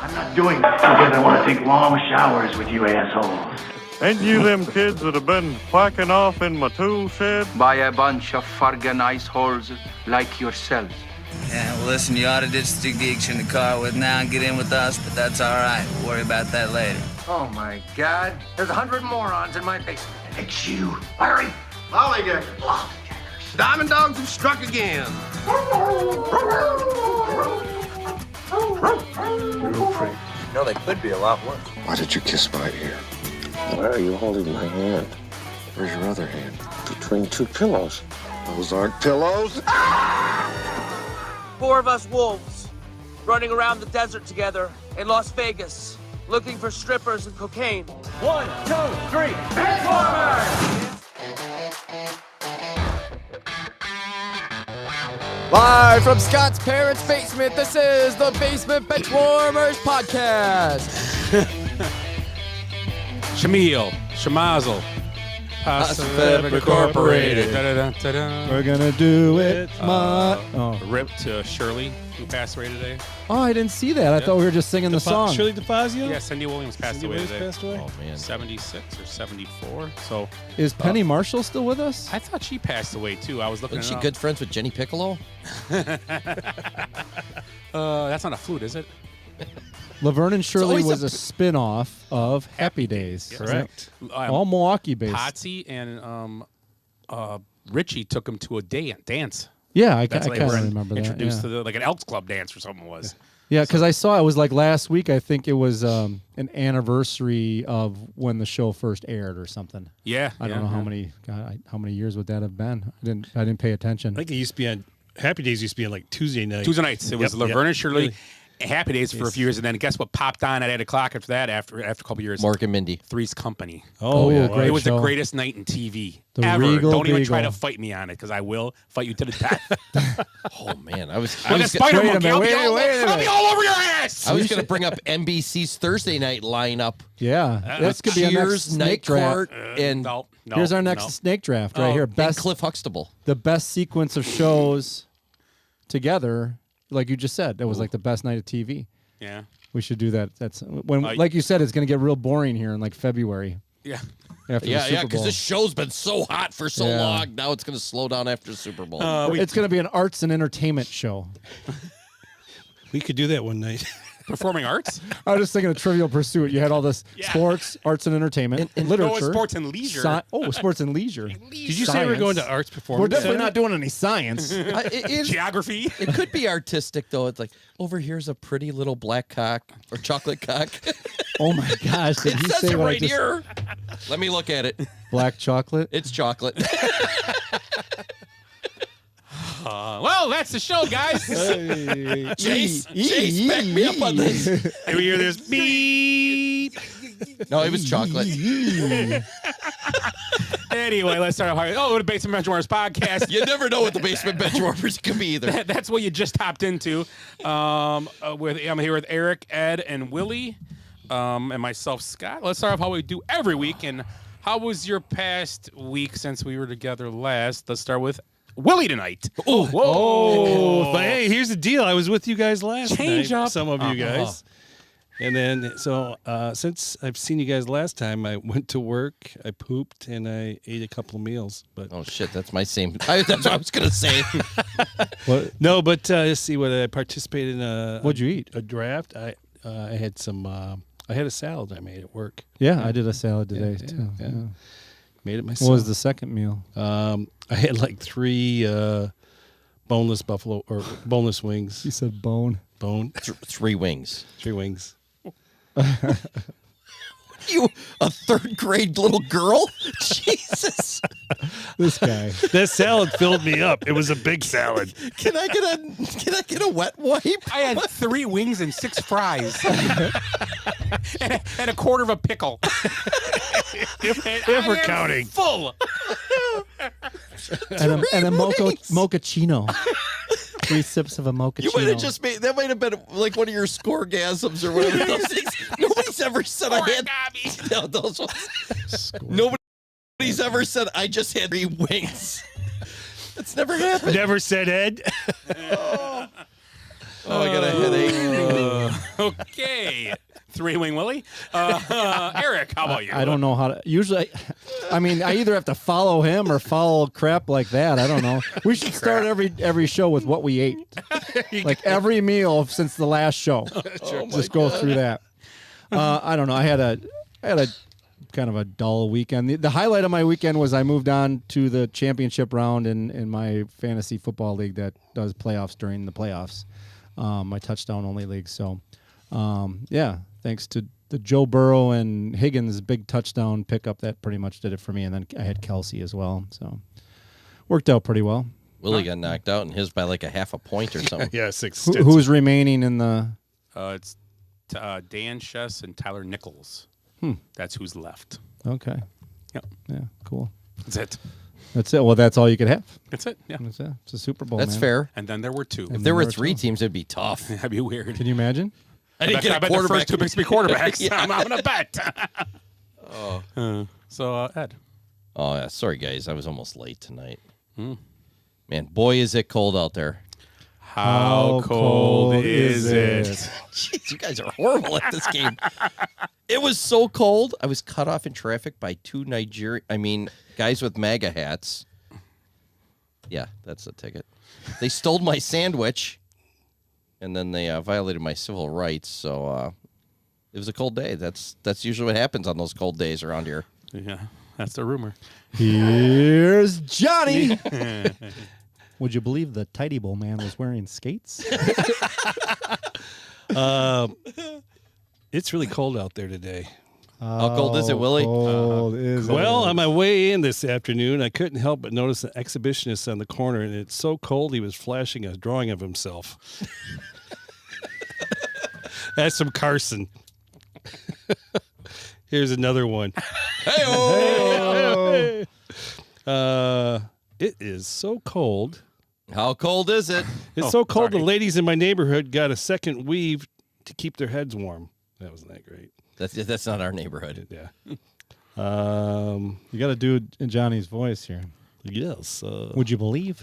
I'm not doing this because I want to take long showers with you assholes. Ain't you them kids that have been whacking off in my tool shed? By a bunch of fargan ice holes like yourselves. Yeah, well, listen, you ought to ditch the geeks in the car with now and get in with us, but that's all right. We'll worry about that later. Oh my God, there's 100 morons in my basement. It's you, Larry. Lollygaggers. Diamond dogs have struck again. No, they could be a lot worse. Why did you kiss my ear? Why are you holding my hand? Where's your other hand? Between two pillows. Those aren't pillows. Four of us wolves running around the desert together in Las Vegas, looking for strippers and cocaine. 1, 2, 3, Benchwarmers! Live from Scott's parents' basement, this is the Basement Benchwarmers Podcast. Shamil, Shamazel, Pasta Fab Incorporated. We're gonna do it. Rip to Shirley, who passed away today. Oh, I didn't see that. I thought we were just singing the song. Shirley DeFazio? Yeah, Cindy Williams passed away today. Oh, man. 76 or 74. So is Penny Marshall still with us? I thought she passed away too. I was looking. Isn't she good friends with Jenny Piccolo? That's not a flute, is it? Laverne and Shirley was a spin-off of Happy Days. Yes. Correct. All Milwaukee-based. Potsy and Richie took him to a dance. Yeah, I That's kind how of they were remember that. introduced Yeah. to like an Elks Club dance or something was. Yeah, because I saw it was like last week. I think it was an anniversary of when the show first aired or something. Yeah, I don't know how many years would that have been. I didn't pay attention. I think it used to be on Happy Days. Used to be on like Tuesday nights. Tuesday nights. It was Laverne and Shirley. Really? Happy Days for a few years, and then guess what popped on at 8 o'clock after that? After a couple years, Mork and Mindy. Three's Company. Oh, yeah, great It was show. the greatest night in TV The ever. Regal Don't even try Beagle. to fight me on it because I will fight you to the death. Oh man, I was With a spider monkey, I'll be all over your ass. I was going to bring up NBC's Thursday night lineup. Yeah, this could be our next Cheers, snake Night draft. Court, and No, Here's our next snake draft right here. and Best Cliff Huxtable. the best sequence of shows together, like you just said. That was like the best night of TV. Yeah. We should do that. That's when, like you said, it's going to get real boring here in like February. Yeah. After the Yeah, Super because Bowl. this show's been so hot for so Yeah. long. Now it's going to slow down after the Super Bowl. It's going to be an arts and entertainment show. We could do that one night. Performing arts? I was just thinking of Trivial Pursuit. You had all this sports, arts and entertainment, and literature. sports and leisure. Sports and leisure. Did you say we're going to arts performance? We're definitely center? not doing any science. Geography. It could be artistic, though. It's like, over here's a pretty little black cock or chocolate cock. Oh, my gosh. Did It he says say it what I right just... here. Let me look at it. Black chocolate? It's chocolate. Well, that's the show, guys. Chase, back me up on this. And we hear this beep. No, it was chocolate. Anyway, let's start off. Oh, the Basement Benchwarmers podcast. You never know what the Basement Benchwarmers can be either. That's what you just hopped into. I'm here with Eric, Ed, and Willie, and myself, Scott. Let's start off how we do every week. And how was your past week since we were together last? Let's start with Willie tonight. Oh, whoa! But hey, here's the deal. I was with you guys last Change night. up. Some of you guys. And then, since I've seen you guys last time, I went to work, I pooped, and I ate a couple of meals. But oh shit, that's my same. That's what I was gonna say. What? No, but let's see what I participated in. What'd you eat? A draft. I had some. I had a salad I made at work. Yeah, I did a salad today, too. Yeah. Yeah. Made it myself. What was the second meal? I had like 3 boneless buffalo or boneless wings. You said bone. Bone. 3 wings. 3 wings. You a 3rd grade little girl? Jesus. This guy. That salad filled me up. It was a big salad. Can I get a wet wipe? I had 3 wings and 6 fries. and a quarter of a pickle. If we're counting. Full. and a mochaccino. 3 sips of a mochaccino. You might have just made that. Might have been like one of your scoregasms or whatever those things. Nobody's ever said I had. No, those ones. Nobody's ever said I just had 3 wings. It's never happened. Never said Ed. Oh, I got a headache. Okay. Three Wing Willie. Eric, how about you? I don't know how to. Usually, I mean, I either have to follow him or follow crap like that. I don't know. We should start every show with what we ate, like every meal since the last show. Just go through that. I don't know. I had a kind of a dull weekend. The highlight of my weekend was I moved on to the championship round in my fantasy football league that does playoffs during the playoffs. My touchdown only league. So, yeah, thanks to the Joe Burrow and Higgins big touchdown pickup, that pretty much did it for me. And then I had Kelsey as well. So worked out pretty well. Willie got knocked out and his by like a half a point or something. Yeah, 6. Who's remaining in the? It's Dan Chess and Tyler Nichols. That's who's left. Okay. Yep. Yeah. Cool. That's it. That's it. Well, that's all you could have. That's it. Yeah. That's it. It's a Super Bowl. That's man. fair. And then there were two. If there were 3 teams, it'd be tough. That'd be weird. Can you imagine? I didn't get a I bet the quarterback. first 2 picks be quarterbacks. Yeah. I'm gonna bet. So Ed. Oh, yeah. Sorry, guys. I was almost late tonight. Man, boy, is it cold out there. How cold is it? Jeez, you guys are horrible at this game. It was so cold. I was cut off in traffic by 2 guys with MAGA hats. Yeah, that's the ticket. They stole my sandwich, and then they violated my civil rights. So it was a cold day. That's usually what happens on those cold days around here. Yeah, that's the rumor. Here's Johnny. Would you believe the Tidy Bowl man was wearing skates? It's really cold out there today. How cold is it, Willie? Cold is Well, it? on my way in this afternoon, I couldn't help but notice an exhibitionist on the corner, and it's so cold he was flashing a drawing of himself. That's from Carson. Here's another one. Hey-oh! It is so cold. How cold is it? It's so cold the ladies in my neighborhood got a second weave to keep their heads warm. That wasn't that great. That's not our neighborhood. Yeah. You got to do it in Johnny's voice here. Yes. Would you believe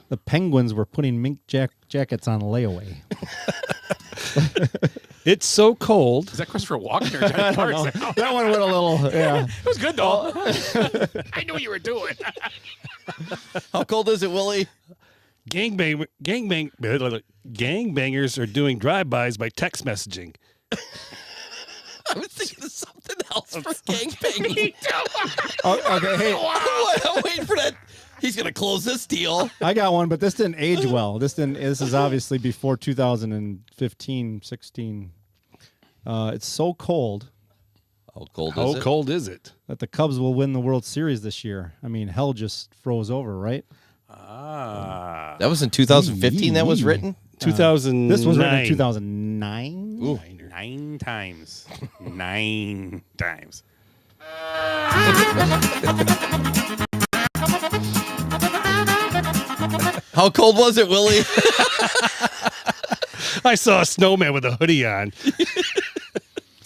the Penguins were putting mink jackets on layaway? It's so cold. Is that Christopher Walken or Johnny Carson? That one went a little, yeah. It was good though. I knew what you were doing. How cold is it, Willie? Gangbangers are doing drive-bys by text messaging. I was thinking of something else for gangbanging. Okay, hey, I'm waiting for that. He's gonna close this deal. I got one, but this didn't age well. This is obviously before 2015, 16. It's so cold. How cold How is it? cold is it? That the Cubs will win the World Series this year. I mean, hell just froze over, right? That was in 2015 that was written? 2009. This was written in 2009. Ooh. 9 times. 9 times. How cold was it, Willie? I saw a snowman with a hoodie on.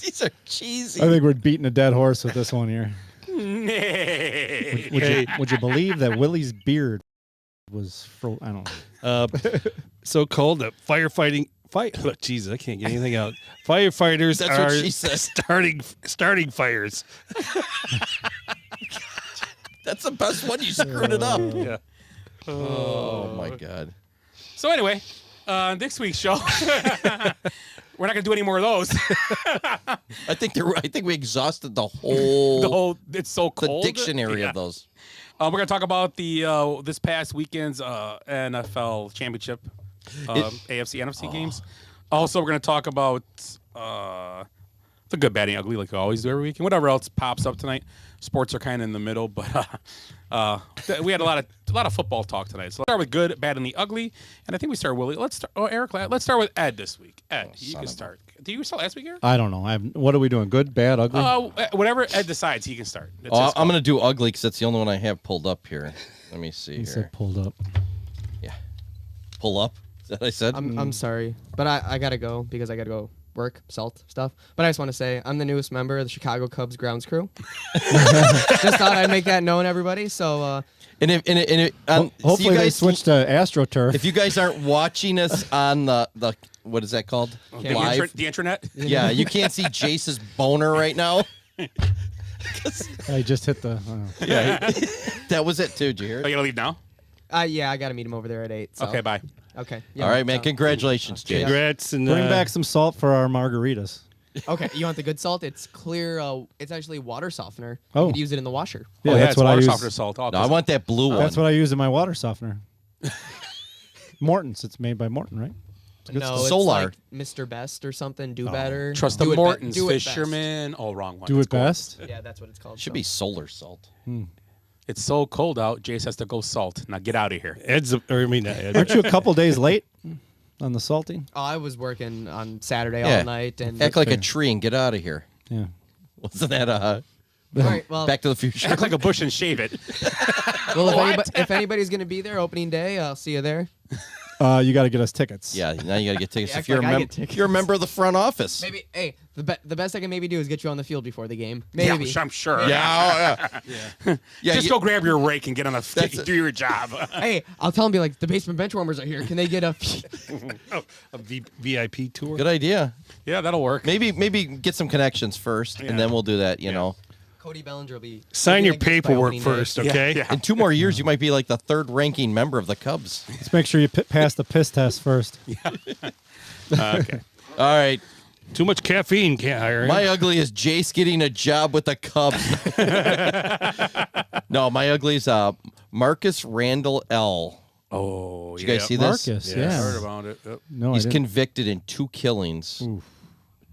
These are cheesy. I think we're beating a dead horse with this one here. Nay. Would you believe that Willie's beard was I don't know. So cold that Look, Jesus, I can't get anything out. Firefighters That's are what she said. starting fires. That's the best one. You screwed it up. Yeah. Oh my God. So anyway, next week's show, we're not gonna do any more of those. I think we exhausted the whole It's so the cold. dictionary of those. We're gonna talk about the this past weekend's NFL championship, AFC NFC games. Also, we're gonna talk about the good, bad, and ugly, like we always do every week, and whatever else pops up tonight. Sports are kind of in the middle, but we had a lot of football talk tonight. So let's start with good, bad, and the ugly. And I think we start Willie. Eric. Let's start with Ed this week. Ed, you can start. Did you start last week, Eric? I don't know. What are we doing? Good, bad, ugly? Whatever Ed decides, he can start. I'm going to do ugly because that's the only one I have pulled up here. Let me see He here. said pulled up. Yeah. Pull up? Is that what I said? I'm sorry, but I got to go because I got to go work, salt stuff. But I just want to say I'm the newest member of the Chicago Cubs grounds crew. Just thought I'd make that known, everybody. So. Hopefully you they guys switch to AstroTurf. If you guys aren't watching us on the what is that called? Live? The internet? Yeah, you can't see Jace's boner right now. I just hit the. Yeah, that was it too, Jared. Are you gonna leave now? Yeah, I got to meet him over there at 8. So. Okay, bye. Okay. All right, man. Congratulations, Jay. Congrats and Bring back some salt for our margaritas. Okay, you want the good salt? It's clear. It's actually water softener. Oh. You could use it in the washer. Yeah, that's what I use. Softener salt. No, I want that blue one. That's what I use in my water softener. Morton's. It's made by Morton, right? No, it's Solar. like Mr. Best or something. Do better. Trust Do the it be- Mortons. do it best. Fisherman. Oh, wrong one. Do It's it cold. best. Yeah, that's what it's called. Should be solar salt. It's so cold out. Jace has to go salt. Now get out of here. Ed's, or I mean, not Ed. Aren't you a couple days late on the salting? Oh, I was working on Saturday Yeah. all night and. Act like a tree and get out of here. Yeah. Wasn't that All right, well, Back to the Future? Act like a bush and shave it. well, if anybody's gonna be there opening day, I'll see you there. You got to get us tickets. Yeah, now you got to get tickets. Yeah, If you're act a like I member, get tickets. you're a member of the front office. Maybe. Hey, the best I can maybe do is get you on the field before the game. Maybe. Yeah, I'm sure. Yeah, yeah. Just go grab your rake and get on the do your job. Hey, I'll tell them, be like, the basement bench warmers are here. Can they get a? A VIP tour. Good idea. Yeah, that'll work. Maybe get some connections first, and then we'll do that. You know, Cody Bellinger will be. Sign he'll your be like this by paperwork opening day. first, okay? Yeah. in 2 more years, you might be like the 3rd ranking member of the Cubs. Let's make sure you pass the piss test first. Okay. All right. Too much caffeine can't hire him. My ugly is Jace getting a job with the Cubs. No, my ugly is Marcus Randall L. Oh, Did you guys see this? Marcus, I yeah. heard about it. Yep. No, He's I didn't. convicted in 2 killings,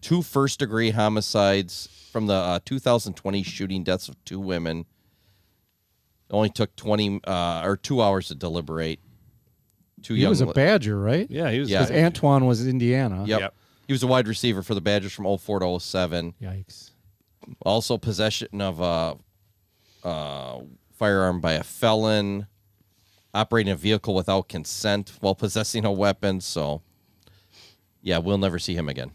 2 first-degree homicides from the 2020 shooting deaths of 2 women. It only took 2 hours to deliberate. He was a Badger, right? Yeah, he was. Yeah. Because Antoine was Indiana. Yep. He was a wide receiver for the Badgers from 04 to 07. Yikes. Also possession of a firearm by a felon, operating a vehicle without consent while possessing a weapon. So, yeah, we'll never see him again.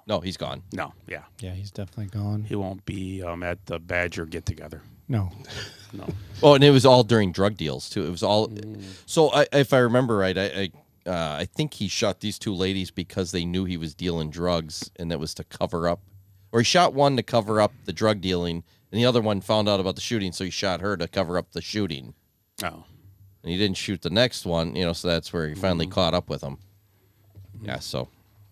No, he's gone. No, yeah. Yeah, he's definitely gone. He won't be at the Badger get-together. No. No. Oh, and it was all during drug deals, too. It was all. So, if I remember right, I think he shot these 2 ladies because they knew he was dealing drugs, and that was to cover up. Or he shot one to cover up the drug dealing, and the other one found out about the shooting, so he shot her to cover up the shooting. Oh. And he didn't shoot the next one, so that's where he finally caught up with him. Yeah, so.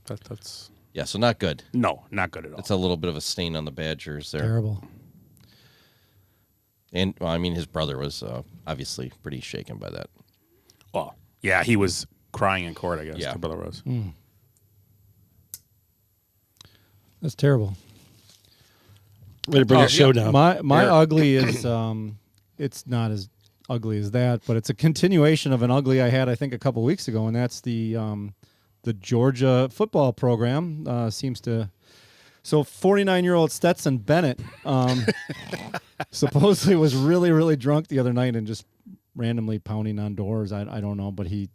That's. Yeah, so not good. No, not good at all. It's a little bit of a stain on the Badgers there. Terrible. And, well, I mean, his brother was obviously pretty shaken by that. Well, yeah, he was crying in court, I guess. Yeah. His brother was. That's terrible. Way to bring the show down. My ugly is it's not as ugly as that, but it's a continuation of an ugly I had I think a couple weeks ago, and that's the Georgia football program seems to. So 49-year-old Stetson Bennett supposedly was really, really drunk the other night and just randomly pounding on doors. I don't know, but he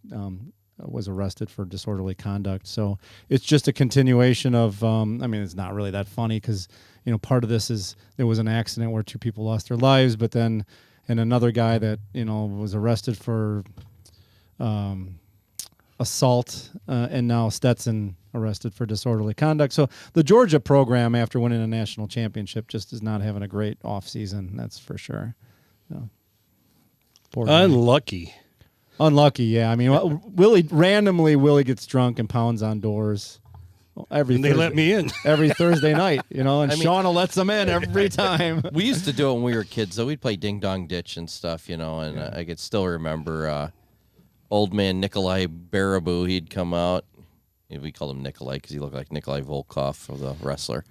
was arrested for disorderly conduct. So it's just a continuation of, I mean, it's not really that funny because, part of this is there was an accident where 2 people lost their lives, but then, and another guy that, was arrested for assault, and now Stetson arrested for disorderly conduct. So the Georgia program, after winning a national championship, just is not having a great offseason, that's for sure. So, poor guy. Unlucky. Unlucky, yeah. I mean, Willie gets drunk and pounds on doors every And they Thursday, let me in. every Thursday night, and I mean- Shauna lets them in every time. We used to do it when we were kids, though. We'd play Ding Dong Ditch and stuff, and I could still remember old man Nikolai Baraboo. He'd come out. We called him Nikolai because he looked like Nikolai Volkov, the wrestler.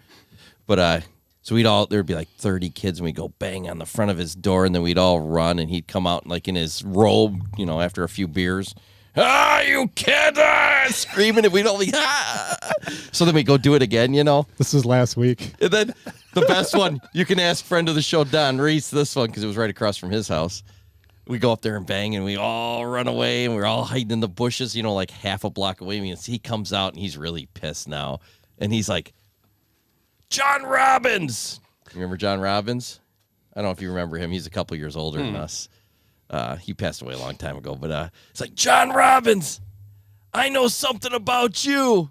But so there'd be like 30 kids, and we'd go bang on the front of his door, and then we'd all run, and he'd come out like in his robe, after a few beers. Ah, you kid! Screaming, and we'd all be, ah! So then we go do it again, This was last week. And then the best one, you can ask friend of the show, Don Reese, this one, because it was right across from his house. we go up there and bang, and we all run away, and we're all hiding in the bushes, like half a block away. And he comes out, and he's really pissed now. And he's like, John Robbins. Remember John Robbins? I don't know if you remember him. He's a couple years older than us. He passed away a long time ago. But it's like, John Robbins, I know something about you.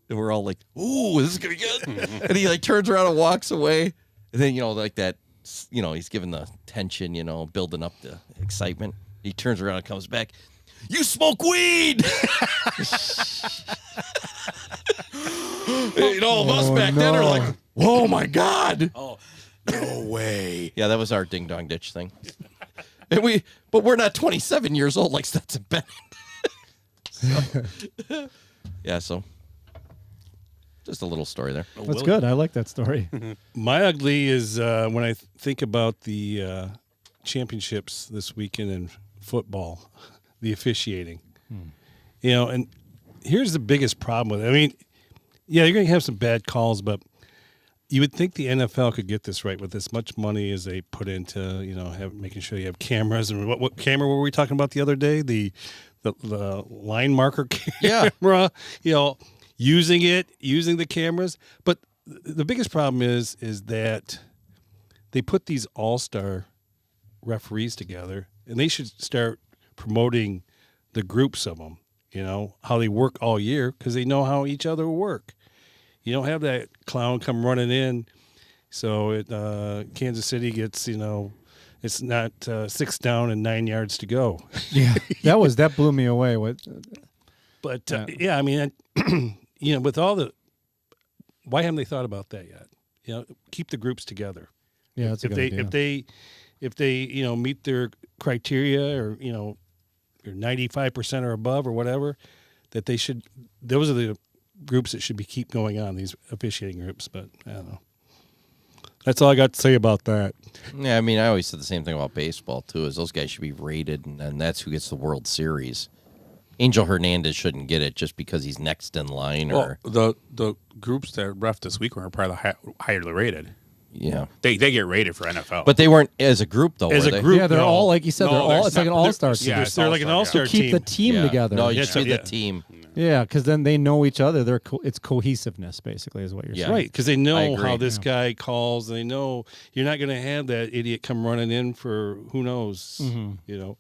And we're all like, ooh, this is going to be good. And he turns around and walks away. And then, like that, he's giving the tension, building up the excitement. He turns around and comes back. You smoke weed. All of us back then are like, oh my God. Oh, no way. Yeah, that was our ding dong ditch thing. But we're not 27 years old like Stetson Bennett. So just a little story there. That's good. I like that story. My ugly is when I think about the championships this weekend in football, the officiating. And here's the biggest problem with it. I mean, yeah, you're going to have some bad calls, but you would think the NFL could get this right with as much money as they put into, making sure you have cameras. And what camera were we talking about the other day? The line marker camera. Yeah. Using the cameras. But the biggest problem is that they put these all-star referees together, and they should start promoting the groups of them, how they work all year, because they know how each other work. You don't have that clown come running in. So Kansas City gets, it's not 6 down and 9 yards to go. Yeah, that blew me away. But I mean, with all why haven't they thought about that yet? Keep the groups together. Yeah, that's a good idea. If they meet their criteria, or you're 95% or above or whatever, that they should. Those are the groups that should keep going on, these officiating groups. But I don't know. That's all I got to say about that. Yeah, I mean, I always said the same thing about baseball too. Is those guys should be rated, and that's who gets the World Series. Angel Hernandez shouldn't get it just because he's next in line. Or the groups that ref this week were probably highly rated. Yeah, they get rated for NFL, but they weren't as a group though. As were a group, yeah, they're all like you said. It's like an all-star team. Yeah, they're like an all-star to keep team. the team together. No, you should be the team. Yeah, because then they know each other. It's cohesiveness, basically, is what you're saying. Right, because they know how this guy calls. They know you're not going to have that idiot come running in for who knows. Mm-hmm.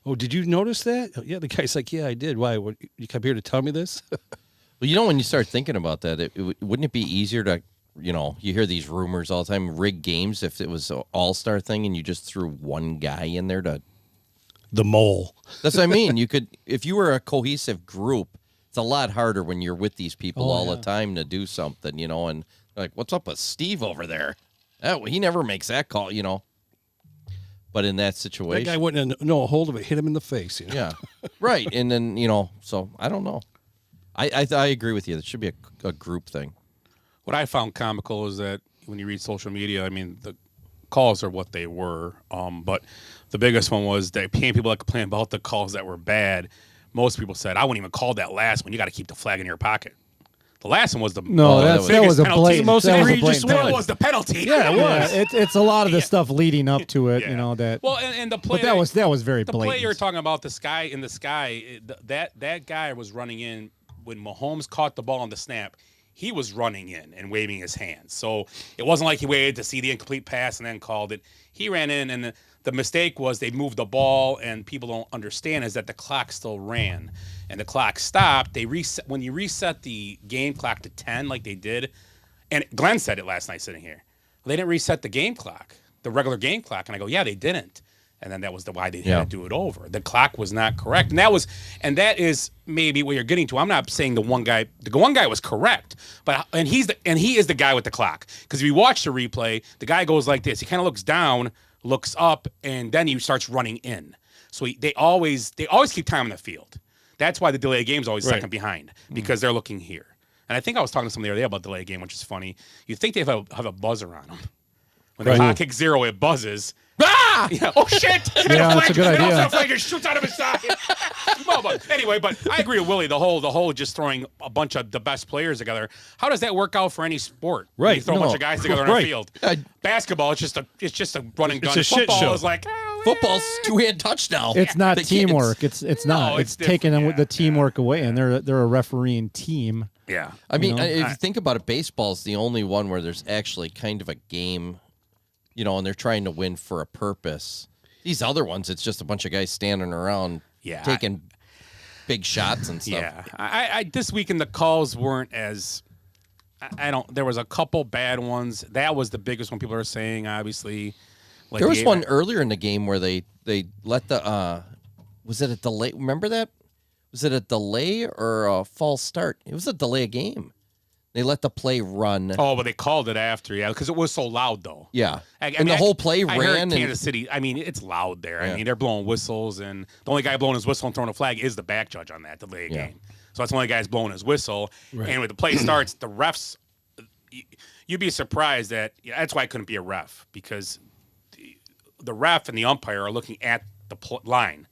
Oh, did you notice that? Oh, yeah, the guy's like, yeah, I did. Why? What, you come here to tell me this? Well, when you start thinking about that, wouldn't it be easier to, you hear these rumors all the time, rig games if it was an all-star thing and you just threw one guy in there to... The mole. That's what I mean. You could, if you were a cohesive group, it's a lot harder when you're with these people all the time to do something, and like, what's up with Steve over there? Oh, he never makes that call, But in that situation, that guy wouldn't know a hold of it, hit him in the face. Yeah, right. And then so I don't know. I agree with you. It should be a group thing. What I found comical is that when you read social media, I mean, the calls are what they were, but the biggest one was that people that complain about the calls that were bad. Most people said, I wouldn't even call that last one. You got to keep the flag in your pocket. The last one was the that was a blatant. Most egregious one. That was the penalty. Yeah, it was. It's a lot of the stuff leading up to it. That. Well, and the play. But that was very the blatant. play you're talking about, the sky in the sky. That guy was running in when Mahomes caught the ball on the snap. He was running in and waving his hands. So it wasn't like he waited to see the incomplete pass and then called it. He ran in, and the mistake was they moved the ball, and people don't understand is that the clock still ran. And the clock stopped. They reset when you reset the game clock to 10 like they did. And Glenn said it last night sitting here. They didn't reset the game clock, the regular game clock. And I go, yeah, they didn't. And then that was why they had to do it over. The clock was not correct. And that is maybe what you're getting to. I'm not saying the one guy was correct, but he is the guy with the clock. Because if you watch the replay, the guy goes like this. He kind of looks down, looks up, and then he starts running in. So they always keep time on the field. That's why the delay of game is always second behind, because they're looking here. And I think I was talking to somebody the other day about delay of game, which is funny. You think they have a buzzer on them. When the clock kicks 0, it buzzes. Ah! Yeah. Oh, shit! Yeah, that's a good idea. The flag just shoots out of his side. But I agree with Willie. The whole just throwing a bunch of the best players together. How does that work out for any sport? Right. You throw a bunch of guys together on a field. Basketball, it's just a running gun. It's a shit Football show. is like, Football's two-hand touchdown. It's not The kids. teamwork. It's not. No, it's it's taking different, the teamwork away, and they're a refereeing team. Yeah. I mean, know? if you think about it, baseball's the only one where there's actually kind of a game, and they're trying to win for a purpose. These other ones, it's just a bunch of guys standing around taking big shots and stuff. Yeah. I this weekend the calls weren't as. I don't. There was a couple bad ones. That was the biggest one. People are saying, obviously. Like There was one earlier in the game where they let the was it a delay? Remember that? Was it a delay or a false start? It was a delay of game. They let the play run. Oh, but they called it after, because it was so loud, though. Yeah, I and the whole play I heard ran. Kansas City. I mean, it's loud there. Yeah. I mean, they're blowing whistles, and the only guy blowing his whistle and throwing a flag is the back judge on that delay game. So that's the only guy's blowing his whistle. Right. And when the play starts, the refs. You'd be surprised that that's why I couldn't be a ref, because the ref and the umpire are looking at the line.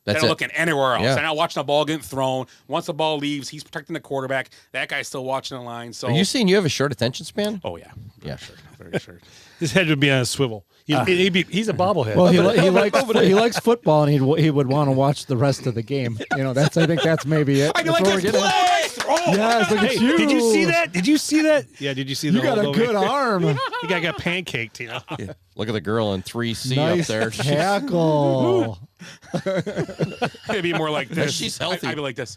They're not looking anywhere else. Yeah. They're not watching the ball getting thrown. Once the ball leaves, he's protecting the quarterback. That guy's still watching the line. So Are you saying you have a short attention span? Oh yeah, yeah, very short. His head would be on a swivel. He's a bobblehead. Well, he likes football, and he would want to watch the rest of the game. I think that's maybe it. I like his play. Yes, look at you. Did you see that? Did you see that? Yeah, did you see that? You got a good arm. The guy got pancaked, Yeah. Look at the girl in 3C Nice up there. tackle. It'd be more like this. She's healthy. I'd be like this.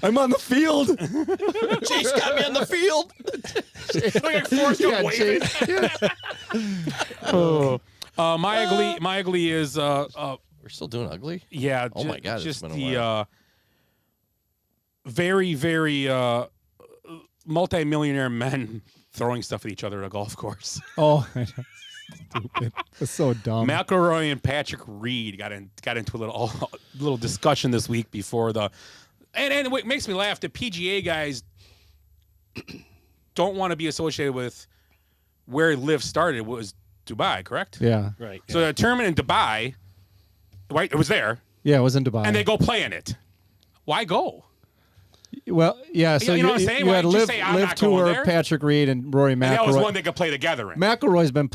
I'm on the field. Chase got me on the field. Look at Forrest Gump waving. My ugly is We're still doing ugly? yeah. Oh my God, it's just been a the while. very very multi-millionaire men throwing stuff at each other at a golf course. Oh, stupid. It's so dumb. McElroy and Patrick Reed got into a little discussion this week before the, and what makes me laugh, the PGA guys don't want to be associated with where Liv started was Dubai, correct? Yeah. Right. So the tournament in Dubai, right? It was there, Yeah, it was in Dubai. and they go play in it. Why go? Well, yeah. So You know what I'm saying? You Why had didn't you Liv, say, I'm Liv not going Tour, there? Patrick Reed, and Rory And that was McIlroy. one they could play together in. McIlroy's been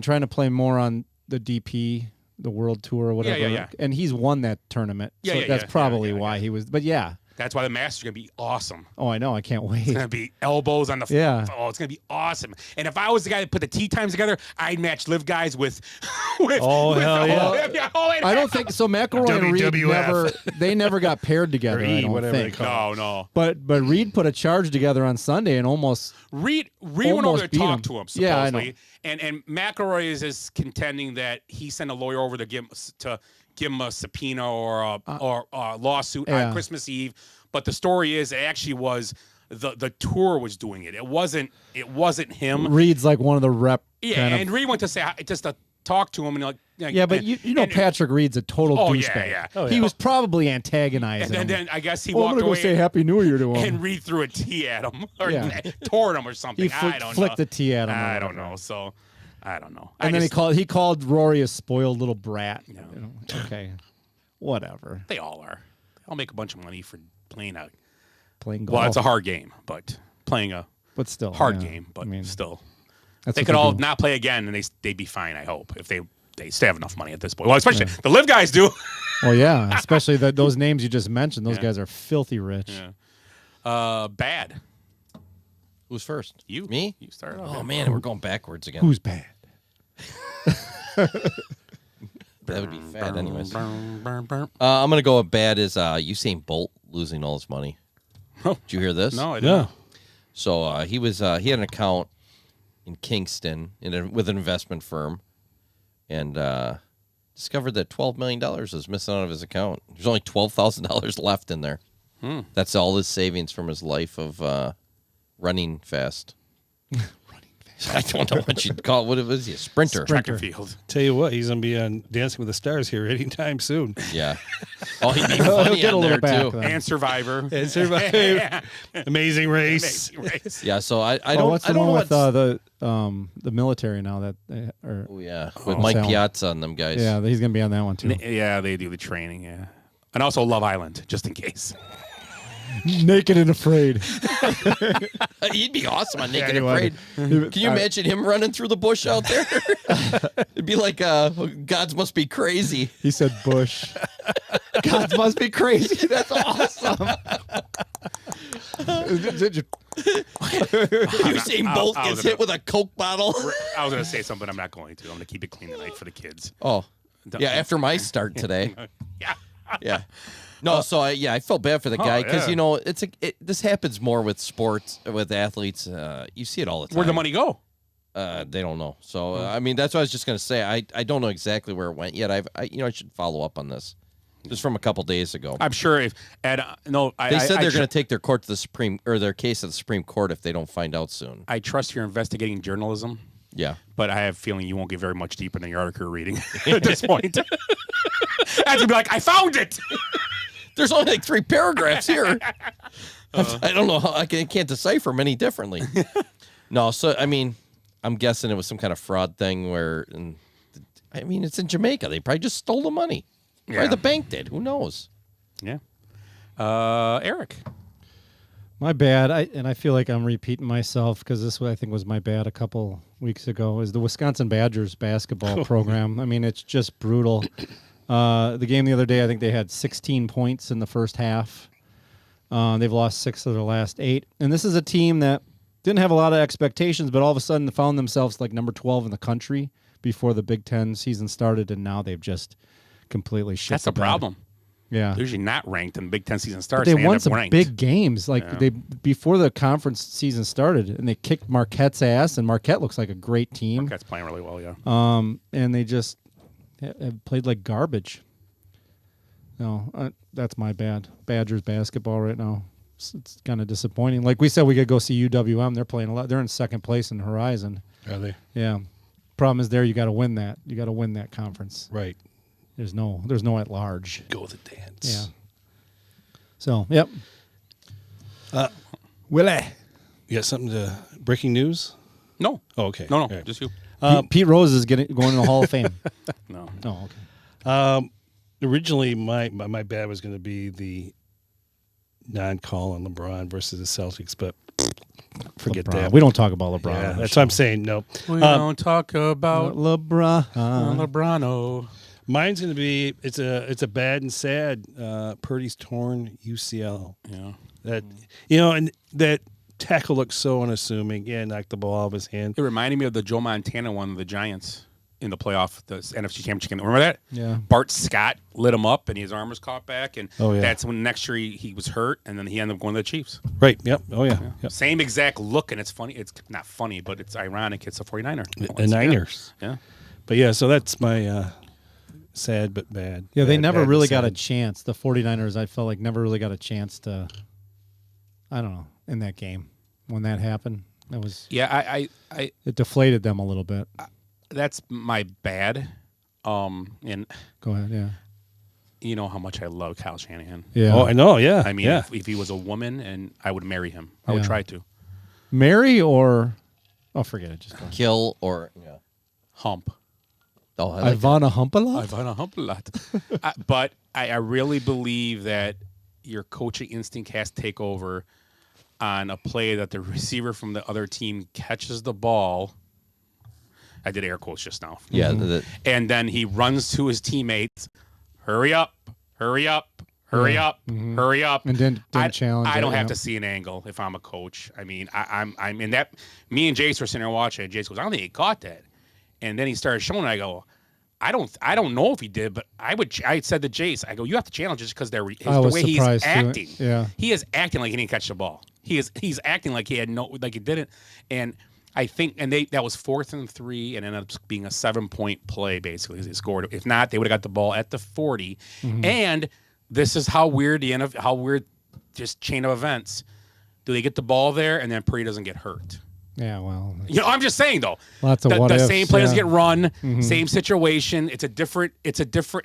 trying to play more on the DP, the World Tour, or whatever. yeah. And he's won that tournament. Yeah, so yeah, that's yeah, probably yeah, why he was. But yeah. That's why the Masters are gonna be awesome. Oh, I know. I can't wait. It's gonna be elbows on the. Yeah. Oh, it's gonna be awesome. And if I was the guy that put the tee times together, I'd match Liv guys with. Oh, hell yeah. I don't think so. McIlroy and Reed WWF. never got paired together. Or I E, don't whatever they think. call No. But Reed put a charge together on Sunday and almost Reed went over almost there to beat talk him. to him, Yeah, I supposedly. And McElroy is contending that he sent a lawyer over to give him a subpoena or a lawsuit yeah. on Christmas Eve. But the story is, it actually was the tour was doing it. It wasn't him. Reed's like one of the rep. Yeah, kind of- and Reed went to say just to talk to him and yeah, but you know and- Patrick Reed's a total Oh, douchebag. yeah. Oh, He yeah. was probably antagonizing And him. then I guess he Oh, I'm walked gonna go away say Happy New Year to him. and Reed threw a tee at him or Yeah. toward him or something. He I don't flicked know. the tee at him. or I don't whatever. know. So I don't know. And I then just, he called Rory a spoiled little brat. You know, okay, whatever. They all are. They all make a bunch of money for playing out. Playing golf. Well, it's a hard game, but playing a but still hard yeah. game, but I mean, still. that's They what could all do. not play again, and they'd be fine. I hope if they still have enough money at this point. Well, especially the Liv guys do. Well, yeah, especially those names you just mentioned. Those Yeah. guys are filthy rich. Yeah. Bad. Who's first? You. Me? You started. Oh man, we're going backwards again. Who's bad? That would be fat, anyways. I'm gonna go with bad is Usain Bolt losing all his money. Oh. Did you hear this? No, I didn't. Yeah. So he had an account in Kingston with an investment firm, and discovered that $12 million was missing out of his account. There's only $12,000 left in there. That's all his savings from his life of running fast. I don't know what you'd call it. What was he? A sprinter. Track and field. Tell you what, he's gonna be on Dancing with the Stars here anytime soon. Yeah. Oh, he'd be He'll funny get a on little there back too. then. And Survivor. And Survivor. Amazing Race. Amazing race. Yeah. So I Oh, don't. what's I the don't one know with what's. the military now that they are? Oh yeah, with Mike Salem. Piazza and them guys. Yeah, he's gonna be on that one too. Yeah, they do the training. Yeah, and also Love Island, just in case. Naked and Afraid. He'd be awesome on Naked he and would. Afraid. Can you imagine him running through the bush out there? It'd be like Gods Must Be Crazy. He said Bush. Gods Must Be Crazy. That's awesome. Usain Bolt gets hit with a Coke bottle. I was going to say something. I'm not going to. I'm going to keep it clean tonight for the kids. Oh, yeah. After my start today. Yeah. Yeah. No, so I felt bad for the guy because this happens more with sports, with athletes. You see it all the time. Where'd the money go? They don't know. So I mean, that's what I was just gonna say. I don't know exactly where it went yet. I should follow up on this. Just from a couple days ago. I'm sure if Ed, they said they're going to take their court to the Supreme or their case to the Supreme Court if they don't find out soon. I trust your investigating journalism. Yeah, but I have a feeling you won't get very much deeper than your article reading at this point. That's gonna be like, I found it. There's only like 3 paragraphs here. I don't know how I can't decipher them any differently. No, so I mean, I'm guessing it was some kind of fraud thing where, I mean, it's in Jamaica. They probably just stole the money. Yeah. Or the bank did. Who knows? Yeah. Eric. My bad. I feel like I'm repeating myself because this, I think, was my bad a couple weeks ago, is the Wisconsin Badgers basketball program. I mean, it's just brutal. The game the other day, I think they had 16 points in the first half. They've lost 6 of their last 8. And this is a team that didn't have a lot of expectations, but all of a sudden found themselves like number 12 in the country before the Big Ten season started, and now they've just completely shit. That's the problem. Yeah, they're usually not ranked in the Big Ten season starts. But they won some ranked. big games, they before the conference season started, and they kicked Marquette's ass. And Marquette looks like a great team. Marquette's playing really well, yeah. And they just have played like garbage. No, that's my bad. Badgers basketball right now. It's kind of disappointing. Like we said, we could go see UWM. They're playing a lot. They're in second place in the Horizon. Are they? Yeah. Problem is, you got to win that. You got to win that conference. Right. There's no at large. Go the dance. Yeah. So, yep. Willie. You got something to breaking news? No. Oh, okay. No, right. just you. Pete Rose is going in the Hall of Fame. No. Oh, okay. Originally, my bad was going to be the non-call on LeBron versus the Celtics, but forget LeBron. that. We don't talk about LeBron. Yeah, that's what I'm saying. No. We don't talk about LeBron. LeBron. Mine's going to be it's a bad and sad. Purdy's torn UCL. Yeah. That and that tackle looks so unassuming. Yeah, knocked the ball out of his hand. It reminded me of the Joe Montana one of the Giants in the playoff, the NFC Championship game. Remember that? Yeah. Bart Scott lit him up, and his arm was caught back, and Oh, yeah. that's when next year he was hurt, and then he ended up going to the Chiefs. Right. Yep. Oh yeah. Yep. Same exact look, and it's funny. It's not funny, but it's ironic. It's a 49er. The Niners. Yeah. But yeah, so that's my sad but bad. Yeah, they Bad, never bad, really sad. got a chance. The 49ers, I felt like, never really got a chance to, I don't know, in that game when that happened. That was it deflated them a little bit. That's my bad. And Go ahead, yeah. you know how much I love Kyle Shanahan. Yeah. Oh, I know. Yeah. I mean, yeah. if he was a woman, and I would marry him. I would Yeah. try to. Mary or, forget it. Just go. Kill or Hump. Oh, I like Ivana Humpalot? I've had a hump a lot. But I really believe that your coaching instinct has to take over on a play that the receiver from the other team catches the ball. I did air quotes just now. Yeah. And then he runs to his teammates. Hurry up. Hurry up. Hurry up. Hurry up. And didn't challenge I it, don't have yeah. to see an angle if I'm a coach. I mean, I'm in that. Me and Jace were sitting there watching, and Jace goes, I don't think he caught that. And then he started showing it. I go, I don't know if he did, but I said to Jace, I go, you have to challenge just because the way he's acting. Yeah. He is acting like he didn't catch the ball. He's acting like he didn't. And I think, that was 4th and 3, and ended up being a 7-point play basically. They scored. If not, they would have got the ball at the 40. And this is how weird this chain of events. Do they get the ball there, and then Purdy doesn't get hurt? Yeah, well. I'm just saying though. Lots of the what ifs, same players yeah. get run, same situation. It's a different.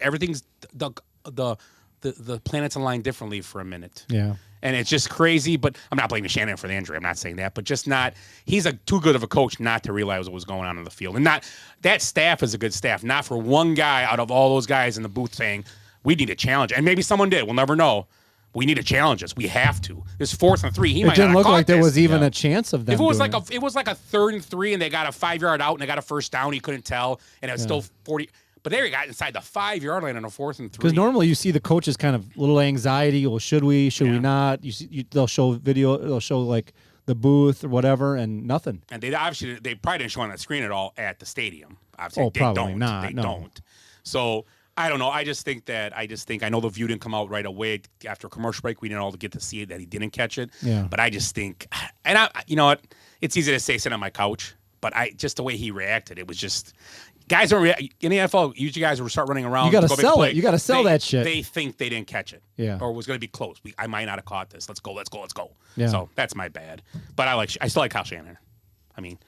Everything's the planets align differently for a minute. Yeah. And it's just crazy, but I'm not blaming Shanahan for the injury. I'm not saying that, but just not. He's too good of a coach not to realize what was going on in the field, and not that staff is a good staff. Not for one guy out of all those guys in the booth saying we need a challenge, and maybe someone did. We'll never know. We need to challenge us. We have to. This 4th and 3. He It might didn't not have look like caught there this. was even a chance of them. If it was doing like it was like a 3rd and 3, and they got a 5-yard out, and they got a first down, he couldn't tell, and it was still 40. But there he got inside the 5-yard line on a 4th and 3. Because normally you see the coaches kind of little anxiety. Well, should we? Should we not? They'll show video. They'll show like the booth or whatever, and nothing. And they probably didn't show on that screen at all at the stadium. Obviously, Oh, they probably don't. not, They no. don't. So I don't know. I know the view didn't come out right away after commercial break. We didn't all get to see it that he didn't catch it. Yeah. But I just think, and you know what? It's easy to say sit on my couch, but just the way he reacted, it was just. Guys don't react in the NFL. Usually, guys will start running around. You got to go make a sell play. it. You got to sell that shit. They think they didn't catch it. Yeah. Or it was going to be close. I might not have caught this. Let's go. Yeah. So that's my bad. But I still like Kyle Shanahan. I mean,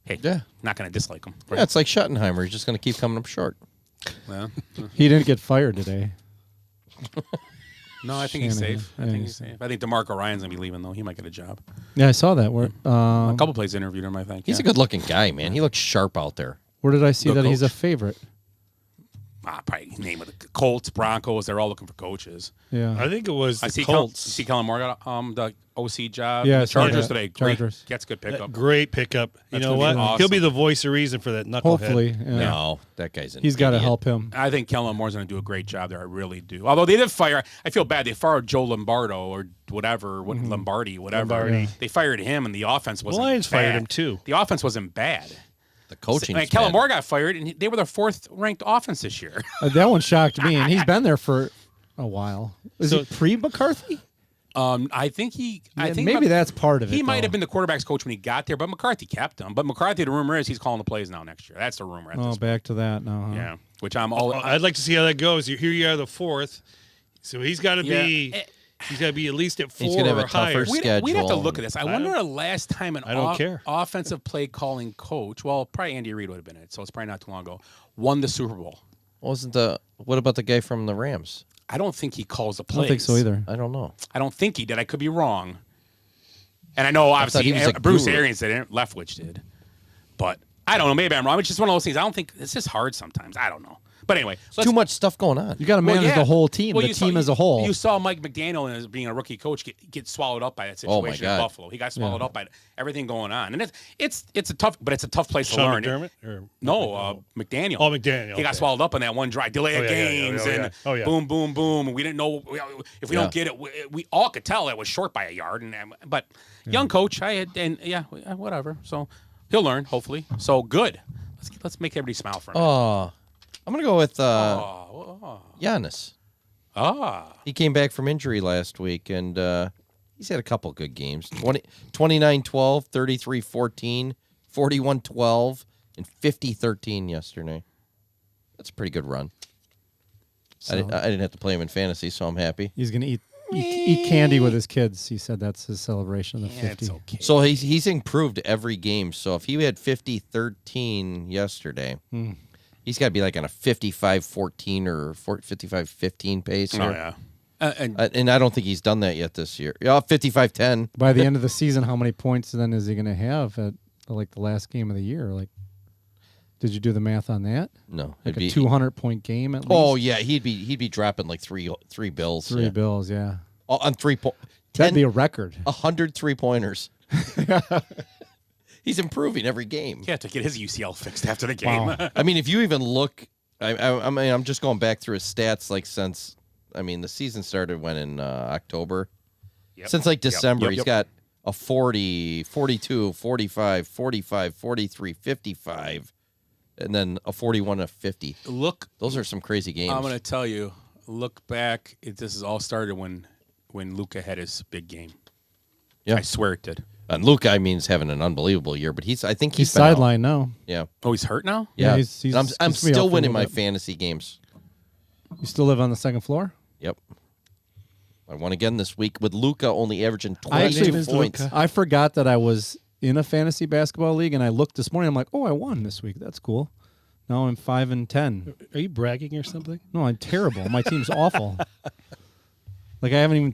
hey, not going to dislike him. Yeah, it's like Schottenheimer. He's just going to keep coming up short. Well, He didn't get fired today. no, I think he's Shanahan. safe. I think he's safe. I think DeMarco Ryan's going to be leaving, though. He might get a job. Yeah, I saw that. Where A couple plays interviewed him, I think. He's a good-looking guy, man. He looks sharp out there. Where did I see Good that he's a coach. favorite? Probably name of the Colts, Broncos. They're all looking for coaches. Yeah. I think it was I the see Colts. Kellen Moore got the OC job. Yeah, I the saw Chargers that. today. Great. Chargers. Gets good pickup. Great pickup. You That's know gonna what? be awesome. He'll be the voice of reason for that knucklehead. Hopefully. Yeah. No, that guy's an He's got to idiot. help him. I think Kellen Moore's going to do a great job there. I really do. Although they did fire, I feel bad. They fired Joe Lombardo or whatever, Lombardi, whatever. Lombardi. They fired him, and the offense The wasn't. Lions bad. fired him too. The offense wasn't bad. The coaching. And Kellen Moore got fired, and they were their 4th ranked offense this year. That one shocked me, and he's been there for a while. Is So- he pre-McCarthy? I think he. I Yeah, think maybe that's part of it. He might though. have been the quarterback's coach when he got there, but McCarthy kept him. But McCarthy, the rumor is he's calling the plays now next year. That's the rumor. At Oh, this back to that now. Huh? Yeah, which I'm all. I'd like to see how that goes. Here you are, the 4th. So he's got to be. He's got to be at least at 4 He's gonna have or a tougher higher. schedule. We'd have to look at this. I wonder the last time an I don't care. offensive play calling coach, well, probably Andy Reid would have been it, so it's probably not too long ago, won the Super Bowl. What about the guy from the Rams? I don't think he calls the I plays. don't think so either. I don't know. I don't think he did. I could be wrong. And I know, thought obviously, he was a Bruce guru. Arians did, Leftwich did. But I don't know. Maybe I'm wrong. It's just one of those things. I don't think it's just hard sometimes. I don't know. But anyway, Too much stuff going on. You got to manage the whole team, the you saw- team as a whole. You saw Mike McDaniel as being a rookie coach get swallowed up by that Oh, my situation in God. Buffalo. He got swallowed up by everything going on, and it's a tough place to Sean learn. McDermott? Or No, McDaniel. Oh, McDaniel. He got okay. swallowed up in that one drive, delay of Oh, yeah, yeah, games, yeah, and yeah. Oh, yeah. boom, boom, boom. We didn't know if we Yeah. don't get it. We all could tell it was short by a yard, but young coach, whatever. So he'll learn, hopefully. So good. Let's make everybody smile for a minute. Oh, I'm gonna go with Oh. Giannis. Ah. He came back from injury last week, and he's had a couple good games. 29-12, 33-14, 41-12, and 50-13 yesterday. That's a pretty good run. I didn't have to play him in fantasy, so I'm happy. He's going to eat candy with his kids. He said that's his celebration of the 50. It's okay. So he's improved every game. So if he had 50-13 yesterday, he's got to be like on a 55-14 or 55-15 pace. Oh, here. yeah. And I don't think he's done that yet this year. Yeah, 55-10. By the end of the season, how many points then is he going to have at like the last game of the year? Like, did you do the math on that? No, Like it'd a be 200-point game at least? Oh yeah, he'd be dropping like three bills. Three yeah. bills, yeah. On 3 points. That'd be a record. 100 3-pointers. He's improving every game. He had to get his UCL fixed after the game. Wow. I mean, if you even look, I mean, I'm just going back through his stats like since, I mean, the season started when in October. Yep. Since like December, Yep. he's got a 40, 42, 45, 45, 43, 55, and then a 41, a 50. Look, those are some crazy games. I'm going to tell you, look back. This has all started when Luka had his big game. Yeah. I swear it did. And Luka, I mean, is having an unbelievable year, but I think He's been out. sidelined now. Yeah. Oh, he's hurt now? Yeah. he's And I'm he's gonna be out still for a winning little my bit. fantasy games. You still live on the second floor? Yep. I won again this week with Luka only averaging I 22 actually points. I forgot that I was in a fantasy basketball league, and I looked this morning. I'm like, oh, I won this week. That's cool. Now I'm 5-10. Are you bragging or something? No, I'm terrible. My team's awful. Like I haven't even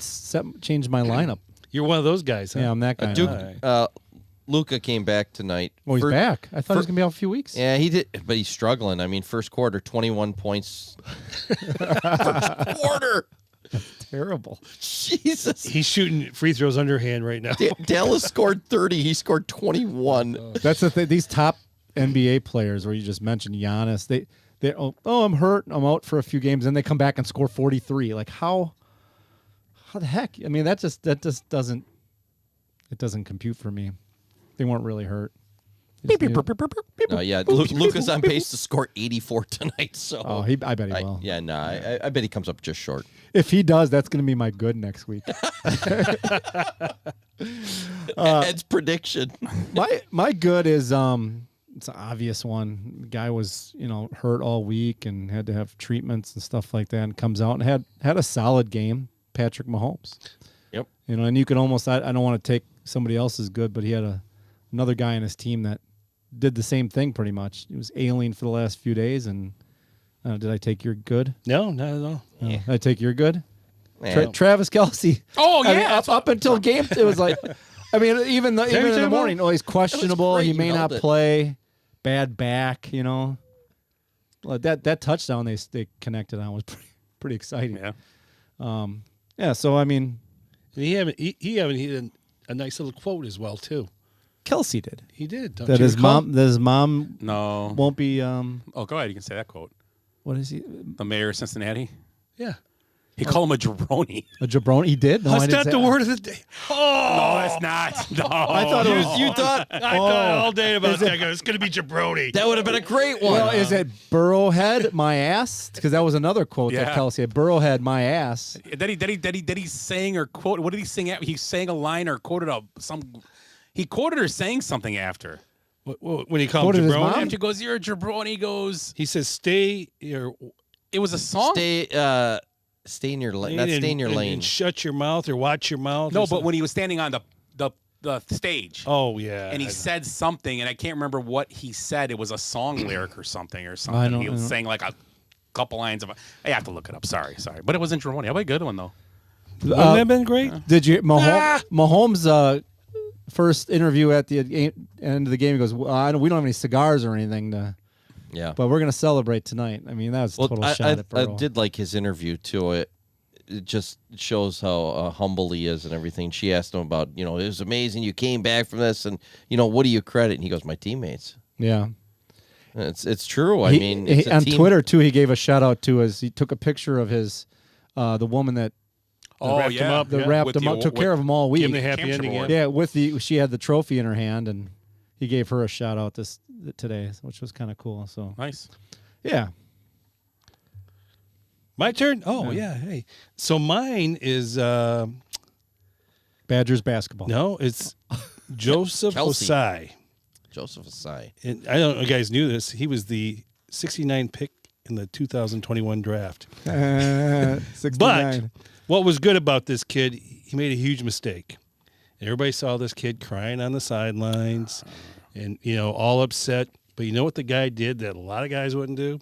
changed my lineup. You're one of those guys, huh? Yeah, I'm that guy. Duke, Luka came back tonight. Oh, he's back. I thought he was gonna be out a few weeks. Yeah, he did, but he's struggling. I mean, first quarter, 21 points. First quarter. Terrible. Jesus. He's shooting free throws underhand right now. Dallas scored 30. He scored 21. That's the thing. These top NBA players, where you just mentioned Giannis, they I'm hurt. I'm out for a few games, and they come back and score 43. Like how the heck? I mean, that just doesn't compute for me. They weren't really hurt. No, yeah, Luka's on pace to score 84 tonight. So I bet he will. Yeah, no, I bet he comes up just short. If he does, that's going to be my good next week. Ed's prediction. My good is it's an obvious one. The guy was hurt all week and had to have treatments and stuff like that, and comes out and had a solid game. Patrick Mahomes. Yep. And you could almost I don't want to take somebody else's good, but he had another guy on his team that did the same thing pretty much. He was ailing for the last few days, and did I take your good? No, not at all. Yeah. Did I take your good? Yeah. Travis Kelce. Oh, I mean, yeah. up until game, it was like, I mean, even in the morning, he's questionable. great. He You may not nailed it. play. Bad back, Well, that touchdown they connected on was pretty exciting. Yeah. Yeah. So I mean, he had a nice little quote as well too. Kelsey did. He did. Don't That you his recall? mom No. won't be. Oh, go ahead. You can say that quote. What is he? The mayor of Cincinnati. Yeah. He called him a jabroni. A jabroni? He did? No, I That's didn't not say the that. word of the day. No, that's not. No. I thought it was. You thought I thought all day about that. It's going to be jabroni. that would have been a great one. Well, is it Burrowhead my ass? Because that was another quote that Yeah. Kelsey had. Burrowhead my ass. Did he sang or quote? What did he sing? He sang a line or quoted He quoted or sang something after. When he called Quoted him his jabroni, mom? After he goes, you're a jabroni. He goes, he says, "Stay your it was a song. Stay in your lane. Not stay in your lane. and shut your mouth or watch your mouth." No, or but something. when he was standing on the stage. Oh yeah, And he said something, and I can't remember what he said. It was a song lyric or something. I He was don't- saying like a couple lines of. I have to look it up. Sorry, but it wasn't Jabroni. How about a good one though? Wouldn't that have been great? Did you Mahomes' first interview at the end of the game? He goes, well, we don't have any cigars or anything to. Yeah. But we're gonna celebrate tonight. I mean, that was a total shot at I Burrow. did like his interview too. It just shows how humble he is and everything. She asked him about, it was amazing. You came back from this, and what do you credit? And he goes, my teammates. Yeah. It's true. I mean, it's a on team. Twitter too, he gave a shout out to he took a picture of his the woman that wrapped him up, that wrapped him up, took care of him all week. Give him the happy ending. Yeah, she had the trophy in her hand, and he gave her a shout out today, which was kind of cool. So Nice. yeah. My turn. Oh yeah. Hey, so mine is Badgers basketball. no, it's Joseph Kelsey. Osai. Joseph Asai. And I don't know if you guys knew this. He was the 69 pick in the 2021 draft. 69. But what was good about this kid, he made a huge mistake. And everybody saw this kid crying on the sidelines and, all upset. But you know what the guy did that a lot of guys wouldn't do?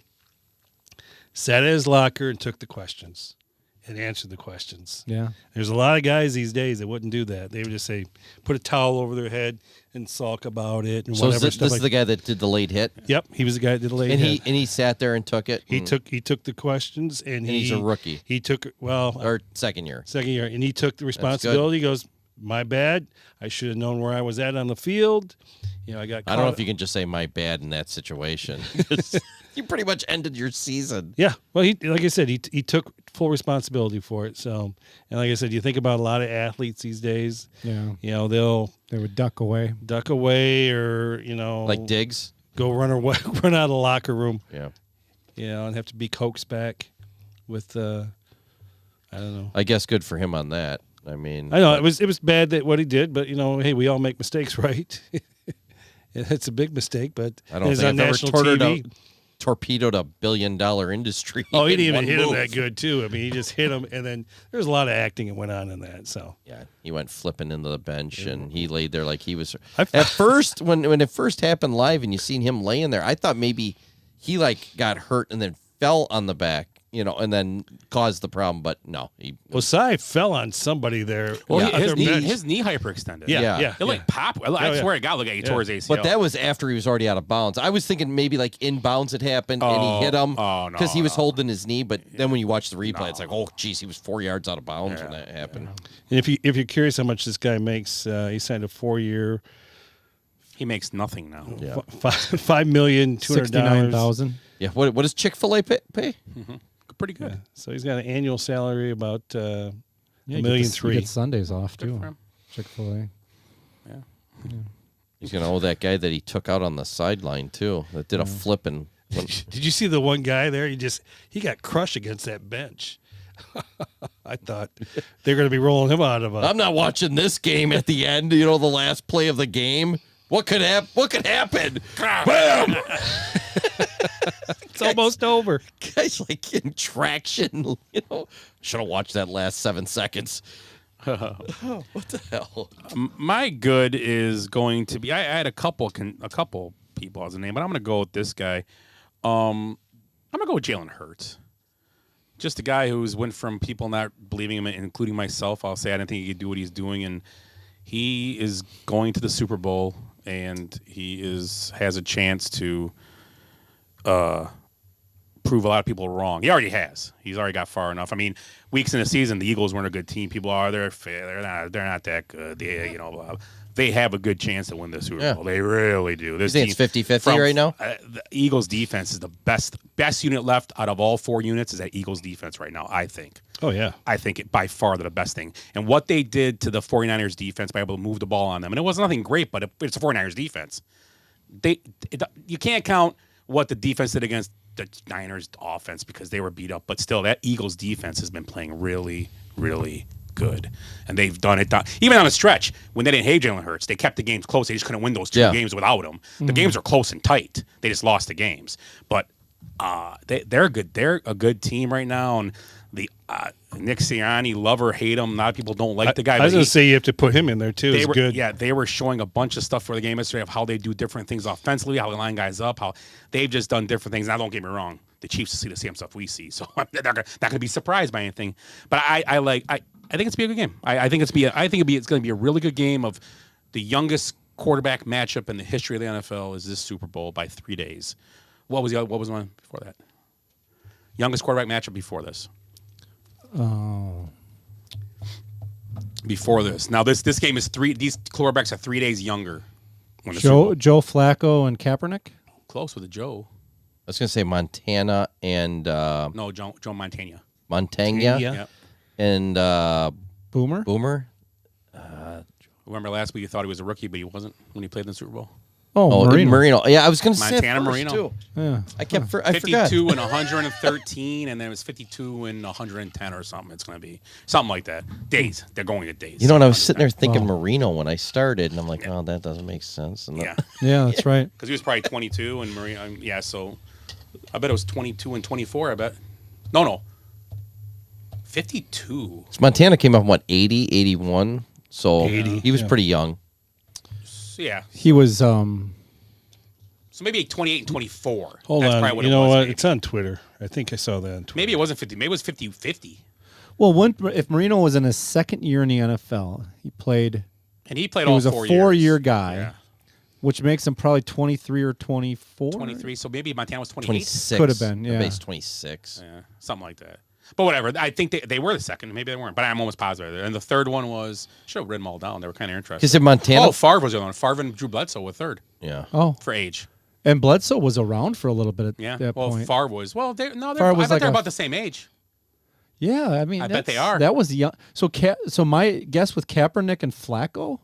Sat at his locker and took the questions and answered the questions. Yeah. There's a lot of guys these days that wouldn't do that. They would just say, put a towel over their head and sulk about it and So whatever this stuff is like the guy that did the late hit, Yep, he was the guy that did the late and hit. he sat there and took it. He and- took the questions and he's a rookie. He took or second year. second year and he took the responsibility. He goes, my bad. I should have known where I was at on the field. I got. I don't know if you can just say my bad in that situation. You pretty much ended your season. Yeah. Well, like I said, he took full responsibility for it. So, and like I said, you think about a lot of athletes these days. Yeah. They would duck away or Like Diggs. go run out of the locker room. Yeah. And have to be coaxed back with I don't know. I guess good for him on that. I mean, I know it was bad that what he did, but hey, we all make mistakes, right? It's a big mistake, but I don't it's think on I've ever national TV. torpedoed $1 billion industry. Oh, he in didn't even one hit him move. that good, too. I mean, he just hit him, and then there's a lot of acting that went on in that. So Yeah, he went flipping into the bench, and he laid there like he was. I've- At first, when it first happened live, and you seen him laying there, I thought maybe he got hurt and then fell on the back and then caused the problem. But no, Osai fell on somebody there. Well, Yeah. his knee hyperextended. Yeah. It like pop. I swear to God, look at he tore his ACL. But that was after he was already out of bounds. I was thinking maybe like inbounds had happened and he hit him because he was holding his knee. But then when you watch the replay, it's like, oh, geez, he was 4 yards out of bounds when that happened. And if you're curious how much this guy makes, he signed a 4-year. He makes nothing now. Yeah. $5,200,000. $69,000. Yeah. What does Chick-fil-A pay? Mm-hmm. Pretty good. Yeah. So he's got an annual salary about $1.3 million. You get Sundays off Good too. for him. Chick-fil-A. Yeah. He's gonna owe that guy that he took out on the sideline too. That did a flip and. Did you see the one guy there? He got crushed against that bench. I thought they're going to be rolling him out of. I'm not watching this game at the end. The last play of the game. What could happen? What could happen? Bam! It's almost over. Guys like in traction. Should have watched that last 7 seconds. What the hell? My good is going to be. I had a couple people as a name, but I'm going to go with this guy. I'm going to go with Jalen Hurts. Just a guy who's went from people not believing him, including myself. I'll say I didn't think he could do what he's doing, and he is going to the Super Bowl, and he has a chance to prove a lot of people wrong. He already has. He's already got far enough. I mean, weeks in the season, the Eagles weren't a good team. People are they're not that good. They have a good chance to win the Super Bowl. They really do. This you think it's 50-50 right now? The Eagles defense is the best unit left out of all 4 units is that Eagles defense right now, I think. Oh, yeah. I think by far they're the best thing. And what they did to the 49ers defense by able to move the ball on them, and it was nothing great, but it's a 49ers defense. You can't count what the defense did against the Niners offense because they were beat up, but still that Eagles defense has been playing really, really good. And they've done it. Even on a stretch, when they didn't have Jalen Hurts, they kept the games close. They just couldn't win those 2 games without him. The games are close and tight. They just lost the games. But they're good. They're a good team right now. And the Nick Sirianni, love or hate him, a lot of people don't like the guy. I was going to say you have to put him in there, too. It's good. Yeah, they were showing a bunch of stuff for the game yesterday of how they do different things offensively, how they line guys up, how they've just done different things. Now, don't get me wrong. The Chiefs see the same stuff we see, so they're not going to be surprised by anything. But I think it's be a good game. I think it's going to be a really good game of the youngest quarterback matchup in the history of the NFL is this Super Bowl by 3 days. What was one before that? Youngest quarterback matchup before this. Oh. Before this. Now this game is these quarterbacks are 3 days younger. When the Joe Flacco and Kaepernick? Close with a Joe. I was going to say Montana and no, Joe Montana. Montana. Yep. And Boomer? Remember last week you thought he was a rookie, but he wasn't when he played in the Super Bowl? Oh, Marino. Yeah, I was going to say Montana Marino. Too. Yeah. I forgot. 52 and 113, and then it was 52 and 110 or something. It's going to be something like that. Days. They're going at days. You know what? I was sitting there thinking Marino when I started, and I'm like, oh, that doesn't make sense. And yeah, that's right. Because he was probably 22, and Marino, so I bet it was 22 and 24, I bet. No. 52. So Montana came up, 80, 81? So 80, he was pretty young. So, yeah. He was... So maybe 28 and 24. Hold That's on. probably what you it know was, what? maybe. It's on Twitter. I think I saw that on Twitter. Maybe it wasn't 50. Maybe it was 50-50. Well, if Marino was in his second year in the NFL, he played... And he played he all was 4 a years. 4-year guy, Yeah. which makes him probably 23 or 24. 23. So maybe Montana was 28. 26. Could have been, yeah. Base 26. Yeah, something like that. But whatever. I think they were the second. Maybe they weren't. But I'm almost positive. And the third one was... Should have written them all down. They were kind of interesting. Because if Montana... Oh, Favre was the other one. Favre and Drew Bledsoe were third. Yeah. Oh. For age. And Bledsoe was around for a little bit at that well, point. Favre was. Well, I bet like they're about the same age. Yeah, I mean... I bet they are. That was young. So my guess with Kaepernick and Flacco...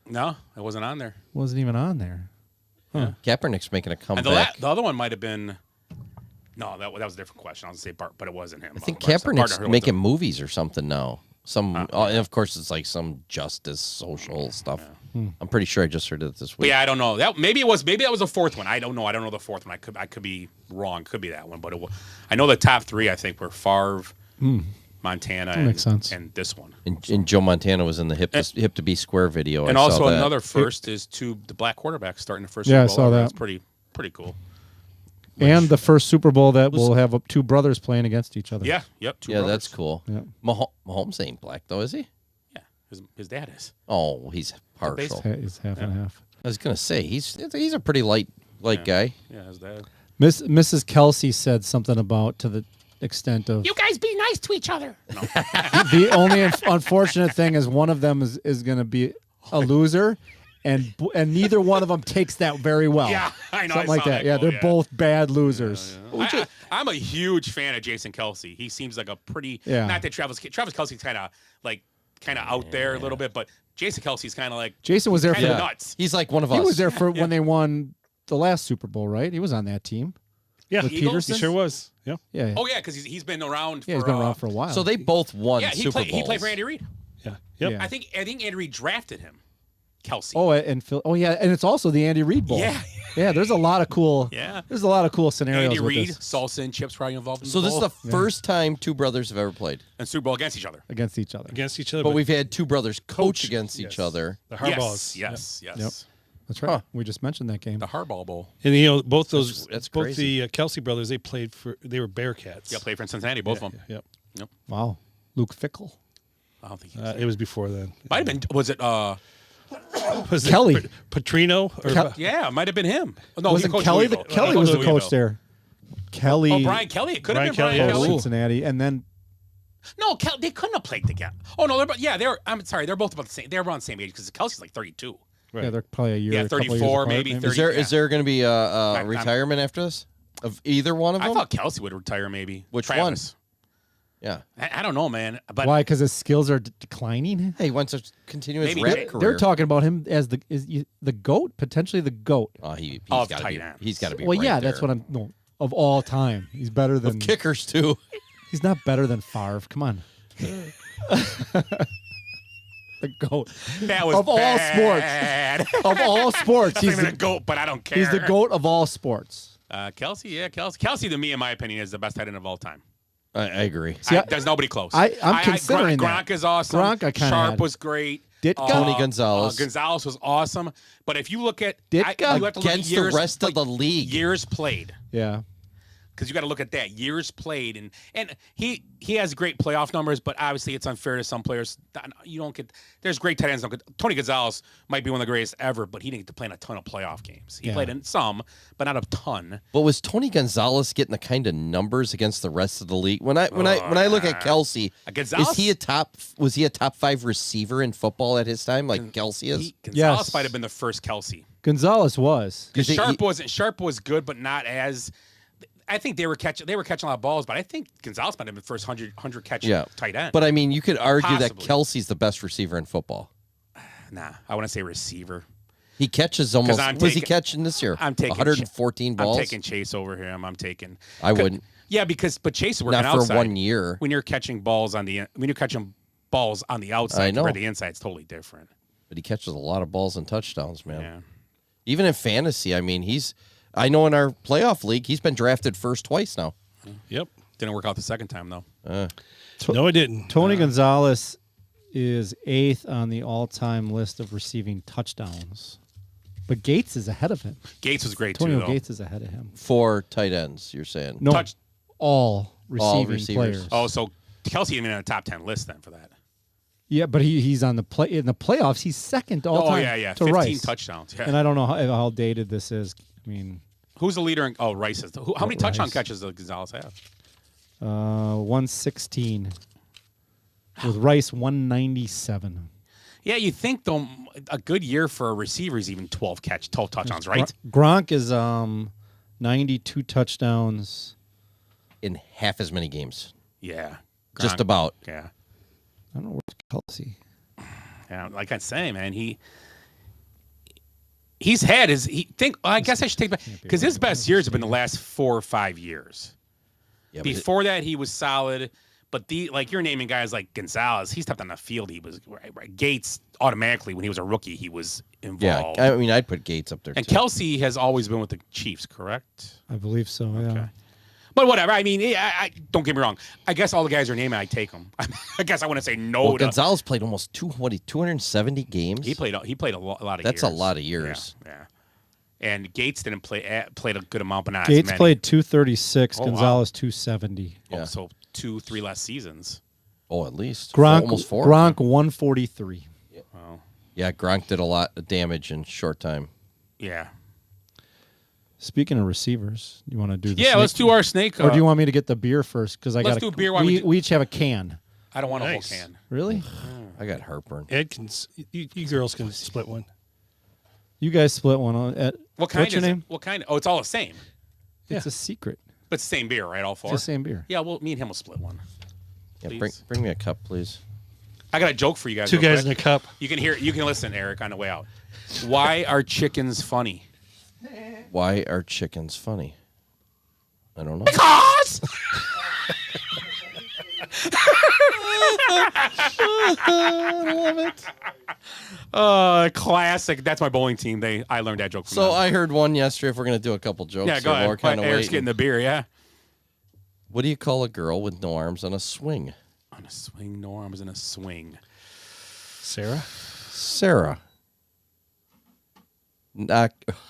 No, it wasn't on there. Wasn't even on there. Huh. Kaepernick's making a And comeback. the other one might have been... No, that was a different question. I was going to say Bart, but it wasn't him. I think Kaepernick's making movies or something now. And of course, it's like some justice, social stuff. Yeah. I'm pretty sure I just heard it this week. But yeah, I don't know. Maybe that was the fourth one. I don't know. I don't know the fourth one. I could be wrong. Could be that one. But I know the top three. I think were Favre, Montana, and this one. And Joe Montana was in the hip to be square video. And I also saw that. another first is the black quarterback starting the first. Yeah, Super I Bowl saw ever. that. That's pretty cool. And the first Super Bowl that will have two brothers playing against each other. Yeah. Yep. Two Yeah, brothers. that's cool. Yeah. Mahomes ain't black though, is he? Yeah. His dad is. Oh, he's partial. He's half and half. I was gonna say he's a pretty light guy. Yeah, his dad. Mrs. Kelsey said something about to the extent of You guys be nice to each other. No. the only unfortunate thing is one of them is going to be a loser, and neither one of them takes that very well. Yeah, I know. Something I like saw that. Yeah, quote, they're both bad losers. I'm a huge fan of Jason Kelsey. He seems like a pretty. Yeah. Not that Travis Kelsey's kind of out there a little bit, but Jason Kelsey's kind of like. Jason was there kinda for nuts. He's like one of He us. was there for when they won the last Super Bowl, right? He was on that team. Yeah, with Eagles? Peterson. He sure was. Yeah. Yeah. Oh yeah, because he's been around. Yeah, he's been around for a while. So they both won Yeah, Super Bowls. he played for Andy Reid. Yeah. Yep. Yeah. I think Andy Reid drafted him. Kelsey. Oh, and Phil. Oh, yeah, and it's also the Andy Reid Bowl. Yeah. Yeah. There's a lot of cool. Yeah. There's a lot of cool scenarios. Andy with Reid, this Salsa and Chips probably involved in So the this is bowl. the first time two brothers have ever played. And Super Bowl against each other. against each other. Against each other. But we've had two brothers coach against yes. each other. The Harbaughs. Yes. Yep. That's right. We just mentioned that game. The Harbaugh Bowl. And both those, That's both crazy. the Kelsey brothers, they were Bearcats. Yeah, played for Cincinnati, both of them. Yep. Wow. Luke Fickle. I don't think he was It was before then. Might have been. Was it? Was it Kelly. Petrino? Or, Yeah, it might have been him. No, Wasn't he coached Kelly? Louisville. Kelly He was the coached coach Louisville. there. Kelly. Oh, Brian Kelly. It could have Brian been Brian Kelly, Kelly. Cincinnati, and then No, they couldn't have played together. Oh no, I'm sorry, they're both about the same. They're around the same age because Kelsey's like 32. Right. yeah, they're probably a year. Yeah, a couple 34 years apart, maybe, 30. Is there going to be a I'm- retirement after this of either one of I them? thought Kelsey would retire maybe. Which Travis. Yeah. I don't know, man. But Why? Because his skills are declining. Hey, he wants to continue his Maybe rap Jay- career. They're talking about him as the goat, potentially the goat. Oh, he's Of got to tight be. ends. He's got to be. Well, right yeah, there. that's what I'm. No, of all time, he's better than Of kickers too. He's not better than Favre. Come on. The goat. that was of all bad. sports. Of all sports, Not he's even the a goat, but I don't care. He's the goat of all sports. Kelsey, yeah, Kelsey. Kelsey, to me, in my opinion, is the best tight end of all time. I agree. There's nobody close. I'm considering Gronk that. is awesome. Gronk, I kinda Sharp had. was great. Ditka? Tony Gonzalez. Gonzalez was awesome. But if you look at Ditka? you have to look at Against years, the rest of the league. years played. Yeah. Because you got to look at that years played, and he has great playoff numbers, but obviously it's unfair to some players. You don't get there's great tight ends. Tony Gonzalez might be one of the greatest ever, but he didn't get to play in a ton of playoff games. He Yeah. played in some, but not a ton. But was Tony Gonzalez getting the kind of numbers against the rest of the league? When I look at Kelsey, Gonzalez? was he a top 5 receiver in football at his time, like Kelsey is? Gonzalez Yes. might have been the first Kelsey. Gonzalez was. Because Sharp was good, but not as. I think they were catching a lot of balls, but I think Gonzalez might have been the first 100 catch tight end. But I mean, you could argue that Possibly. Kelsey's the best receiver in football. Nah, I want to say receiver. He catches almost. I'm Was he taking- catching this year? I'm taking 114 balls. I'm taking Chase over him. I'm taking. I wouldn't. Yeah, but Chase is working Not for outside. 1 year. When you're catching balls on the outside, I know. compared to the inside, it's totally different. But he catches a lot of balls and touchdowns, man. Yeah. Even in fantasy, I mean, I know in our playoff league, he's been drafted first twice now. Yep. Didn't work out the second time though. No, it didn't. Tony Gonzalez is 8th on the all-time list of receiving touchdowns. But Gates is ahead of him. Gates was great Antonio too, though. Gates is ahead of him. For tight ends, you're saying? No, Touch- all receiving receivers. players. Oh, so Kelsey even in a top 10 list then for that. Yeah, but he's on in the playoffs. He's second all Oh time. yeah, to 15 Rice. touchdowns. Yeah. And I don't know how dated this is. I mean, Who's the leader? Rice is. How many touchdown Rice. catches does Gonzalez have? 116 with Rice 197. Yeah, you think though a good year for a receiver is even 12 touchdowns, right? Gronk is 92 touchdowns In half as many games. Yeah. Just Gronk. about. Yeah. I don't know where's Kelsey. Yeah, like I say, man, he's had his. I guess I should take back because his best years have been the last 4 or 5 years. Yeah, but Before that, he was solid, but you're naming guys like Gonzalez. He stepped on the field. He was right. Gates automatically when he was a rookie, he was involved. I mean, I'd put Gates up there And too. Kelsey has always been with the Chiefs, correct? I believe so. Yeah. Okay. But whatever. I mean, I don't get me wrong. I guess all the guys are naming, I take them. I guess I want to say no. Well, to, Gonzalez played almost 270 games. he played a lot of That's years. a lot of years. Yeah. And Gates didn't played a good amount, but not as Gates many. played 236, Oh, wow. Gonzalez 270. Oh, so 2-3 last seasons. Oh, at least. Gronk, Almost 4. Gronk 143. Wow. Yeah, Gronk did a lot of damage in short time. Yeah. Speaking of receivers, you want to do the Yeah, snake? let's do our snake. Or do you want me to get the beer first? Because I Let's got do beer while we do- we each have a can. I don't want a whole Nice. can. Really? I got heartburn. Ed can. You girls can split one. You guys split one on. What kind what's your is name? it? What kind? Oh, it's all the same. It's a secret. But it's the same beer, right? All four? It's the same beer. Yeah, well, me and him will split one. Yeah, Please. bring me a cup, please. I got a joke for you guys. Two real guys quick. in a cup. You can hear. You can listen, Eric, on the way out. Why are chickens funny? Why are chickens funny? I don't know. Because. I love it. Classic. That's my bowling team. I learned that joke from So them. I heard one yesterday. If we're gonna do a couple jokes, Yeah, go here, ahead. more kind of Eric's getting the beer. Yeah. What do you call a girl with no arms on a swing? On a swing, no arms in a swing. Sarah. Sarah.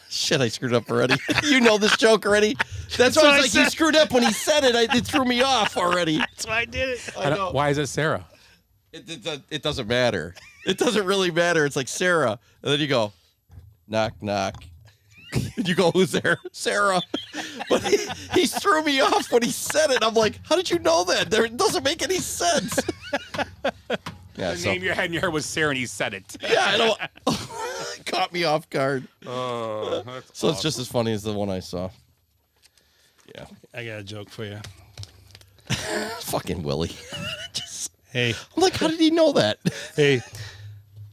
Shit, I screwed up already. You know this joke already. That's why I was like, he screwed up when he said it. It threw me off already. That's why I did it. I know. Why is it Sarah? It doesn't matter. It doesn't really matter. It's like Sarah. And then you go, knock, knock. And you go, who's there? Sarah. But he threw me off when he said it. I'm like, how did you know that? It doesn't make any sense. Yeah, The name you had in your head was Sarah, and he said it. Yeah, I don't. Caught me off guard. Oh, So it's just as funny as the one I saw. Yeah. I got a joke for you. Fucking Willie. Hey. I'm like, how did he know that? Hey,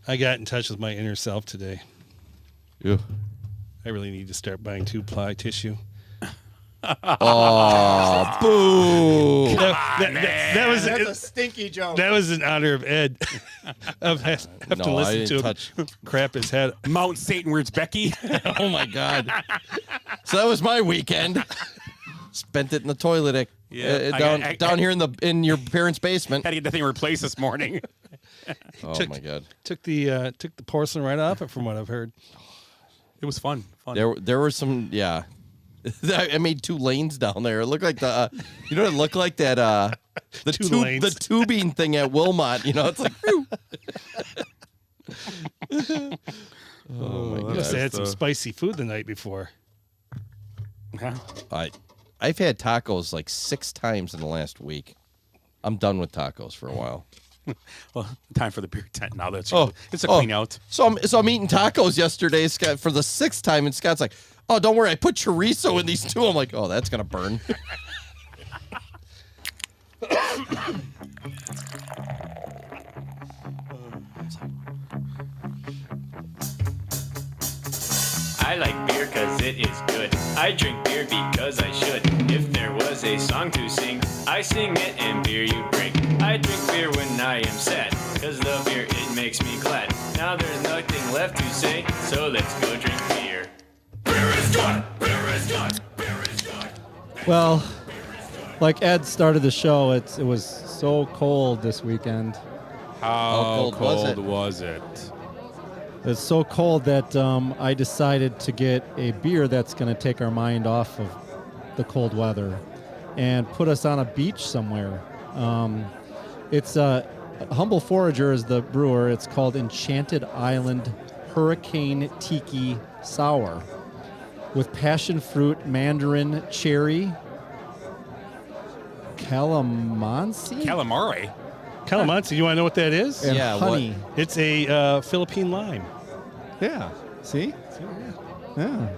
I got in touch with my inner self today. Yeah. I really need to start buying 2-ply tissue. Oh, boo. That was That's a stinky joke. That was in honor of Ed. I've have No, to I listen didn't to him touch. crap his head. Mount Satan, where's Becky? Oh, my God. So that was my weekend. Spent it in the toilet down here in your parents' basement. Had to get the thing replaced this morning. Oh, my God. Took the porcelain right off it, from what I've heard. It was fun. There were some, yeah. I made 2 lanes down there. It looked like you know what it looked like? That, the tubing thing at Wilmot. You know, it's like, whew. Oh, my God. Must have had some spicy food the night before. Yeah. I've had tacos like 6 times in the last week. I'm done with tacos for a while. Well, time for the beer tent now. It's a clean out. So I'm eating tacos yesterday, Scott, for the 6th time, and Scott's like, "Oh, don't worry, I put chorizo in these too." I'm like, "Oh, that's gonna burn." I like beer cause it is good. I drink beer because I should. If there was a song to sing, I sing it and beer you drink. I drink beer when I am sad, cause the beer it makes me glad. Now there's nothing left to say, so let's go drink beer. Beer is good! Beer is good! Beer is good! Well, like Ed started the show, it was so cold this weekend. How cold was it? It's so cold that I decided to get a beer that's going to take our mind off of the cold weather and put us on a beach somewhere. It's Humble Forager is the brewer. It's called Enchanted Island Hurricane Tiki Sour with passion fruit, mandarin, cherry, calamansi? Calamansi, you want to know what that is? And honey. What? It's a Philippine lime. Yeah. See? Yeah.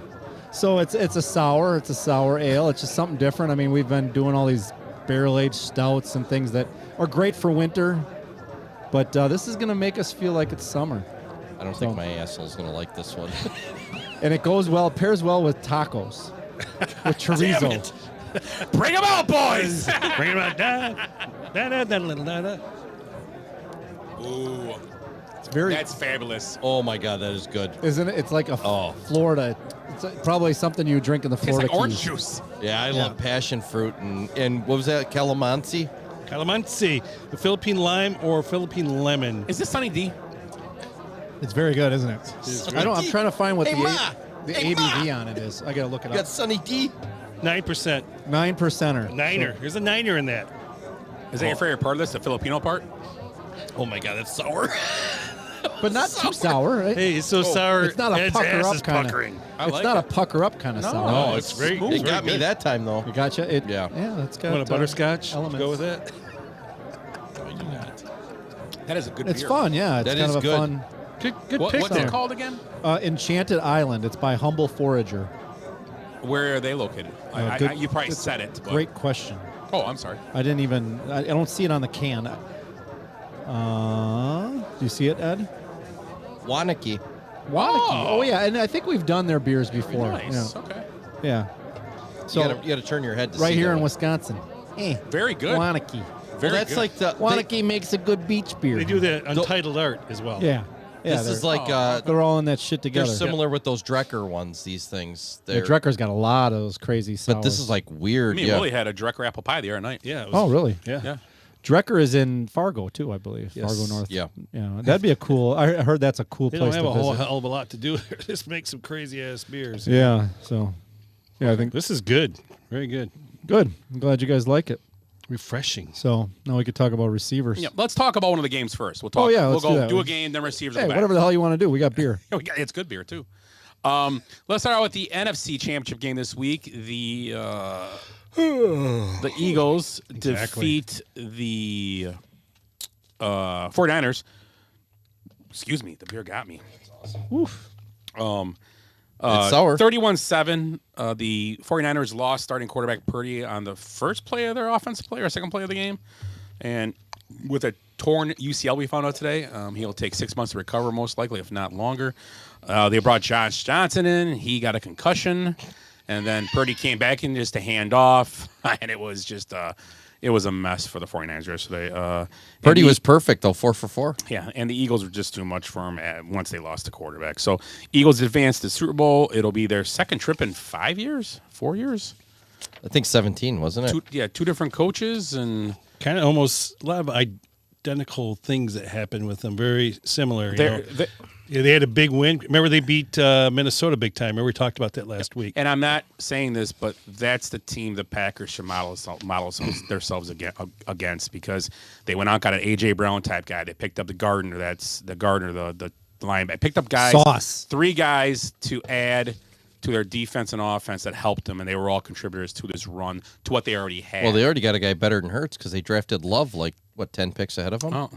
So it's a sour. It's a sour ale. It's just something different. I mean, we've been doing all these barrel-aged stouts and things that are great for winter, but this is going to make us feel like it's summer. I don't think my asshole's gonna like this one. And it goes well, pairs well with tacos, with chorizo. Bring them out, boys! Bring them out. Da. Ooh. It's very. That's fabulous. Oh my God, that is good. Isn't it? It's like a Florida. It's probably something you drink in the Florida It's like orange Keys. juice. Yeah, I love passion fruit and what was that? Calamansi? Calamansi, the Philippine lime or Philippine lemon. Is this Sunny D? It's very good, isn't it? I'm trying to find what Hey, the Ma! The ABV on it is. I gotta look it You got up. Sunny D. 9%. 9%er. Niner. There's a niner in that. Is that your favorite part of this, the Filipino part? Oh my God, that's sour. But not too sour. Right? Hey, it's so sour. It's not a Ed's pucker ass up is kind of. puckering. It's not a pucker up kind of sour. No, it's great. It got me that time though. You gotcha. It. Yeah. Yeah, that's got. Want a butterscotch? Elements. Go with it. That is a good It's beer. fun. Yeah, it's That kind is of a good. fun. Good What's pick there. it called again? Enchanted Island. It's by Humble Forager. Where are they located? Good- You probably it's said it. But... Great question. Oh, I'm sorry. I didn't even. I don't see it on the can. Do you see it, Ed? Wanakee. Wanakee. Oh yeah, and I think we've done their beers before. Nice. Yeah. Okay. Yeah. So You gotta turn your head to right see here that in one. Wisconsin. Very good. Wanakee. Very Well, that's good. like the Wanakee makes a good beach beer. They do the untitled art as well. Yeah. Yeah. this is they're- like they're all in that shit they're together. similar with those Drecker ones. These things. Yeah, Drecker's got a lot of those crazy sours. But this is like weird. Me and yeah. Willie had a Drecker apple pie the other night. Yeah. It was, Oh, really? Yeah. Yeah. Drecker is in Fargo too, I believe. Yes. Fargo North. Yeah. Yeah. That'd be a cool. I heard that's a cool They place don't have to a whole visit. hell of a lot to do. Just make some crazy ass beers. Yeah. So. Yeah, I think This is good. Very good. good. I'm glad you guys like it. Refreshing. So now we could talk about receivers. Yeah, let's talk about one of the games first. We'll talk. Oh, yeah, we'll let's go do that. do a game, then receivers. Hey, go back. whatever the hell you want to do. We got beer. It's good beer too. Let's start out with the NFC Championship game this week. The Eagles defeat the 49ers. Excuse me, the beer got me. Oof. It's sour. 31-7. The 49ers lost starting quarterback Purdy on the first play of their offensive play or second play of the game. And with a torn UCL we found out today, he'll take 6 months to recover most likely, if not longer. They brought Josh Johnson in. He got a concussion. And then Purdy came back in just to hand off. And it was just it was a mess for the 49ers yesterday. Purdy was perfect though, 4 for 4. Yeah, and the Eagles were just too much for him once they lost the quarterback. So Eagles advanced to the Super Bowl. It'll be their second trip in 4 years. I think 17, wasn't it? Two different coaches and Kind of almost a lot of identical things that happened with them. Very similar. You know? They had a big win. Remember they beat Minnesota big time. Remember we talked about that last week. And I'm not saying this, but that's the team the Packers should model themselves against because they went out and got an A.J. Brown type guy. They picked up the Gardner. That's the Gardner, the linebacker. Picked up guys, Sauce. 3 guys to add to their defense and offense that helped them, and they were all contributors to this run, to what they already had. Well, they already got a guy better than Hurts because they drafted Love 10 picks ahead of him? Oh.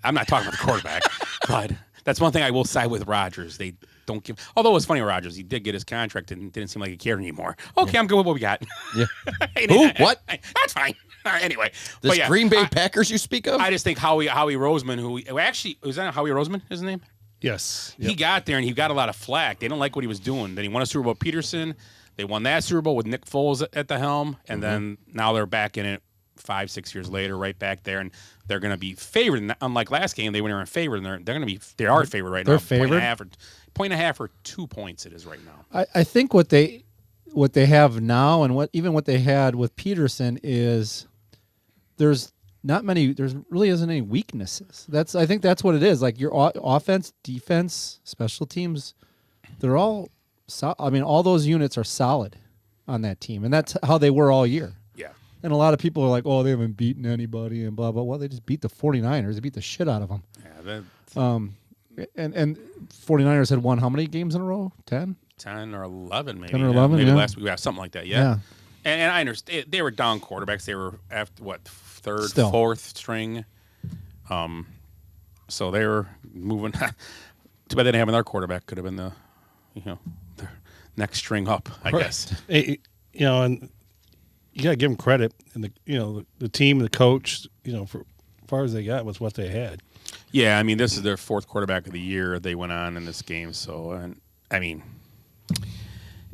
I'm not talking about the quarterback, but that's one thing I will side with Rodgers. They don't give. Although it's funny with Rodgers, he did get his contract and didn't seem like he cared anymore. Okay, I'm good with what we got. Yeah. Who? What? That's fine. All right, anyway, This but yeah, Green Bay Packers you speak of? I just think Howie Roseman, who actually was that Howie Roseman? His name? Yes. He got there and he got a lot of flack. They didn't like what he was doing. Then he won a Super Bowl with Peterson. They won that Super Bowl with Nick Foles at the helm, and then now they're back in it 5-6 years later, right back there, and they're going to be favored. And unlike last game, they weren't favored, and they're going to be favored right now. They're favored? Point and a half or 2 points it is right now. I think what they have now and what they had with Peterson is there's really isn't any weaknesses. I think that's what it is. Like your offense, defense, special teams, they're all all those units are solid on that team, and that's how they were all year. Yeah. And a lot of people are like, "Oh, they haven't beaten anybody," and blah blah. Well, they just beat the 49ers. They beat the shit out of them. Yeah. And 49ers had won how many games in a row? 10? 10 or 11 maybe. 10 or 11, maybe yeah. last week. Yeah, something like that. Yeah. And I understand they were down quarterbacks. They were after third, Still. fourth string. So they were moving. Too bad they didn't have another quarterback. Could have been the their next string up, I guess. Hey, and you got to give them credit, and the team, the coach, for as far as they got was what they had. Yeah, I mean, this is their 4th quarterback of the year. They went on in this game, so I mean,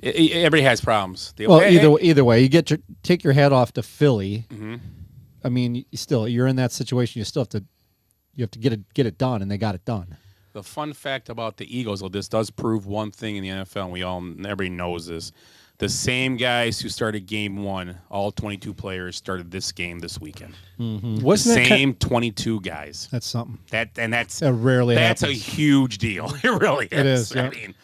everybody has problems. Either way, you take your hat off to Philly. Mm-hmm. I mean, you're in that situation. You still have to get it done, and they got it done. The fun fact about the Eagles, well, this does prove one thing in the NFL, and everybody knows this. The same guys who started game 1, all 22 players, started this game this weekend. Mm-hmm. The same 22 guys. That's something. That rarely That's happens. a huge deal. It really is. It is. Yeah. I mean,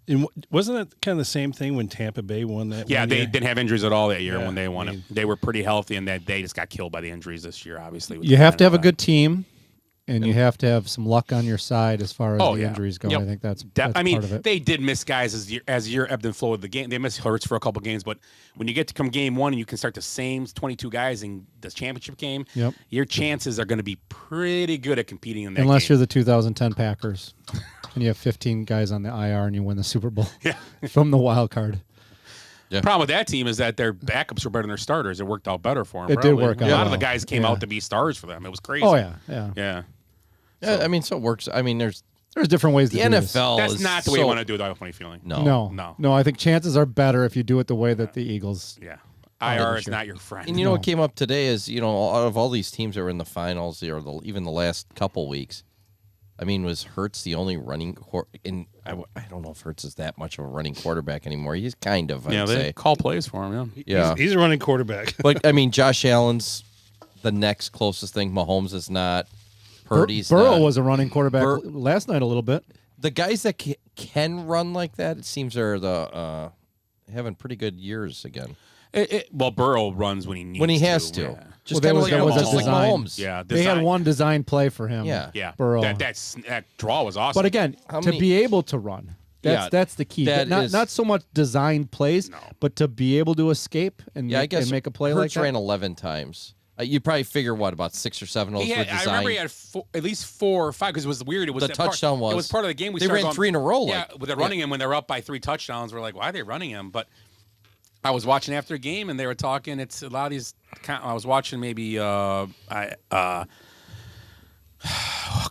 And wasn't it kind of the same thing when Tampa Bay won that? Yeah, one they year? didn't have injuries at all that year Yeah, when they won I it. mean- They were pretty healthy, and they just got killed by the injuries this year, obviously. with You the have to have a NFL. good team, and you have to have some luck on your side as far as Oh, the yeah. injuries go. Yep. I think that's I mean, part of it. they did miss guys as year ebbed and flowed with the game. They missed Hurts for a couple games, but when you get to come game one and you can start the same 22 guys in the championship game, Yep. your chances are going to be pretty good at competing in that Unless game. you're the 2010 Packers, and you have 15 guys on the IR and you win the Super Bowl Yeah. from the wild card. The problem with that team is that their backups were better than their starters. It worked out better for them. It did work A out lot of the well. guys came Yeah. out to be stars for them. It was crazy. Oh, yeah. Yeah. Yeah, I mean, so it works. I mean, there's different ways to the do this. NFL. That's is not the way so, you want to do it, I have a funny feeling. No. I think chances are better if you do it the way that the Eagles. Yeah. are IR this is year. not your friend. And you know what came up today is, out of all these teams that were in the finals, or even the last couple weeks, I mean, was Hurts the only running I don't know if Hurts is that much of a running quarterback anymore. He's kind of, Yeah, I'd they say. call plays for him, yeah. Yeah. He's a running quarterback. But, I mean, Josh Allen's the next closest thing. Mahomes is not. Purdy's Burrow not. was a running quarterback last night a little bit. The guys that can run like that, it seems are having pretty good years again. Well, Burrow runs when he needs to. When he has to. Yeah. Just there kind of was, like, there was a just like design. Mahomes. Yeah, They had one design play for him. Yeah. Burrow. That draw was awesome. But again, to be able to run, that's the key. that is- Not so much design plays, but to be able to escape and, Yeah, I guess and make a play like Hurts that. ran 11 times. You probably figure, about 6 or 7 of those He were had, designed. I remember he had at least 4 or 5 because it was weird. It was The that touchdown It was- was part of the game. We they started ran going, 3 in a row, Yeah, like- with the running him when they were up by 3 touchdowns. We're like, why are they running him? But I was watching after a game and they were talking. It's a lot of these. I was watching maybe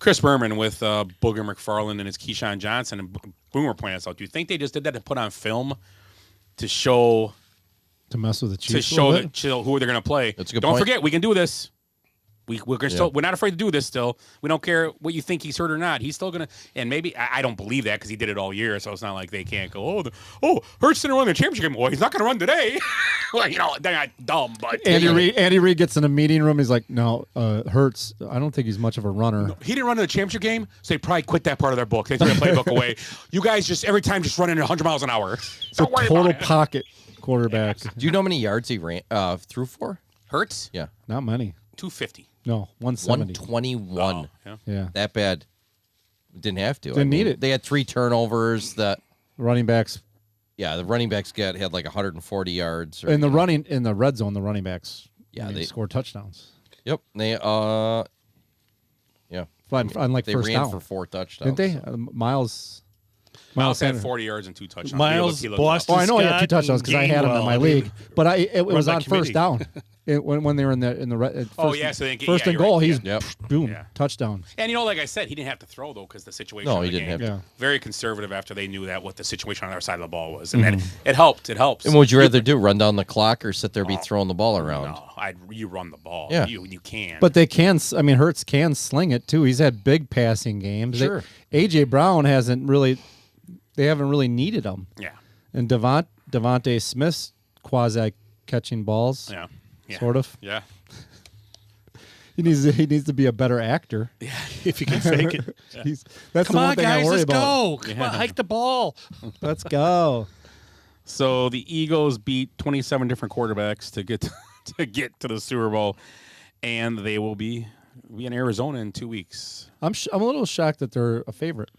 Chris Berman with Booger McFarland and his Keyshawn Johnson, and Boomer pointed us out. Do you think they just did that to put on film to show? To mess with the Chiefs. To show who they're going to play. That's a good Don't point. forget, we can do this. We're not afraid to do this still. We don't care what you think he's hurt or not. He's still going to, and maybe, I don't believe that because he did it all year, so it's not like they can't go, Hurts didn't run the championship game. Well, he's not going to run today. Well, they're not dumb, but. Andy Reid gets in a meeting room. He's like, no, Hurts, I don't think he's much of a runner. He didn't run in the championship game, so they probably quit that part of their book. They threw the playbook away. You guys just, every time, just running 100 miles an hour. It's a total pocket quarterback. Do you know how many yards he ran threw for? Hurts? Yeah. Not many. 250. No, 170. 121. Oh, yeah. That bad. Didn't have to. Didn't need it. They had 3 turnovers. The running backs. Yeah, the running backs had like 140 yards. In the red zone, the running backs. They scored touchdowns. Yep. They yeah. On like they first ran down. for 4 touchdowns. Didn't they? Miles Miles had Sanders. 40 yards and 2 touchdowns. Miles, He looked Boston Oh, I know he had 2 Scott touchdowns because I had him in Gainwell. my I mean, league, but it run was by on committee. first down. When they were in the first, Oh, yeah, so they- first yeah, and you're goal, right, he's yeah. boom, Yeah. touchdown. And like I said, he didn't have to throw though because the situation. No, of he the didn't game. have to. Very conservative after they knew that what the situation on our side of the ball was, and then it helped. It helps. And what would you rather do? Run down the clock or sit there and be throwing the ball around? No, you run the ball. Yeah. you can. But they can. I mean, Hurts can sling it too. He's had big passing games. Sure. AJ Brown hasn't really. They haven't really needed him. Yeah. And Devontae Smith's quasi catching balls. Yeah. Sort of. Yeah. He needs to be a better actor. Yeah. If you can fake it. That's Come the one on, thing I guys, worry let's about. go. Come on, hike the ball. Let's go. So the Eagles beat 27 different quarterbacks to get to the Super Bowl, and they will be in Arizona in 2 weeks. I'm a little shocked that they're a favorite.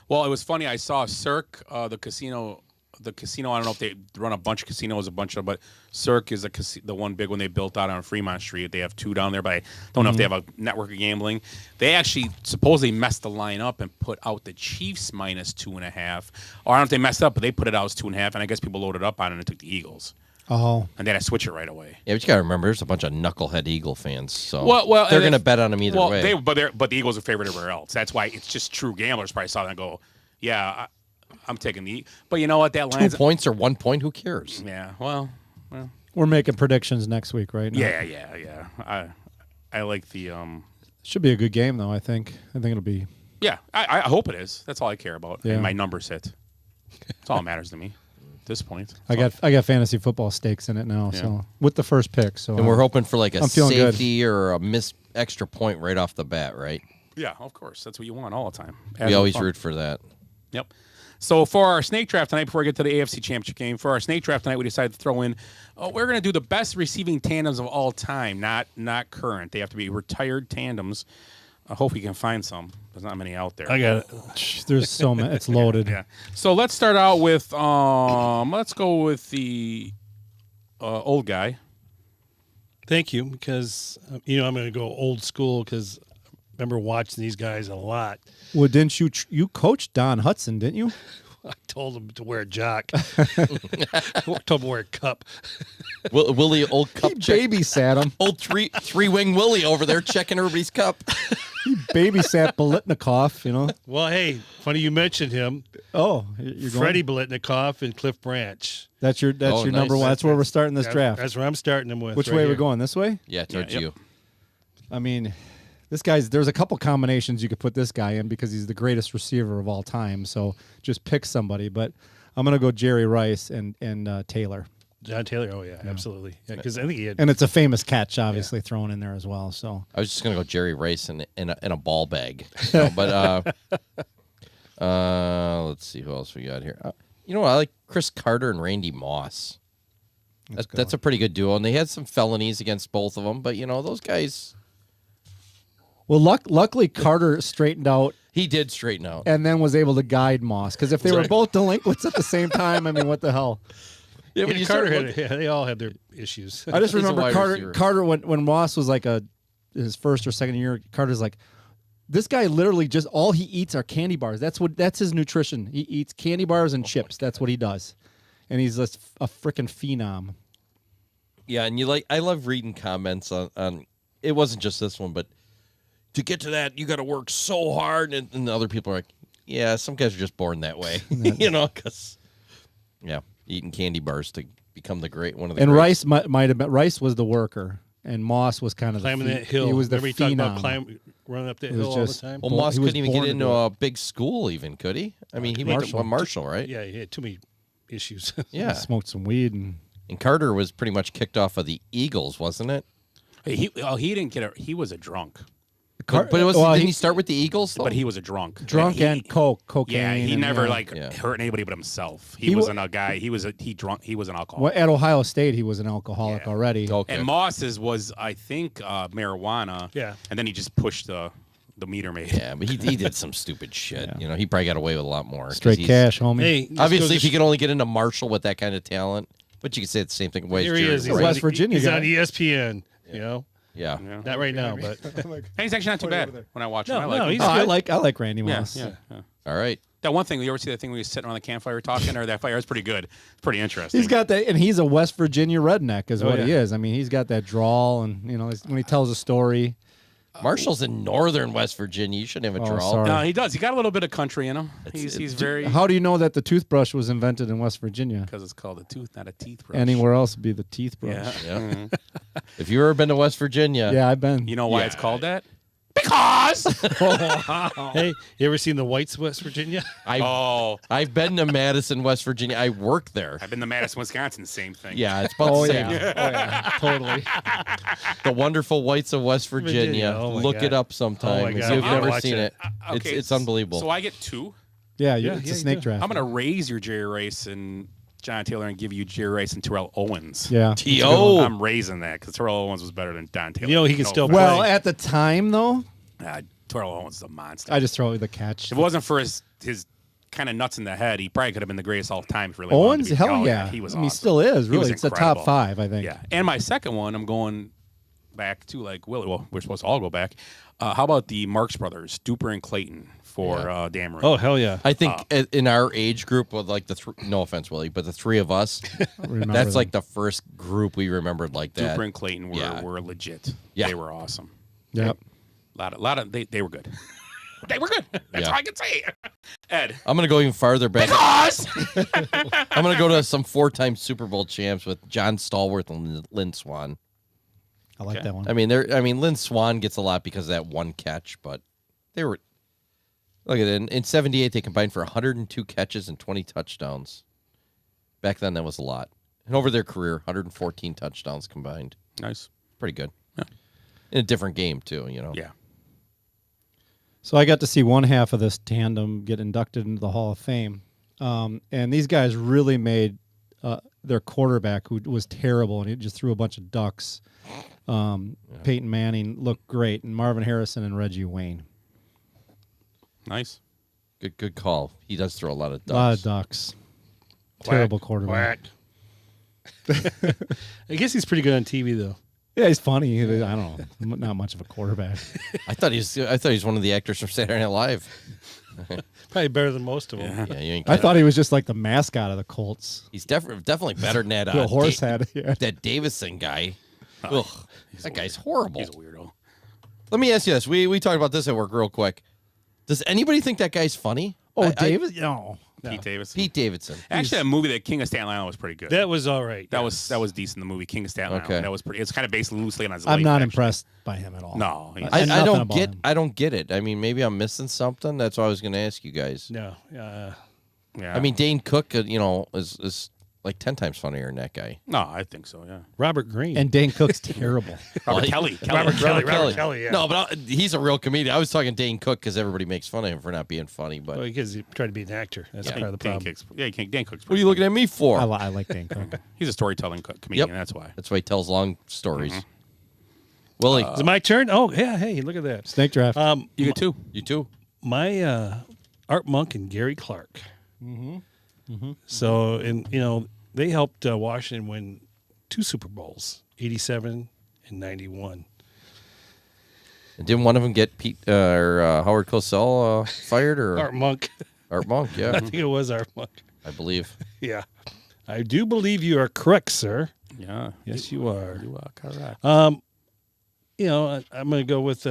Well, it was funny. I saw Cirque, the casino. I don't know if they run a bunch of casinos, but Cirque is the one big one they built out on Fremont Street. They have 2 down there, but I don't know if they have a network of gambling. They actually supposedly messed the line up and put out the Chiefs minus 2.5. Or I don't know if they messed up, but they put it out as 2.5, and I guess people loaded up on it and took the Eagles. Oh. And then I switch it right away. Yeah, but you got to remember, there's a bunch of knucklehead Eagle fans, so Well, they're going to bet on them either way. But the Eagles are favored everywhere else. That's why it's just true gamblers probably saw that and go, yeah, I'm taking the. But you know what? That 2 line's points or 1 point, who cares? Yeah. Well. We're making predictions next week, right? Yeah. I like the. Should be a good game, though. I think it'll be. Yeah, I hope it is. That's all I care about. Yeah. And my numbers hit. That's all that matters to me at this point. I got fantasy football stakes in it now, Yeah. so with the first pick. So And we're hoping for like a I'm feeling good. safety or a missed extra point right off the bat, right? Yeah, of course. That's what you want all the time. We always root for that. Yep. So for our snake draft tonight, before we get to the AFC Championship game, for our snake draft tonight, we decided to throw in, we're going to do the best receiving tandems of all time, not current. They have to be retired tandems. I hope we can find some. There's not many out there. I got it. There's so many. It's loaded. Yeah. So let's start out with, let's go with the old guy. Thank you, because I'm going to go old school because I remember watching these guys a lot. Well, didn't you coached Don Hudson, didn't you? I told him to wear a jock. Told him to wear a cup. Willie, old cup He check. babysat him. Old three-wing Willie over there checking everybody's cup. He babysat Bolitnikoff, Well, hey, funny you mentioned him. Oh, you're going? Freddie Bolitnikoff and Cliff Branch. That's your nice. number one. That's where we're starting this draft. That's where I'm starting them with. Which right way are we here. going? This way? Yeah, towards you. I mean, there's a couple combinations you could put this guy in because he's the greatest receiver of all time. So just pick somebody. But I'm going to go Jerry Rice and Taylor. John Taylor. Oh, yeah. Absolutely. Yeah, because I think he had. And it's a famous catch, obviously, thrown in there as well. So I was just gonna go Jerry Rice in a ball bag, but let's see who else we got here. I like Chris Carter and Randy Moss. That's a pretty good duo, and they had some felonies against both of them. But those guys. Well, luckily Carter straightened out. He did straighten out, and then was able to guide Moss. Because if they were both delinquents at the same time, I mean, what the hell? Yeah, when you Carter they all had their issues. I just remember receiver. Carter when Moss was like his first or second year. Carter's like, this guy literally just all he eats are candy bars. That's his nutrition. He eats candy bars and chips. That's what he does, and he's a freaking phenom. Yeah, and I love reading comments on. It wasn't just this one, but to get to that, you got to work so hard, and the other people are like, yeah, some guys are just born that way, because eating candy bars to become one of the. And greats. Rice might have been. Rice was the worker, and Moss was kind of climbing the that hill. He was the Remember he talked phenom. about running up that hill all the time. Well, Moss couldn't even get into a big school, even could he? I mean, he went to Marshall, right? Yeah, he had too many issues. Yeah, he smoked some weed, and Carter was pretty much kicked off of the Eagles, wasn't it? He didn't get he was a drunk. But didn't he start with the Eagles? Though? But he was a drunk. And cocaine. Yeah, he never and, hurt anybody but himself. He wasn't a guy. He was an alcoholic. Well, at Ohio State, he was an alcoholic already. Okay. And Moss's was, I think, marijuana. Yeah. And then he just pushed the meter maid. Yeah, but he did some stupid shit. Yeah. He probably got away with a lot more. Straight cash, homie. Hey, obviously, if you could only get into Marshall with that kind of talent, but you could say it's the same thing. Here he is. He's West Virginia He's guy. on ESPN. Yeah. Not right now, but he's actually not too bad when I watch him. I like Randy Moss. Yeah. All right. That one thing, you ever see that thing where you're sitting around the campfire talking, or that fire? It's pretty good. It's pretty interesting. He's got that, and he's a West Virginia redneck, is what he is. I mean, he's got that drawl, and when he tells a story. Marshall's in northern West Virginia. You shouldn't have a drawl. Sorry. No, he does. He got a little bit of country in him. He's very. How do you know that the toothbrush was invented in West Virginia? Because it's called a tooth, not a teeth brush. Anywhere else would be the teeth brush. Yeah. Mm-hmm. If you've ever been to West Virginia, Yeah, I've been. You know why it's called that? Because. hey, you ever seen the Whites, West Virginia? I've been to Madison, West Virginia. I work there. I've been to Madison, Wisconsin. Same thing. Yeah, it's about the same. Totally. The Wonderful Whites of West Virginia. Oh my Look God. it up sometime. Oh my if God. you've I'll never watch seen it. it. It's unbelievable. So I get two. Yeah, it's a snake draft. I'm going to raise your Jerry Rice and John Taylor and give you Jerry Rice and Terrell Owens. Yeah. T.O. I'm raising that because Terrell Owens was better than Don Taylor. He can still Well, play. at the time, though, Terrell Owens is a monster. I just throw it with the catch. If it wasn't for his kind of nuts in the head, he probably could have been the greatest of all time. If really Owens, wanted to be. hell yeah. He was I mean, he awesome. still is, He was really. It's a incredible. top 5, I think. Yeah. And my second one, I'm going back to like Willie. Well, we're supposed to all go back. How about the Marx Brothers, Duper and Clayton for Dan Marino? Oh, hell yeah. I think in our age group, with like no offense, Willie, but the three of us, that's like the first group we remembered like that. Duper and Clayton were legit. Yeah. They were awesome. Yep. Lot of they were good. They were good. That's all I can say. Ed. I'm going to go even farther back. Because I'm going to go to some 4-time Super Bowl champs with John Stallworth and Lynn Swan. I like that one. I mean, Lynn Swan gets a lot because of that one catch, but they were. Look at it. In '78, they combined for 102 catches and 20 touchdowns. Back then, that was a lot. And over their career, 114 touchdowns combined. Nice. Pretty good. Yeah. In a different game, too, Yeah. So I got to see one half of this tandem get inducted into the Hall of Fame. And these guys really made their quarterback, who was terrible, and he just threw a bunch of ducks. Peyton Manning looked great, and Marvin Harrison and Reggie Wayne. Nice. Good call. He does throw a lot of ducks. A lot of ducks. Terrible quarterback. I guess he's pretty good on TV though. Yeah, he's funny. I don't know. Not much of a quarterback. I thought he's one of the actors from Saturday Night Live. Probably better than most of them. Yeah, you ain't I thought he was just like the mascot of the Colts. He's definitely better than that. The horse head. Yeah. That Davison guy. Ugh, that guy's horrible. He's a weirdo. Let me ask you this. We talked about this at work real quick. Does anybody think that guy's funny? Oh, Davis? No. Pete Davidson. Pete Davidson. Actually, that movie, that King of Staten Island, was pretty good. That was all right. That was decent. The movie King of Staten Okay. Island. That was pretty. It's kind of based loosely on his I'm life. not actually. impressed by him at all. No, he's- I don't get it. I mean, maybe I'm missing something. That's why I was going to ask you guys. No. Yeah. I mean, Dane Cook, is like 10 times funnier than that guy. No, I think so. Yeah. Robert Greene. And Dane Cook's terrible. Robert Kelly. Robert Kelly. Yeah. No, but he's a real comedian. I was talking Dane Cook because everybody makes fun of him for not being funny. But Well, because he tried to be an actor. That's part of the problem. Dan Cook's. What are you looking at me for? I like Dane Cook. He's a storytelling comedian. That's why. That's why he tells long stories. Willie, Is it my turn? Oh, yeah. Hey, look at that. Snake draft. You get two. You too. My Art Monk and Gary Clark. So, and they helped Washington win 2 Super Bowls, 87 and 91. And didn't one of them get Pete or Howard Cosell fired or Art Monk. Art Monk? Yeah, I think it was Art Monk. I believe. Yeah. I do believe you are correct, sir. Yeah. Yes, you are. You are correct. I'm going to go with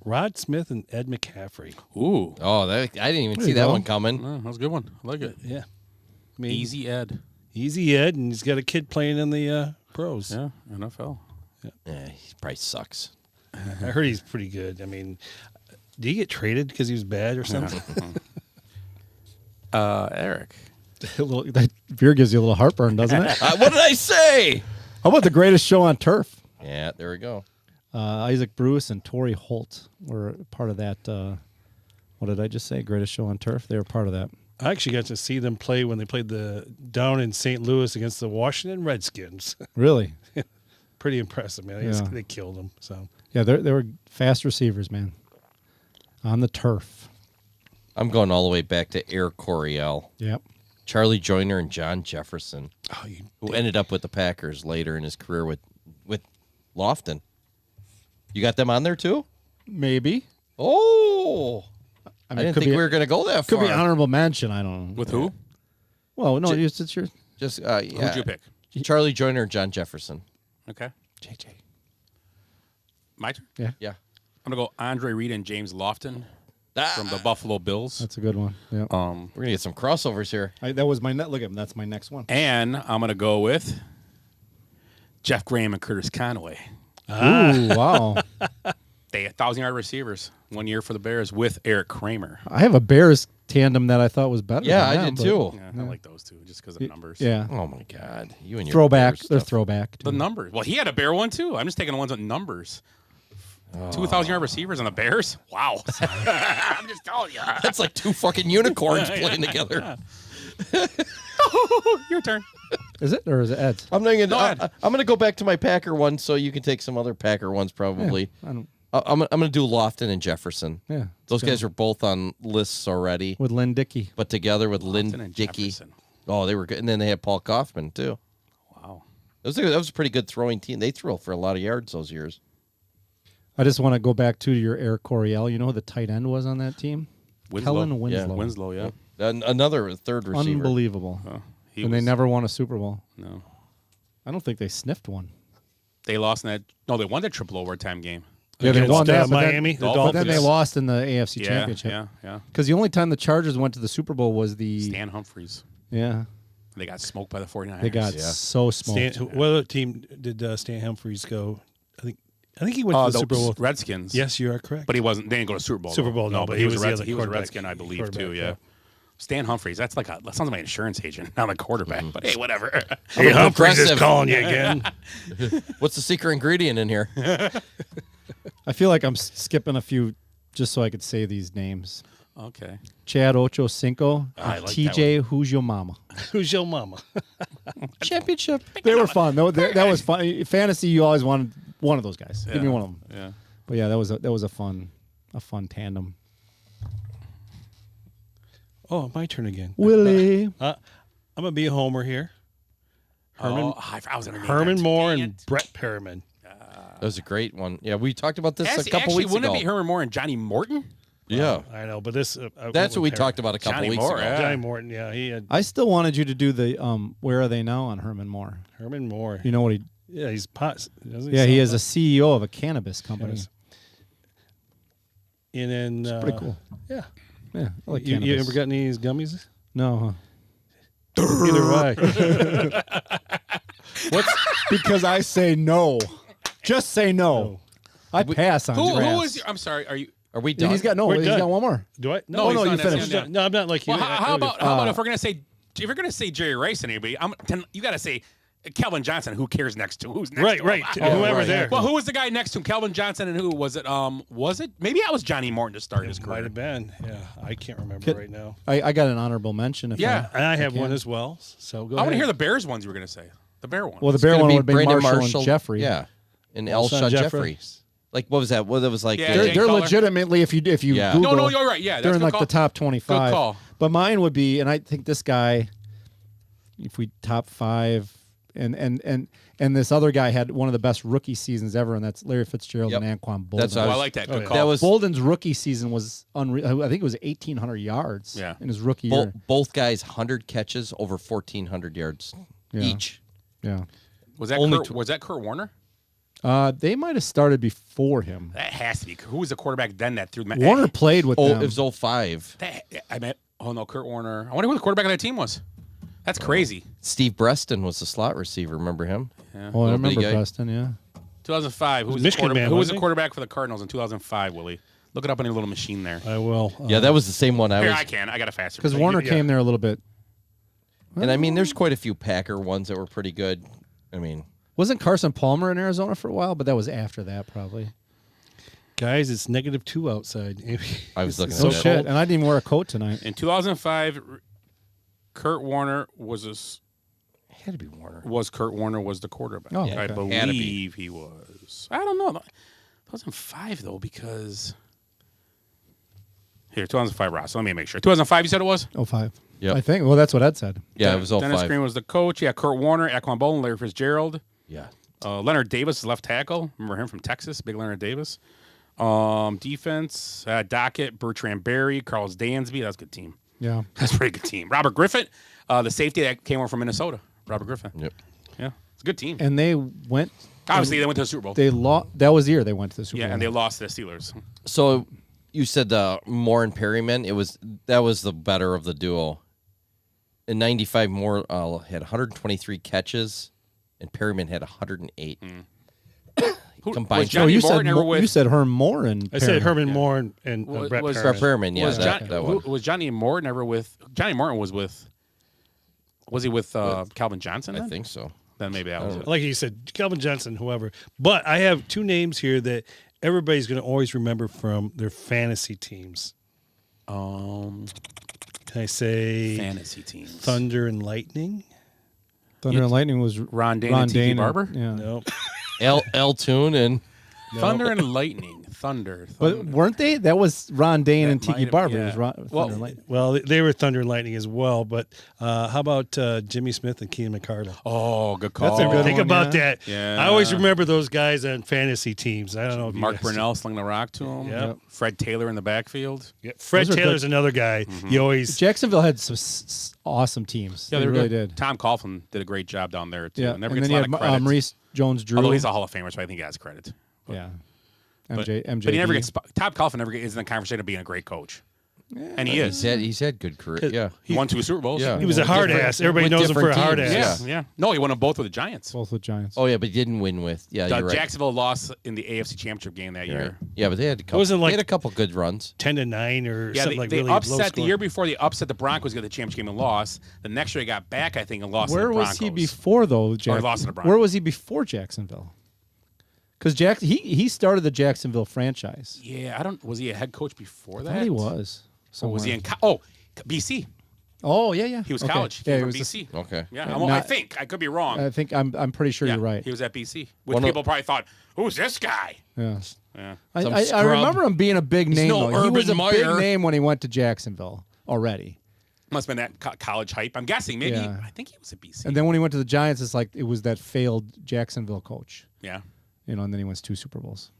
Rod Smith and Ed McCaffrey. Ooh. Oh, I didn't even There see you that go. one coming. That was a good one. I like it. Yeah. I mean, Easy Ed. Easy Ed, and he's got a kid playing in the pros. Yeah. NFL. Yeah, he probably sucks. I heard he's pretty good. I mean, did he get traded because he was bad or something? Eric. That beer gives you a little heartburn, doesn't it? What did I say? How about the greatest show on turf? Yeah, there we go. Isaac Bruce and Torrey Holt were part of that. What did I just say? Greatest show on turf. They were part of that. I actually got to see them play when they played down in St. Louis against the Washington Redskins. Really? Pretty impressive, man. Yeah. They killed them. So Yeah, they were fast receivers, man. On the turf. I'm going all the way back to Air Coryell. Yep. Charlie Joyner and John Jefferson, Oh, who ended up with the Packers later in his career with Lofton. You got them on there too? Maybe. Oh, I mean, didn't could think be- we were going to go that Could far. be honorable mention. I don't know. With who? Well, no, J- it's your. Just yeah. Who'd you pick? Charlie Joyner and John Jefferson. Okay. JJ. My turn? Yeah. Yeah. I'm going to go Andre Reed and James Lofton Ah. from the Buffalo Bills. That's a good one. Yeah. We're going to get some crossovers here. That was my net. Look at him. That's my next one. And I'm going to go with Jeff Graham and Curtis Conway. Ooh, wow. They 1,000-yard receivers 1 year for the Bears with Eric Kramer. I have a Bears tandem that I thought was better. Yeah, than I them, did but- too. Yeah, I like those two just because of the numbers. Yeah. Oh my God, you and your Throwback. Bears They're stuff. throwback. The numbers. Well, he had a Bear one too. I'm just taking the ones with numbers. 2,000-yard receivers on the Bears? Wow. I'm just telling you. That's like two fucking unicorns playing together. Your turn. Is it or is it Ed's? I'm going ahead. to go back to my Packer one, so you can take some other Packer ones probably. I don't. I'm going to do Lofton and Jefferson. Yeah. Those guys are both on lists already, With Lynn Dickey. but together with Lynn Lofton and Dickey. Jefferson. Oh, they were good, and then they had Paul Kaufman too. Wow. That was a pretty good throwing team. They threw for a lot of yards those years. I just want to go back to your Eric Coryell. You know who the tight end was on that team? Winslow. Kellen Winslow. Yeah, Winslow, yeah. Another third receiver. Unbelievable. He And they never won a Super Bowl. No. I don't think they sniffed one. They lost in that. No, they won the triple overtime game. Yeah, they Against, won that. but then- Miami, the But then they Dolphins. lost in the AFC Yeah, Championship. yeah. Because the only time the Chargers went to the Super Bowl was the Stan Humphries. Yeah. They got smoked by the 49ers. They got so smoked. What other team did Stan Humphries go? I think he went to the Super Bowl. Redskins. Yes, you are correct. But he wasn't. They didn't go to Super Bowl. Super though. Bowl, no, but he he was was a the Reds, other he was a quarterback. Redskin, I believe, too. Quarterback, Yeah. yeah. Stan Humphries. That sounds like my insurance agent, not a quarterback. But hey, whatever. Hey, Humphries is Impressive. calling you again. What's the secret ingredient in here? I feel like I'm skipping a few just so I could say these names. Okay. Chad Ochocinco, I like TJ, Who's Your Mama? Who's your mama? Championship. They were fun. That was fun. Fantasy, you always wanted one of those guys. Give me one of them. Yeah. But yeah, that was a fun tandem. Oh, my turn again. Willie. I'm gonna be a homer here. Herman, I was gonna name Herman that. Moore Dang and it. Brett Perriman. That was a great one. Yeah, we talked about this Actually, a couple weeks wouldn't ago. it be Herman Moore and Johnny Morton? Yeah. I know, but this That's what we talked about a couple Johnny weeks Moore, ago. yeah. Johnny Morton, yeah, he had I still wanted you to do the Where Are They Now on Herman Moore. Herman Moore. You know what he? Yeah, he's pot. Yeah, he is a CEO of a cannabis company. Yes. And then It's pretty cool. Yeah, Yeah, I like you cannabis. ever got any of these gummies? No, Either way. What's because I say no. Just say no. I pass on Who grass. was your, I'm sorry, are you Are we Yeah, done? he's got We're he's done. got one more. Do I? No, no, he's you not. finished. Yeah. No, I'm not like you. Well, how about if we're gonna say Jerry Rice and anybody, you got to say Calvin Johnson. Who cares next to who's next? Right, to right. him? Whoever's right. there. Well, who was the guy next to him? Calvin Johnson, and who was it? Was it maybe that was Johnny Morton to start his Might career? have been. Yeah, I can't remember Kid- right now. I got an honorable mention. If Yeah. And I have can. one as well. So go I want ahead. to hear the Bears ones you were gonna say. The Bear one. Well, the It's Bear gonna one be would be Brandon Marshall and Jeffrey. Yeah. And Alshon Alshon Jeffrey. Jeffrey. Like, what was that? Well, that was like... Yeah, They're, Jay they're Cutler. legitimately if you Yeah. Google, No, you're right. Yeah, they're that's in a like good the call. top 25. Good call. But mine would be, and I think this guy, if we top 5, and this other guy had one of the best rookie seasons ever, and that's Larry Fitzgerald Yep. and Anquan Bolden. That's what Oh, I like that. Good yeah. call. That was Bolden's rookie season was unreal. I think it was 1,800 yards Yeah. in his rookie year. both guys 100 catches over 1,400 yards Yeah. each. Yeah. was that only Kurt, was that Kurt Warner? They might have started before him. That has to be. Who was the quarterback then that threw? Warner played with Oh, them. it was 05. I meant. Oh no, Kurt Warner. I wonder who the quarterback of that team was. That's crazy. Steve Breston was the slot receiver. Remember him? Yeah. Oh, I Little bitty remember guy. Preston, yeah. 2005. Who was Michigan the man, Who was wasn't the he? quarterback for the Cardinals in 2005? Willie, look it up on your little machine there. I will. Yeah, that was the same one I Here, was. I can. I got a faster. Because thing. Warner yeah. came there a little bit. And I mean, there's quite a few Packer ones that were pretty good. I mean, Wasn't Carson Palmer in Arizona for a while? But that was after that, probably. Guys, it's -2 outside. I was looking It's at Oh, that. shit. And I didn't wear a coat tonight. In 2005, Kurt Warner was It had to be Warner. Kurt Warner was the quarterback. Oh, I okay. Had to be. believe he was. I don't know. 2005 though, because here 2005 Ross. Let me make sure. 2005, you said it was. 05. Yep. I think. Well, that's what Ed said. Yeah, it was Dennis 05. Green was the coach. Yeah, Kurt Warner, Anquan Bolden, Larry Fitzgerald. Yeah. Leonard Davis is left tackle. Remember him from Texas? Big Leonard Davis. Defense, Dockett, Bertrand Berry, Carlos Dansby. That's a good team. Yeah. That's a pretty good team. Robert Griffin, the safety that came over from Minnesota. Robert Griffin. Yep. Yeah, it's a good team. And they went. Obviously, they went to the Super Bowl. They lost. That was the year they went to the Super Yeah, Bowl. and they lost to the Steelers. So you said Moore and Perryman. That was the better of the duo. In 95, Moore had 123 catches, and Perryman had 108. Who, Combined. was Johnny you Morton said ever with? You said Herm Moore and I said Herman Moore and Was- Brett was- Perriman. Brett Perriman, yeah, was, that one. was Johnny Morton ever with? Johnny Morton was with. Was he with Calvin Johnson? I Then? think so. Then maybe that was it. Like you said, Calvin Johnson, whoever. But I have two names here that everybody's going to always remember from their fantasy teams. Can I say Fantasy teams. Thunder and Lightning? Thunder and Lightning was Ron Dane and Tiki Barber? Yeah. No. L Tune and Thunder and Lightning. Thunder. But weren't they? That was Ron Dane and That Tiki might have- Barber. It yeah. was Thunder Well, and Lightning. Well, they were Thunder and Lightning as well. But how about Jimmy Smith and Keenan McCardle? Oh, good call. That's a good Think one, about yeah. that. Yeah. I always remember those guys on fantasy teams. I don't know if you Mark guys- Brunell slinging the rock to him. Yep. Fred Taylor in the backfield. Yeah, Fred Those are Taylor's good. another guy. You always Jacksonville had some awesome teams. Yeah, they were really good. did. Tom Coughlin did a great job down there too. Yeah, Never and gets then a you lot had of credit. Maurice Jones-Drew. Although he's a Hall of Famer, so I think he has credit. Yeah. MJ. But he never gets. Tom Coughlin never gets in the conversation of being a great coach. And he is. He's had good career. Yeah. He won 2 Super Bowls. Yeah. he was a hard Different- ass. Everybody with knows him for a different hard teams, ass. Yeah. No, he won them both with the Giants. Both with Giants. Oh yeah, but he didn't win with. Yeah, you're right. Jacksonville lost in the AFC Championship game that You're year. right. Yeah, but they had a couple. wasn't like- they had a couple good runs. 10-9 or Yeah, something like they really low upset the scoring. year before. They upset the Broncos, got the championship game and lost. The next year, they got back, I think, and lost. Where to the was Broncos. he before though? Or lost to the Broncos. Where was he before Jacksonville? Because he started the Jacksonville franchise. Yeah, I don't. Was he a head coach before I that? thought he was. So was he in? BC. Oh yeah. He was Okay. college. Yeah, He he was was from BC. Okay. Yeah, Not- I think I could be wrong. I think I'm pretty sure you're right. He was at BC. One Which of- people probably thought, "Who's this guy?" Yeah. Yeah. I remember him being a big name. no Though. He was a Urban big Meyer. name when he went to Jacksonville already. Must have been that college hype. I'm guessing. Maybe. Yeah. I think he was at BC. And then when he went to the Giants, it's like it was that failed Jacksonville coach. Yeah. And then he wins 2 Super Bowls.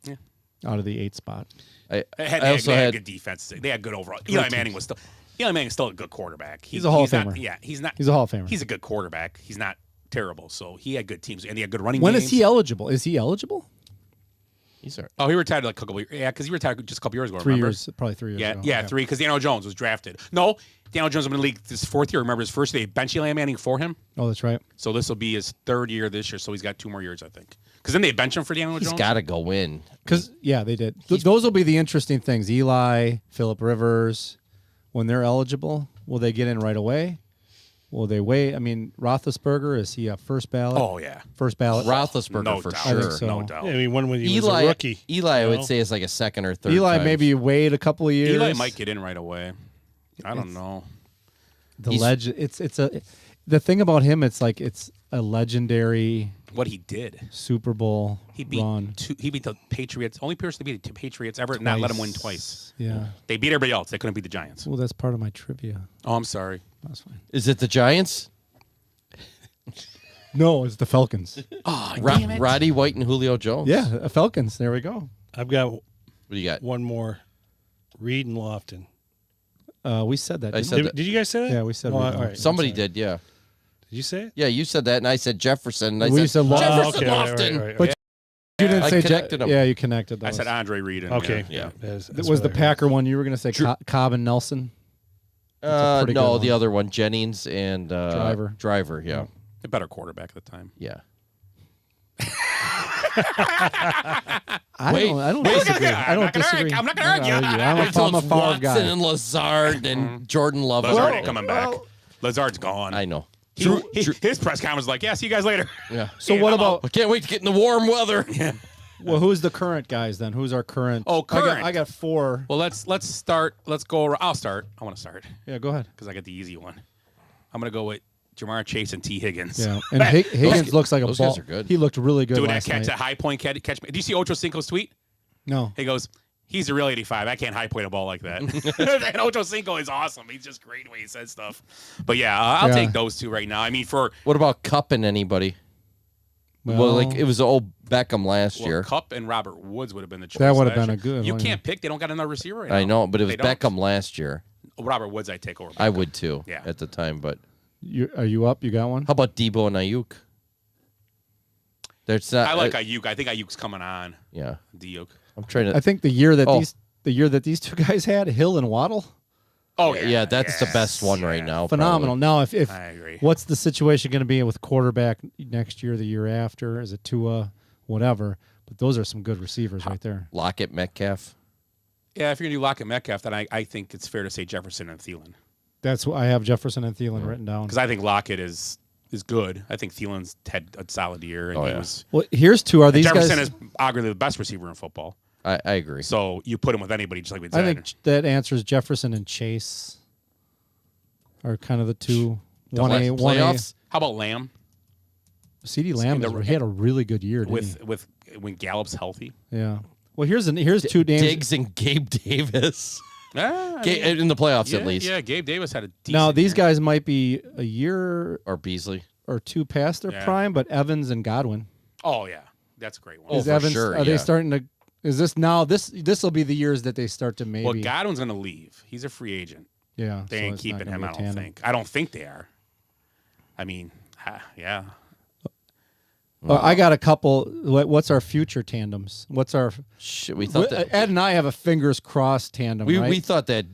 Yeah. Out of the 8 spot. They had good defense. They had good overall. Eli Manning is still a good quarterback. He's a Hall of not- Famer. Yeah, he's not. He's a Hall of Famer. He's a good quarterback. He's not terrible. So he had good teams and he had good running When games. is he eligible? Is he eligible? He's all right. Oh, he retired like a couple. Yeah, because he retired just a couple years ago. 3 remember? years, probably 3 years Yeah, ago. yeah, Okay. 3. Because Daniel Jones was drafted. No, Daniel Jones was in the league this 4th year. Remember his first day, bench Eli Manning for him. Oh, that's right. So this will be his 3rd year this year. So he's got 2 more years, I think. Because then they bench him for Daniel He's Jones. got to go in. Because they did. Those will be the interesting things. Eli, Phillip Rivers, when they're eligible, will they get in right away? Will they wait? I mean, Roethlisberger, is he a first ballot? Oh yeah, first ballot. Roethlisberger No for doubt. I think sure. so. No doubt. Yeah, I mean, when he was Eli, a rookie. Eli, I you would know? say is like a second or third. Eli, time. maybe you wait a couple of years. Eli might get in right away. I don't know. The legend. The thing about him. It's like it's a legendary What he did. Super Bowl He beat run. he beat the Patriots. Only person to beat the Patriots ever, not let him win twice. Yeah. They beat everybody else. They couldn't beat the Giants. Well, that's part of my trivia. Oh, I'm sorry. That's fine. Is it the Giants? No, it's the Falcons. Oh, Roddy White and Julio Jones. Yeah, Falcons. There we go. I've got What do you got? one more. Reed and Lofton. We said that. I didn't said we? that. Did you guys say that? Yeah, we said Oh, Reed and all right. Lofton. Somebody I'm sorry. did, yeah. Did you say it? Yeah, you said that, and I said Jefferson. And I We said said Lofton. Jefferson okay, all right, Lofton. all right, But you didn't I say connected them. Yeah, you connected those. I said Andre Reed. And, Okay. Yeah. That's Was what the I heard. Packer one you were going to say Cobb and Nelson? That's a pretty No, good the one. other one, Jennings and Driver. Driver, yeah. A better quarterback at the time. Yeah. I don't disagree. I don't disagree. I'm not gonna argue. I'm a Wait till it's Favre Watson guy. and Lazard and Jordan Love. Lazard ain't coming back. Lazard's gone. I know. His press conference was like, "Yeah, see you guys later." Yeah. So what about? I can't wait to get in the warm weather. Well, who's the current guys then? Who's our current? Oh, current. I got 4. Well, let's start. Let's go. I'll start. I want to start Yeah, go ahead. because I got the easy one. I'm gonna go with Jamar Chase and T. Higgins. Yeah, and Higgins looks like a those ball. guys are good. He looked really good Doing that last catch, night. that high point catch. Do you see Ocho Cinco's tweet? No. He goes, "He's a real 85. I can't high point a ball like that." And Ocho Cinco is awesome. He's just great the way he says stuff. But yeah, I'll Yeah. take those 2 right now. I mean, for What about Cup and anybody? Well, like it was old Beckham last year. Cup and Robert Woods would have been the choice. That would have last been a year. good You one, can't pick. They don't got another receiver right now. I know, but it was They don't. Beckham last year. Robert Woods, I take over. I Beckham. would too. Yeah. At the time, but Are you up? You got one? how about Debo and Ayuk? There's not. I like Ayuk. I think Ayuk's coming on. Yeah, Ayuk. I'm trying to. I think the year that Oh. these 2 guys had, Hill and Waddle, Oh yeah, that's the best one right now. phenomenal. Now, if I agree. what's the situation going to be with quarterback next year, the year after? Is it Tua, whatever? But those are some good receivers right there. Probably. Lockett, Metcalf. Yeah, if you're gonna do Lockett Metcalf, then I think it's fair to say Jefferson and Thielen That's what I have Jefferson and Thielen written down. because I think Lockett is good. I think Thielen's had a solid year, and Oh, he yeah. was. Well, here's 2. Are these Jefferson guys? is arguably the best receiver in football. I agree. So you put him with anybody, just like we I said. think that answers Jefferson and Chase are kind of the 2. The 1A, playoffs? 1A. How about Lamb CeeDee Lamb he had a really good year, didn't with when Gallup's healthy? he? Yeah. Well, here's 2 names. Diggs and Gabe Davis. Ah, In the playoffs, yeah, at least. Yeah, Gabe Davis had a decent Now these year. guys might be a year Or Beasley. or 2 past their Yeah. prime, but Evans and Godwin. Oh yeah, that's a great one. Oh, Is for Evans? sure, Are they yeah. starting to? Is this now? This will be the years that they start to maybe. Well, Godwin's going to leave. He's a free agent. yeah, They so ain't it's not keeping gonna him. be a I don't tandem. think. I don't think they are. I mean, yeah. I got a couple. What's our future tandems? What's our? Shit, we thought that Ed and I have a fingers crossed tandem. we right? thought that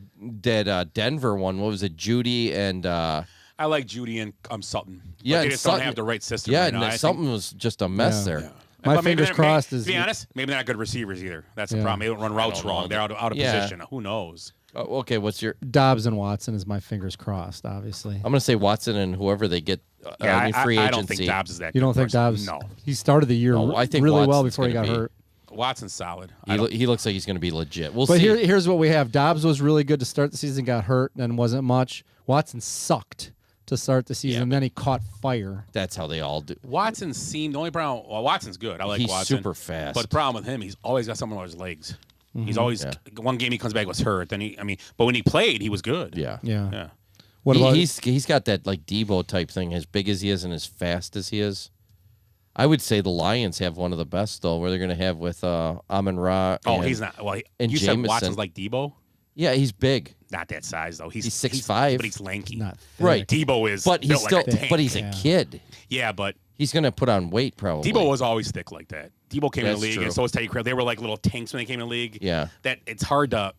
Denver one. What was it? Judy and I like Judy and Sutton. yeah, but they and just don't Sutton- have the right system. Yeah, right now. and I think- something was just a mess Yeah. there. Yeah. My But maybe fingers they're- crossed To is- be honest, maybe they're not good receivers either. That's the Yeah. problem. They don't run routes don't know. wrong. They're out of Yeah. position. Who knows? Okay, what's your? Dobbs and Watson is my fingers crossed. Obviously, I'm gonna say Watson and whoever they get in free agency. I don't think Dobbs is that. you good don't think person. Dobbs? No. He started the year No, I think really well Watson's before he got gonna be- hurt. Watson's solid. He looks like he's going to be legit. We'll But see. here's what we have. Dobbs was really good to start the season, got hurt, and wasn't much. Watson sucked to start the season, and then he caught fire. That's how they all do. Watson seemed the only problem. Well, Watson's good. I like He's Watson. super fast. But the problem with him, he's always got something on his legs. He's Mhm. always one game he comes back was hurt. Then but when he played, he was good. Yeah. Yeah. What about he's got that like Debo type thing, as big as he is and as fast as he is. I would say the Lions have one of the best though, where they're going to have with Amon-Ra. Oh, and, he's not. Well, and you Jameson. said Watson's like Debo. Yeah, he's big. Not that size though. He's 6'5", but he's lanky. Not right. Debo is, but he's built still, like a tank. but he's a kid. Yeah, but he's going to put on weight probably. Debo was always thick like that. Debo came in That's the league, true. and so was Teddy Crab. They were like little tanks when they came in the league. Yeah. That it's hard to.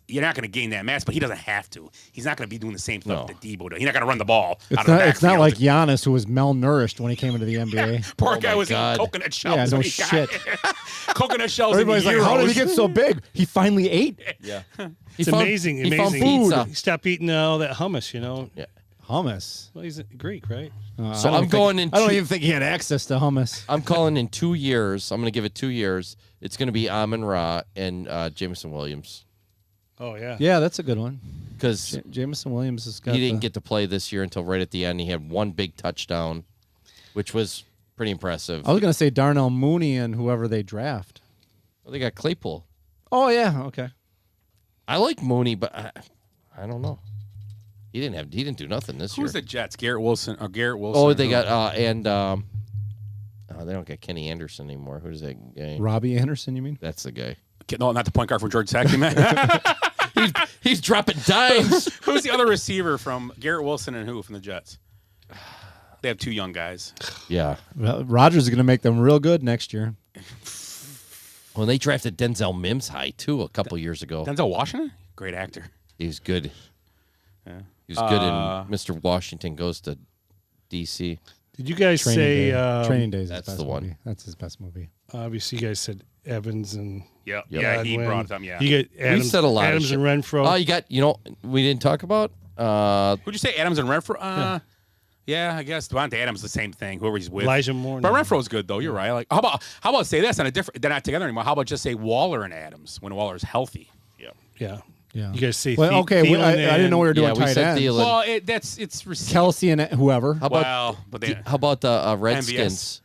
You're not going to gain that mass, but he doesn't have to. He's not going to be doing the same stuff that Debo does. He's not going to run the ball. It's not like Giannis, who was malnourished when he came into the NBA. Poor guy was eating coconut shells. Yeah, no when he got shit. coconut shells. Everybody's like, how did he get so big? He finally ate. Yeah. It's found- amazing. he found amazing. pizza. He stopped eating all that hummus, you know. Yeah. Hummus. Well, he's Greek, right? So I don't I'm going in. I don't two- even think he had access to hummus. I'm calling in 2 years. I'm going to give it 2 years. It's going to be Amon-Ra and Jameson Williams. Oh yeah. Yeah, that's a good one. Because Jameson Williams has got. he didn't get to play this year until right at the end. He had one big touchdown, which was pretty impressive. I was gonna say Darnell Mooney and whoever they draft. Well, they got Claypool. Oh yeah, okay. I like Mooney, but I don't know. He didn't do nothing this year. Who's the Jets? Garrett Wilson or Garrett Wilson? Oh, they got they don't get Kenny Anderson anymore. Who's that guy? Robbie Anderson, you mean? That's the guy. No, not the point guard from Georgia Tech, man. he's dropping dimes. Who's the other receiver from Garrett Wilson and who from the Jets? They have 2 young guys. Yeah. Well, Rodgers is gonna make them real good next year. Well, they drafted Denzel Mims high too a couple years ago. Denzel Washington, great actor. He was good. Yeah. He was good in Mr. Washington Goes to D.C. Did you guys say Training Day is that's his best the one. movie. That's his best movie. Obviously, you guys said Evans and Yeah, yeah, he Godwin. brought them. Yeah, You get Adams, we said a lot Adams of shit. and Renfro. Oh, you got we didn't talk about who'd you say? Adams and Renfro. Yeah, I guess Devontae Adams the same thing. Whoever he's with. Elijah Moore. But Renfro's good though. You're right. Like how about say this on a different? They're not together anymore. How about just say Waller and Adams when Waller's healthy? Yeah. Yeah. You guys say Well, okay. Thielen I didn't know we were doing Yeah, we tight said ends. Thielen. Well, it's received. Kelsey and whoever. How about Well, but they how about the Redskins?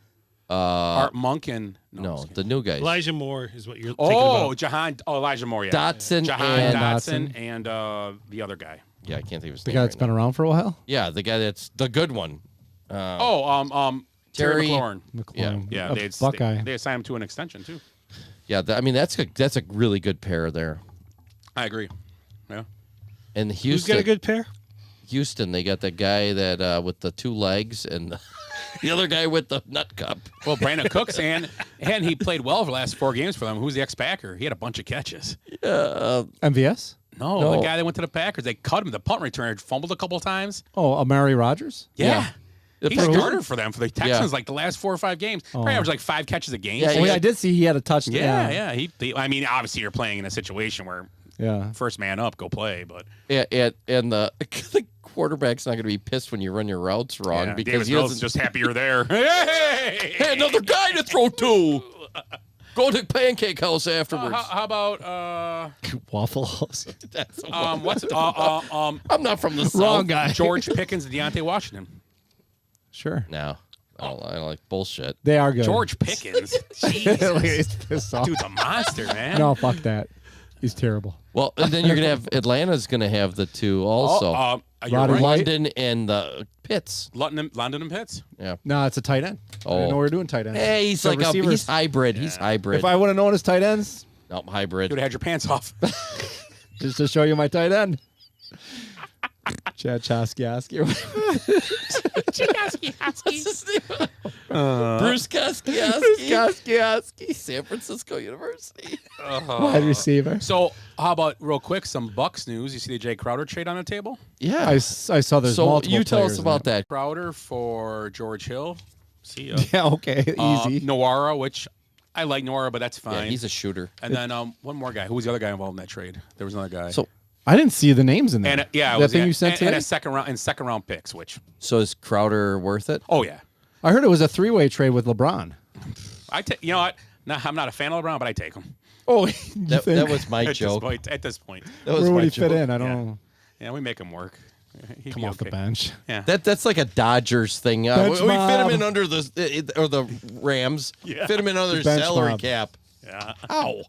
Art Monk and No, the new guys. Elijah Moore is what you're thinking Oh, about. Elijah Moore, yeah. Dotson Jahan and Dotson and the other guy. Yeah, I can't think of his The name. guy that's right been now. around for a while. Yeah, the guy that's the good one. Terry Terry- McLaurin. McLaurin. Yeah, A Buckeye. they assigned him to an extension too. Yeah, I mean that's a really good pair there. I agree. Yeah. And Who's Houston, got a good pair? Houston, they got the guy that with the 2 legs and the other guy with the nut cup. Well, Brandon Cooks and he played well for the last 4 games for them. Who's the ex-Packer? He had a bunch of catches. MVS. No, the guy that went to the Packers, they cut him. The punt returner fumbled a couple times. Oh, Amari Rogers. Yeah. He For who? started for them for the Texans like the last 4 or 5 games. Probably averaged like 5 catches a game. Yeah, Oh, yeah, I did see he had a touchdown. Yeah. I mean, obviously you're playing in a situation where Yeah. first man up, go play. But And the quarterback's not going to be pissed when you run your routes wrong yeah, because Davis he Mills doesn't. is just happy you're there. Hey, Hey, another guy to throw to. Go to Pancake House afterwards. how about Waffle House. That's what's I'm not from the South. Wrong guy. George Pickens and Deontay Washington? Sure. No, I don't like bullshit. They are good. George Pickens. Look, Jesus. he's pissed off. Dude's a monster, man. No, fuck that. He's terrible. Well, and then you're gonna have Atlanta's gonna have the 2 also. You're Roddy right. London and the Pitts. London and Pitts. Yeah. No, it's a tight end. I didn't know we were doing tight ends. Hey, he's So like receivers. he's hybrid. He's hybrid. If I would have known his tight ends, no, You hybrid. would have had your pants off. just to show you my tight end. Chad Choskowski. Bruce Koskiowski. San Francisco University. Wide receiver. So, how about real quick some Bucks news? You see the Jay Crowder trade on the table? Yeah. I saw there's So multiple you tell players us in about it. that. Crowder for George Hill. See ya. Yeah, okay, easy. Noara, which I like Noara, but that's Yeah, fine. he's a shooter. And then one more guy. Who was the other guy involved in that trade? There was another guy. So I didn't see the names in there. and yeah, it that was, thing yeah, you sent and, today. and a second round picks, which is Crowder worth it? oh yeah, I heard it was a 3-way trade with LeBron. you know what? Nah, I'm not a fan of LeBron, but I take him. Oh, that was my At joke. At this point. That was Where would my he fit joke. in? I don't know. Yeah, we make him work. He'd Come be off the okay. bench. Yeah. That's like a Dodgers thing. We Bench fit him mob. in under the Rams. Yeah. Fit him in under Bench salary mob. cap. Yeah. Ow.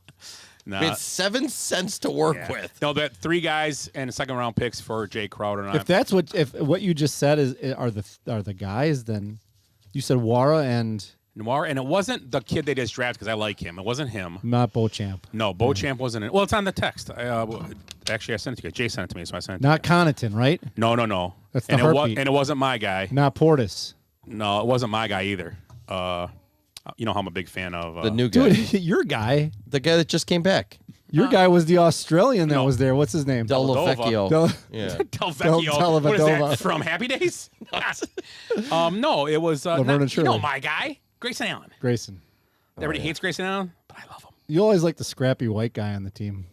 Nah. We had 7 cents to work Yeah. with. No, that 3 guys and second round picks for Jay Crowder. And If that's what you just said are the guys, then you said Wara and Noir, and it wasn't the kid they just drafted because I like him. It wasn't him. not Beauchamp, No, Beauchamp wasn't in. Well, it's on the text. Actually, I sent it to you. Jay sent it to me, so I sent it. not Connaughton, right? No. That's the and heartbeat. it wasn't my guy. Not Portis. No, it wasn't my guy either. You know how I'm a big fan of The new guy. Dude, your guy. The guy that just came back. Your guy was the Australian that No. was there. What's his name? Delavecchio. Del- Yeah. Del Vecchio. Del What is Vadova. that from Happy Days? No, it was Laverne and you know Shirley. my guy, Grayson Allen. Grayson. Everybody hates Grayson Allen, but I love him. You always like the scrappy white guy on the team.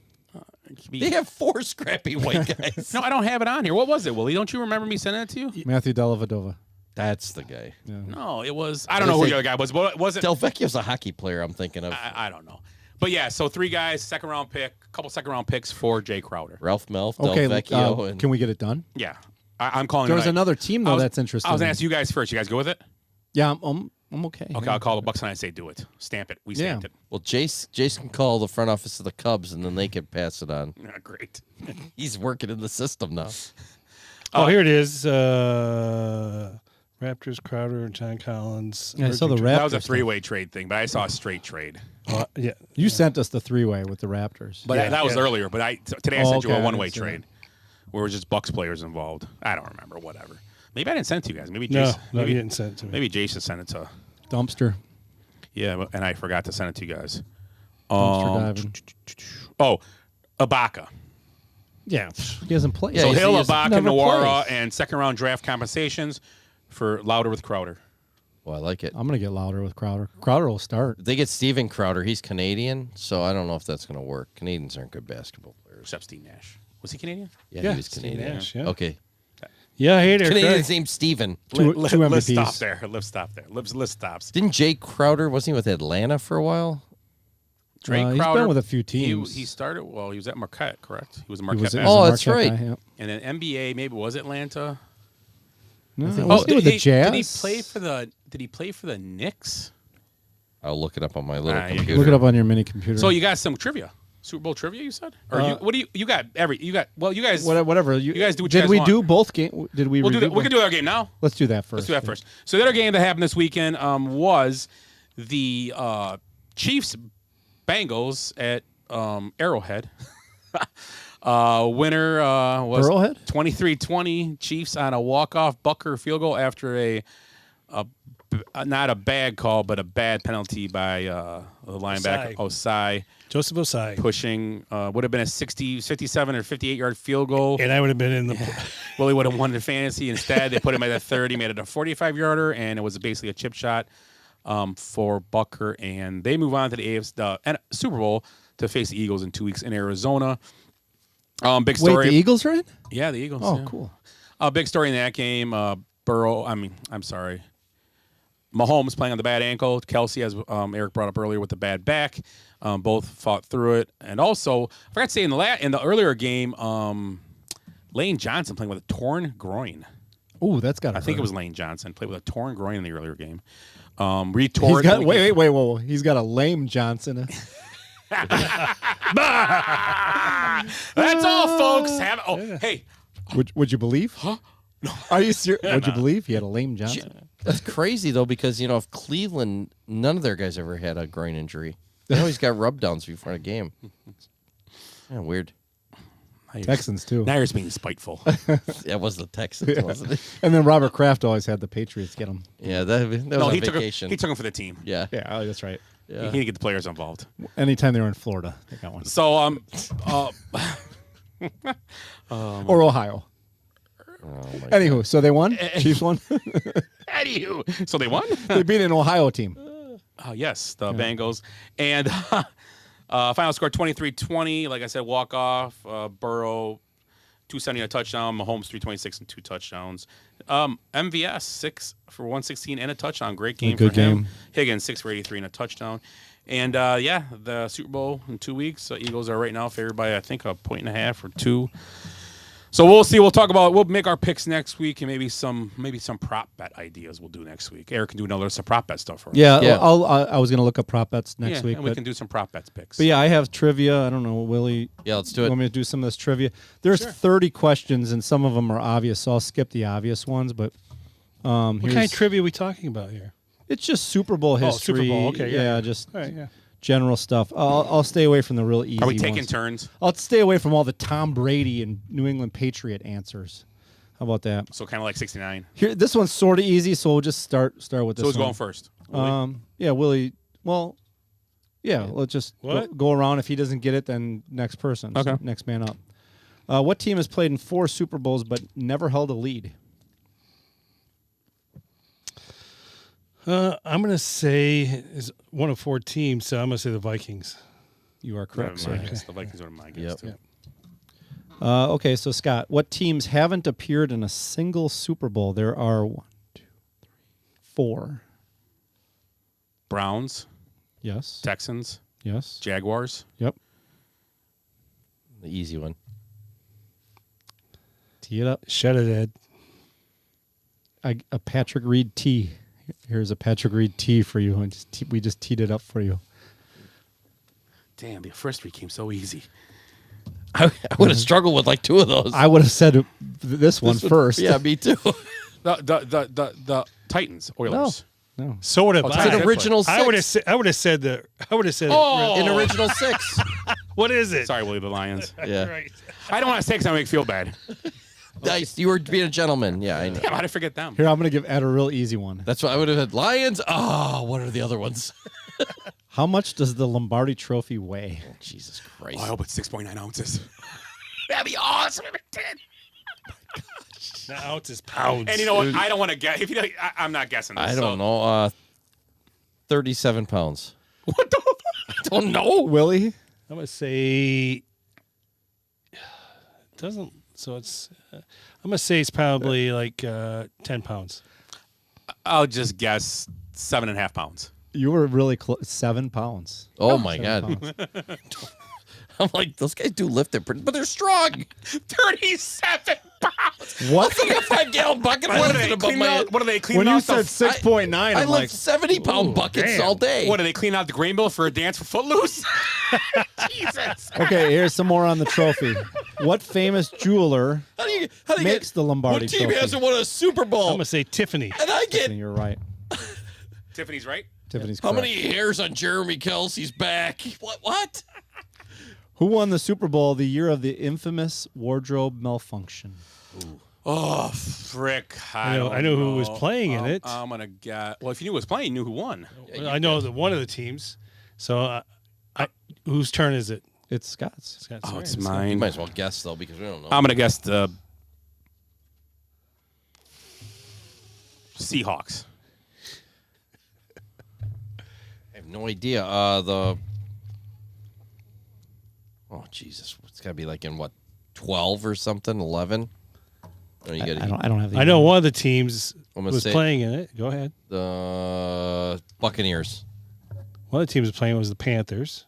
They have 4 scrappy white guys. No, I don't have it on here. What was it, Willie? Don't you remember me sending it to you? Matthew Dellavedova. That's the guy. No, it was. I don't know who the other guy was, but was it? Delvecchio's a hockey player I'm thinking of. I don't know. But yeah, so 3 guys, second round pick, couple second round picks for Jay Crowder. Ralph Melf, Okay, Delvecchio, and can we get it done? Yeah, I'm calling. There's it right. another team though I was- that's interesting. I was gonna ask you guys first. You guys go with it? Yeah, I'm okay. Okay, yeah. I'll call the Bucks and I say do it. Stamp it. We stamped it. Well, Jason can call the front office of the Cubs, and then they can pass it on. Yeah, great. He's working in the system now. Oh, here it is. Raptors, Crowder, and John Collins. Yeah, I saw the Urgent- That was a Raptors 3-way trade thing, but I saw a straight trade. Yeah. You sent us the 3-way with the Raptors. But that was earlier. But today I sent you okay, a I one-way didn't see trade, where it was just Bucks players involved. I don't remember. Whatever. Maybe I didn't send it to you guys. Maybe No, Jason. no, maybe, you didn't send it to me. Maybe Jason sent it to. Dumpster. Yeah, and I forgot to send it to you guys. Dumpster diving. Oh, Ibaka. Yeah, he hasn't played. So he's- Hill, he's Ibaka, never Noara, plays. and second-round draft compensations for Louder with Crowder. Well, I like it. I'm gonna get louder with Crowder. Crowder will start. They get Steven Crowder. He's Canadian, so I don't know if that's going to work. Canadians aren't good basketball players. Except Steve Nash. Was he Canadian? Yeah, he was Steve Canadian. Nash, yeah. Okay. Yeah, hey there, Canadian's Craig. named Steven. Two Let's MVPs. stop there. Let's stop there. Let's stops. Didn't Jay Crowder, wasn't he with Atlanta for a while? Drake he's been Crowder with a few teams. He started. Well, he was at Marquette, correct? He was a He Marquette. was- he basketball. was a Oh, that's Marquette right. guy, yeah. And then NBA, maybe was Atlanta. No, think- wasn't he with the Jazz? Did he play for the? Did he play for the Knicks? I'll look it up on my little Ah, yeah. computer. Look it up on your mini computer. So you got some trivia, Super Bowl trivia. You said, or what do you got? You got. Well, you guys. whatever. You guys do what you Did guys we want. do both game? Did we? We'll do review that. We both? can do our game now. Let's do that first. Let's do that first. So the other game that happened this weekend was the Chiefs Bengals at Arrowhead. Winner was Arrowhead? 23-20. Chiefs on a walk-off Bucker field goal after a not a bad call, but a bad penalty by the linebacker Osai. Joseph Osai. Pushing would have been a 57 or 58-yard field goal. And I would have been in the. Well, he would have won the fantasy. Instead, they put him at a 30, made it a 45-yarder, and it was basically a chip shot for Bucker. And they move on to the Super Bowl to face the Eagles in 2 weeks in Arizona. Big story. Wait, the Eagles are in? Yeah, the Eagles. Oh, yeah. cool. Big story in that game. Mahomes playing on the bad ankle. Kelsey, as Eric brought up earlier, with the bad back. Both fought through it. And also, I forgot to say in the earlier game, Lane Johnson playing with a torn groin. Oh, that's got. I think it was Lane Johnson played with a torn groin in the earlier game. Retore. He's got, wait. He's got a lame Johnson. That's all, folks. Hey. Would you believe? Huh? No. Are you serious? Would you believe he had a lame Johnson? That's crazy though, because if Cleveland, none of their guys ever had a groin injury. They always got rub downs before a game. Yeah, weird. Texans too. Now you're being spiteful. That was the Texans, wasn't it? And then Robert Kraft always had the Patriots get him. Yeah, that was on vacation. He took him for the team. Yeah, yeah, that's right. Yeah. He didn't get the players involved. Anytime they were in Florida, they got one. So or Ohio. Anywho, so they won. Chiefs won. Anywho, so they won. They beat an Ohio team. Yes, the Bengals. And final score 23-20. Like I said, walk off. Burrow 270 a touchdown. Mahomes 326 and 2 touchdowns. MVS 6 for 116 and a touchdown. Great game Good for him. game. Higgins 6 for 83 and a touchdown. And the Super Bowl in 2 weeks. Eagles are right now favored by I think 1.5 or 2. So we'll see. We'll make our picks next week, and maybe some prop bet ideas we'll do next week. Eric can do some prop bet stuff for us. Yeah. I was gonna look up prop bets next week, and we can do some prop bets picks. But yeah, I have trivia. I don't know, Willie. Yeah, let's do it. Want me to do some of this trivia? There's 30 questions, and some of them are obvious, so I'll skip the obvious ones. But what kind of trivia are we talking about here? It's just Super Bowl history. Super Bowl. Okay. Yeah. Just all right, yeah. General stuff. I'll stay away from the real easy. Are we taking ones. turns? I'll stay away from all the Tom Brady and New England Patriot answers. How about that? So kind of like 69. Here, this one's sort of easy, so we'll just start with this. So who's one. going first? Willie. Well, yeah. Let's just go around. If he doesn't get it, then next person. Okay. So next man up. What team has played in 4 Super Bowls but never held a lead? I'm going to say is one of 4 teams, so I'm going to say the Vikings. You are correct, sir. The Vikings are my guess, too. Okay, so Scott, what teams haven't appeared in a single Super Bowl? There are 1, 2, 3, 4. Browns. Yes. Texans. Yes. Jaguars. Yep. The easy one. Tee it up. Shut it, Ed. A Patrick Reed tee. Here's a Patrick Reed tee for you. And we just teed it up for you. Damn, the first 3 came so easy. I would have struggled with like 2 of those. I would have said this one first. Yeah, me too. The Titans, Oilers. No. So would have It's an original 6. I would have said that. An original 6. What is it? Sorry, Willie, the Lions. Yeah. Right. I don't want to say because I make you feel bad. Nice. You were being a gentleman. Yeah, I know. Damn, how did I forget them? Here, I'm going to give Ed a real easy one. That's what I would have had. Lions. Oh, what are the other ones? How much does the Lombardi Trophy weigh? Oh, Jesus Christ. Oh, I hope it's 6.9 ounces. That'd be awesome if it did. Not ounces, pounds. And you know what? I don't want to guess. If you, I'm not guessing this. I don't know. 37 pounds. What the? I don't know. Willie? I'm going to say. It doesn't. So it's. I'm going to say it's probably like 10 pounds. I'll just guess 7.5 pounds. You were really close. 7 pounds. Oh, my God. I'm like, those guys do lift it, but they're strong. 37 pounds. What? It's like a 5-gallon bucket. What are they cleaning out? What are they cleaning When out? you said 6.9, I I'm like, lift 70-pound buckets damn. all day. What, do they clean out the grain bill for a dance for Footloose? Jesus. okay, here's some more on the trophy. What famous jeweler How do you makes the Lombardi What team Trophy? hasn't won a Super Bowl? I'm going to say Tiffany. And I get You're right. Tiffany's right? Tiffany's how correct. many hairs on Jeremy Kelsey's back? What? Who won the Super Bowl the year of the infamous wardrobe malfunction? Ooh. Oh, frick. I know who was playing in it. I'm going to guess. Well, if you knew who was playing, you knew who won. Well, I know that one of the teams. So whose turn is it? It's Scott's. Scott's Oh, right. it's You mine. might as well guess, though, because we don't know. I'm going to guess the Seahawks. I have no idea. Oh, Jesus. It's got to be like in, 12 or something? 11? Oh, you gotta, I don't have the I know one of the teams I'm gonna was say- playing in it. Go ahead. The Buccaneers. One of the teams was playing was the Panthers.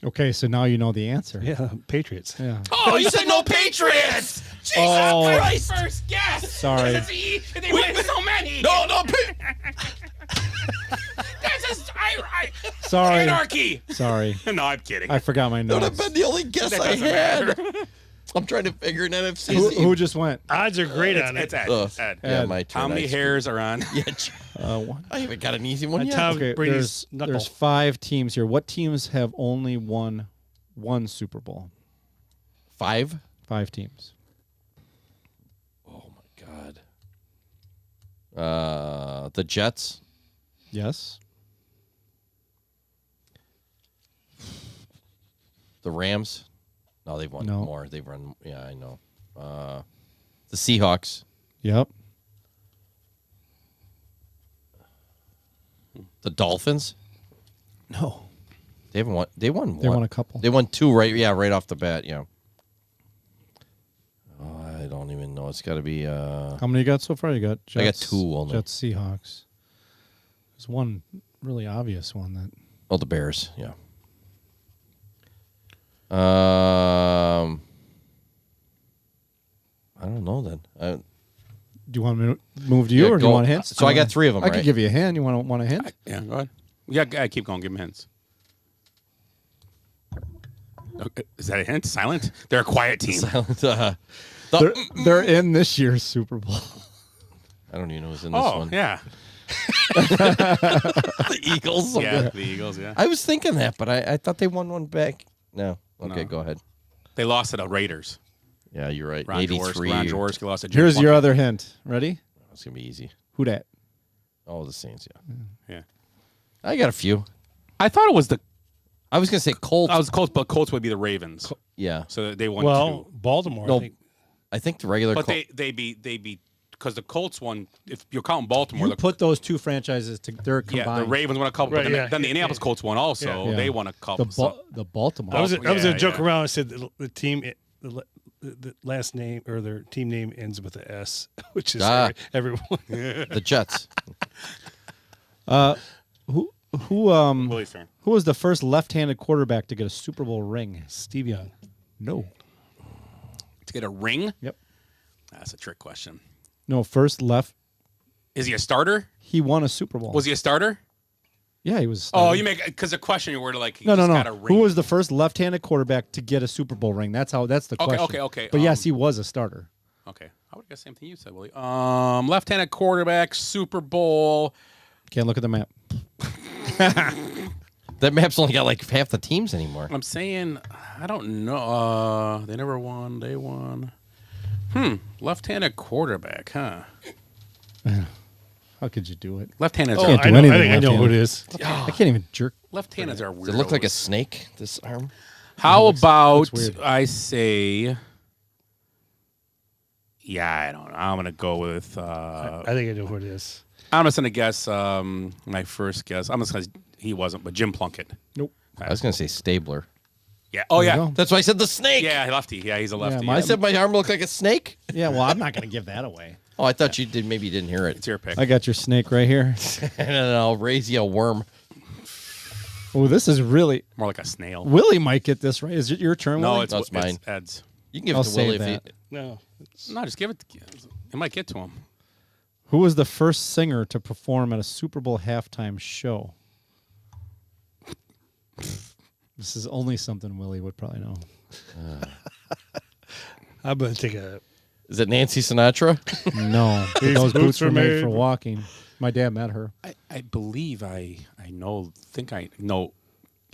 Okay, so now you know the answer. Yeah, Patriots. Yeah. Oh, you said no Patriots! Jesus Oh. Christ! First guess. Sorry. They win so many. No, That's just right. Sorry. Anarchy. Sorry. No, I'm kidding. I forgot my that would have notes. been the only guess That I doesn't had. matter. I'm trying to figure an NFC. Who just went? Odds are great on it. It's Ed. Ugh. It's Ed. Yeah, my turn. How many I screwed- hairs are on? Yeah, One. I haven't got an easy one On yet. Tom Okay, Brady's knuckle. there's 5 teams here. What teams have only won one Super Bowl? 5? 5 teams. Oh my God. The Jets. Yes. The Rams. No, they've won No. more. They've run. Yeah, I know. The Seahawks. Yep. The Dolphins. No. They haven't won. They won. They one. won a couple. They won 2, right? Yeah, right off the bat. Yeah. Oh, I don't even know. It's got to be. How many you got so far? You got Jets, I got 2 only. Jets, Seahawks. There's one really obvious one that Oh, the Bears. Yeah. I don't know then. Do you want me to move to you, or do you want hints? So I got 3 of them. I right? could give you a hint. You want a hint? Yeah, go ahead. Yeah, keep going. Give him hints. Okay, is that a hint? Silent? They're a quiet team. Silent. They're in this year's Super Bowl. I don't even know who's in this one. Yeah. The Eagles. Yeah, the Eagles, yeah. I was thinking that, but I thought they won one back. No. Okay, go ahead. They lost to the Raiders. Yeah, you're right. Ron 83. Jaworski lost to Jim Here's your Plunkett. other hint. Ready? It's going to be easy. Who dat? Oh, the Saints, yeah. Yeah. I got a few. I thought it was the... I was going to say Colts. I was Colts, but Colts would be the Ravens. Yeah. So they won Well, 2. Baltimore. No, I think. I think the regular But Colts. they beat because the Colts won. If you're counting Baltimore, You put those two franchises they're yeah, combined. the Ravens won a couple. Right, but then, yeah. then the Indianapolis Colts won also. Yeah. They won a couple. The Baltimore. I was going to joke yeah. around and said the team, the last name or their team name ends with a S, which is everyone. The Jets. Who Willie's turn. who was the first left-handed quarterback to get a Super Bowl ring? Steve Young. No. To get a ring? Yep. That's a trick question. No, first left. Is he a starter? He won a Super Bowl. Was he a starter? Yeah, he was. A Oh, starter. you make because the question you were like he No. just got a ring. Who was the first left-handed quarterback to get a Super Bowl ring? That's the question. Okay. But yes, he was a starter. Okay, I would have guessed the same thing you said, Willie. Left-handed quarterback, Super Bowl. Can't look at the map. That map's only got like half the teams anymore. I'm saying I don't know. They never won. They won. Left-handed quarterback, huh? How could you do it? Left-handed. Oh, I think I know who it is. I can't even jerk. Left-handeds are weird. Does it look like a snake? This arm. How about weird. I say? Yeah, I don't know. I'm gonna go with. I think I know who it is. I'm just gonna guess. My first guess. I'm just gonna. He wasn't, but Jim Plunkett. Nope. I was going to say Stabler. Yeah. Oh There you yeah. go. That's why I said the snake. Yeah, lefty. Yeah, he's a lefty. my- I said my arm looked like a snake. Yeah, well, I'm not going to give that away. Oh, I thought you did. Maybe you didn't hear it. It's your pick. I got your snake right here. And I'll raise you a worm. Oh, this is really. More like a snail. Willie might get this right. Is it your turn, No, Willie? it's That's mine. Ed's. You can give I'll it to Willie save if that. No. No, just give it. It might get to him. Who was the first singer to perform at a Super Bowl halftime show? This is only something Willie would probably know. I'm going to take a. Is it Nancy Sinatra? No, These those boots boots were were made made for for- walking. My dad met her. I believe I know. Think I know.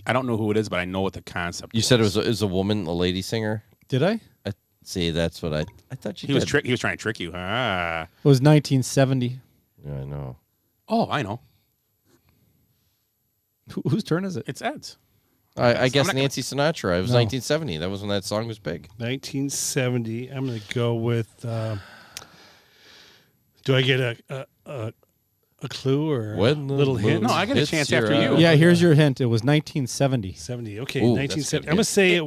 I don't know who it is, but I know what the concept. You said it was a woman, a lady singer. Did I? See, that's what I thought you He did. was he was trying to trick you. Ah. It was 1970. Yeah, I know. Oh, I know. Whose turn is it? It's Ed's. I guess not gonna- Nancy Sinatra. It was No. 1970. That was when that song was big. 1970. I'm going to go with. Do I get a clue or When a the little hint? No, I get a Hits chance your after eye. you. Yeah, here's your hint. It was 1970. 70. Okay, Ooh, that's 1970. good I'm going to say it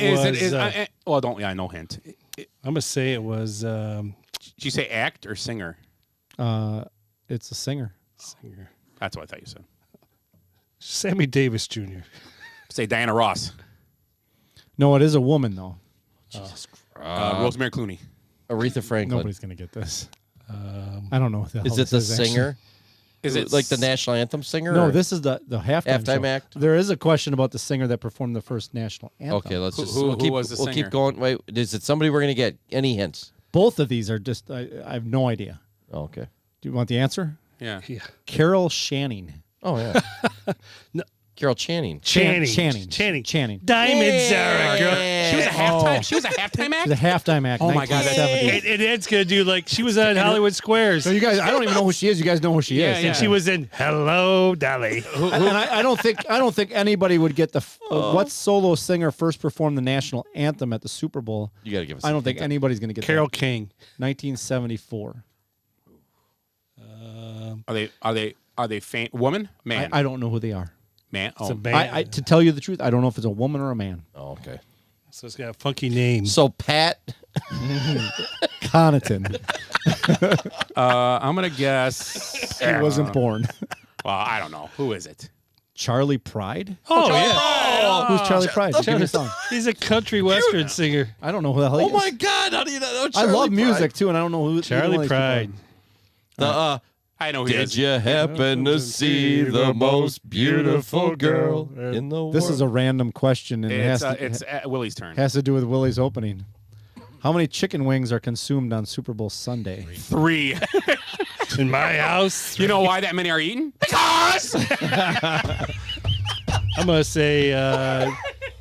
was. well, don't. Yeah, no hint. I'm going to say it was. Did you say act or singer? It's a singer. Singer. That's what I thought you said. Sammy Davis Jr. Say Diana Ross. No, it is a woman though. Rosemary Clooney. Aretha Franklin. Nobody's gonna get this. I don't know what the hell Is it this the actually. singer? Is it like the national anthem singer? No, or- this is the halftime Halftime show. act? There is a question about the singer that performed the first national anthem. Okay, let's just. Who we'll keep, was the we'll keep singer? going. Wait, is it somebody we're gonna get? Any hints? Both of these are just. I have no idea. Oh, okay. Do you want the answer? Yeah. Carol Channing. Oh yeah. No. Carol Channing. Channing. Diamonds are a girl. She was a halftime. She was a halftime act. The halftime act. Oh my God, 1970. And Ed's going to do like she was on Hollywood Squares. So you guys, I don't even know who she is. You guys know who she is. Yeah. And she was in Hello, Dolly. And I don't think anybody would get the what solo singer first performed the national anthem at the Super Bowl. You gotta give us. I don't think anybody's going to get Carol that. King. 1974. Are they woman? Man. I don't know who they are. Man. It's a Oh. band. To tell you the truth, I don't know if it's a woman or a man. Oh, okay. So it's got a funky name. So Pat. Connaughton. I'm gonna guess. He wasn't born. Well, I don't know. Who is it? Charlie Pride? Oh, yeah. Who's Charlie Pride? Give me a song. He's a country western singer. I don't know who the hell he Oh is. my God! How do you not know I Charlie love music Pride? too, and I don't know who Charlie these people Pride. are. I know who he Did is. you happen to see the most beautiful girl in the world? This is a random question, and It's it Willie's turn. has to do with Willie's opening. How many chicken wings are consumed on Super Bowl Sunday? 3. In my house. You know why that many are eaten? Because I'm going to say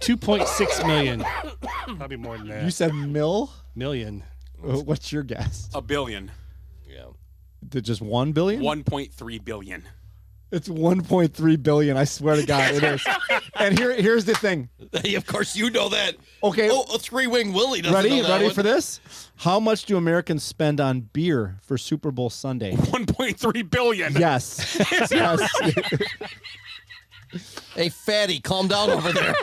2.6 million. Probably more than that. You said million. What's your guess? $1 billion. Yeah. Just 1 billion? 1.3 billion. It's 1.3 billion. I swear to God, it is. And here's the thing. Of course, you know that. Okay. Oh, a 3-wing Willie doesn't Ready? know that Ready one. for this? How much do Americans spend on beer for Super Bowl Sunday? 1.3 billion. Yes. Yes. Hey, fatty, calm down over there.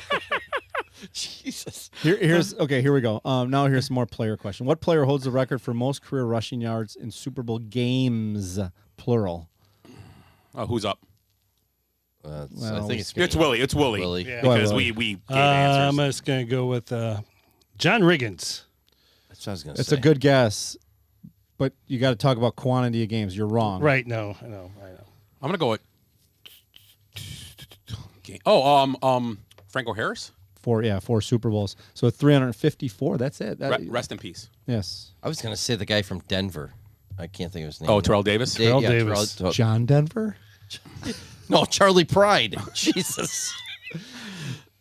Jesus. Here we go. Now here's some more player question. What player holds the record for most career rushing yards in Super Bowl games, plural? Who's up? I Well, think it's Willie. It's Willie. Willie. Yeah. Because Willie. we gave answers. I'm just going to go with John Riggins. That's what I was going to It's say. a good guess, but you got to talk about quantity of games. You're wrong. Right, no, I know. I'm gonna go with. Franco Harris. 4 Super Bowls. So 354. That's it. Rest in peace. Yes. I was going to say the guy from Denver. I can't think of his name. Oh, Terrell Davis. Terrell Davis. John Denver. No, Charlie Pride. Jesus.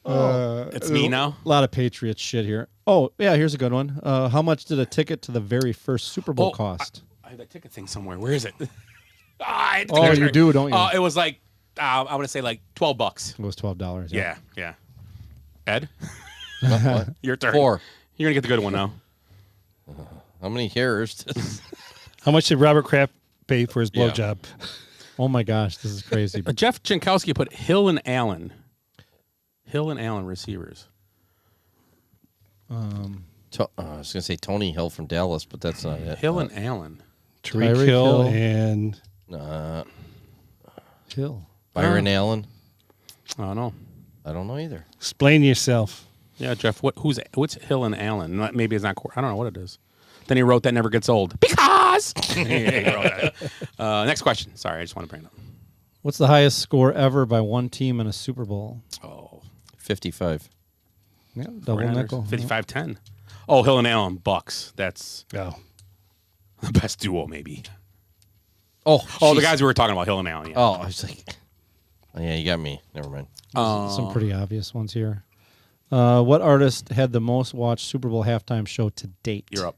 It's me now. A lot of Patriots shit here. Oh, yeah, here's a good one. How much did a ticket to the very first Super Bowl cost? I have that ticket thing somewhere. Where is it? Oh, you do, don't you? It was like I want to say like $12. It was $12. Yeah. Ed, What? your turn. 4. You're gonna get the good one now. How many hairs? How much did Robert Kraft pay for his Yeah. blowjob? Oh my gosh, this is crazy. Jeff Jankowski put Hill and Allen. Hill and Allen receivers. I was going to say Tony Hill from Dallas, but that's not it. Hill and Allen. Tariq Tyreek Hill Hill. and Hill. Byron Allen. Oh no. I don't know either. explain yourself. Yeah, Jeff. What's Hill and Allen? Maybe it's not. I don't know what it is. Then he wrote that never gets old because. Yeah, he wrote that. Next question. Sorry, I just want to bring it up. What's the highest score ever by one team in a Super Bowl? Oh, 55. Yeah, double 49ers, nickel. 55-10. Oh, Hill and Allen Bucks. That's the best duo, maybe. Oh, the guys we were talking about, Hill and Allen. Yeah. Oh, I was like, oh, yeah, you got me. Never mind. Some pretty obvious ones here. What artist had the most watched Super Bowl halftime show to date? You're up.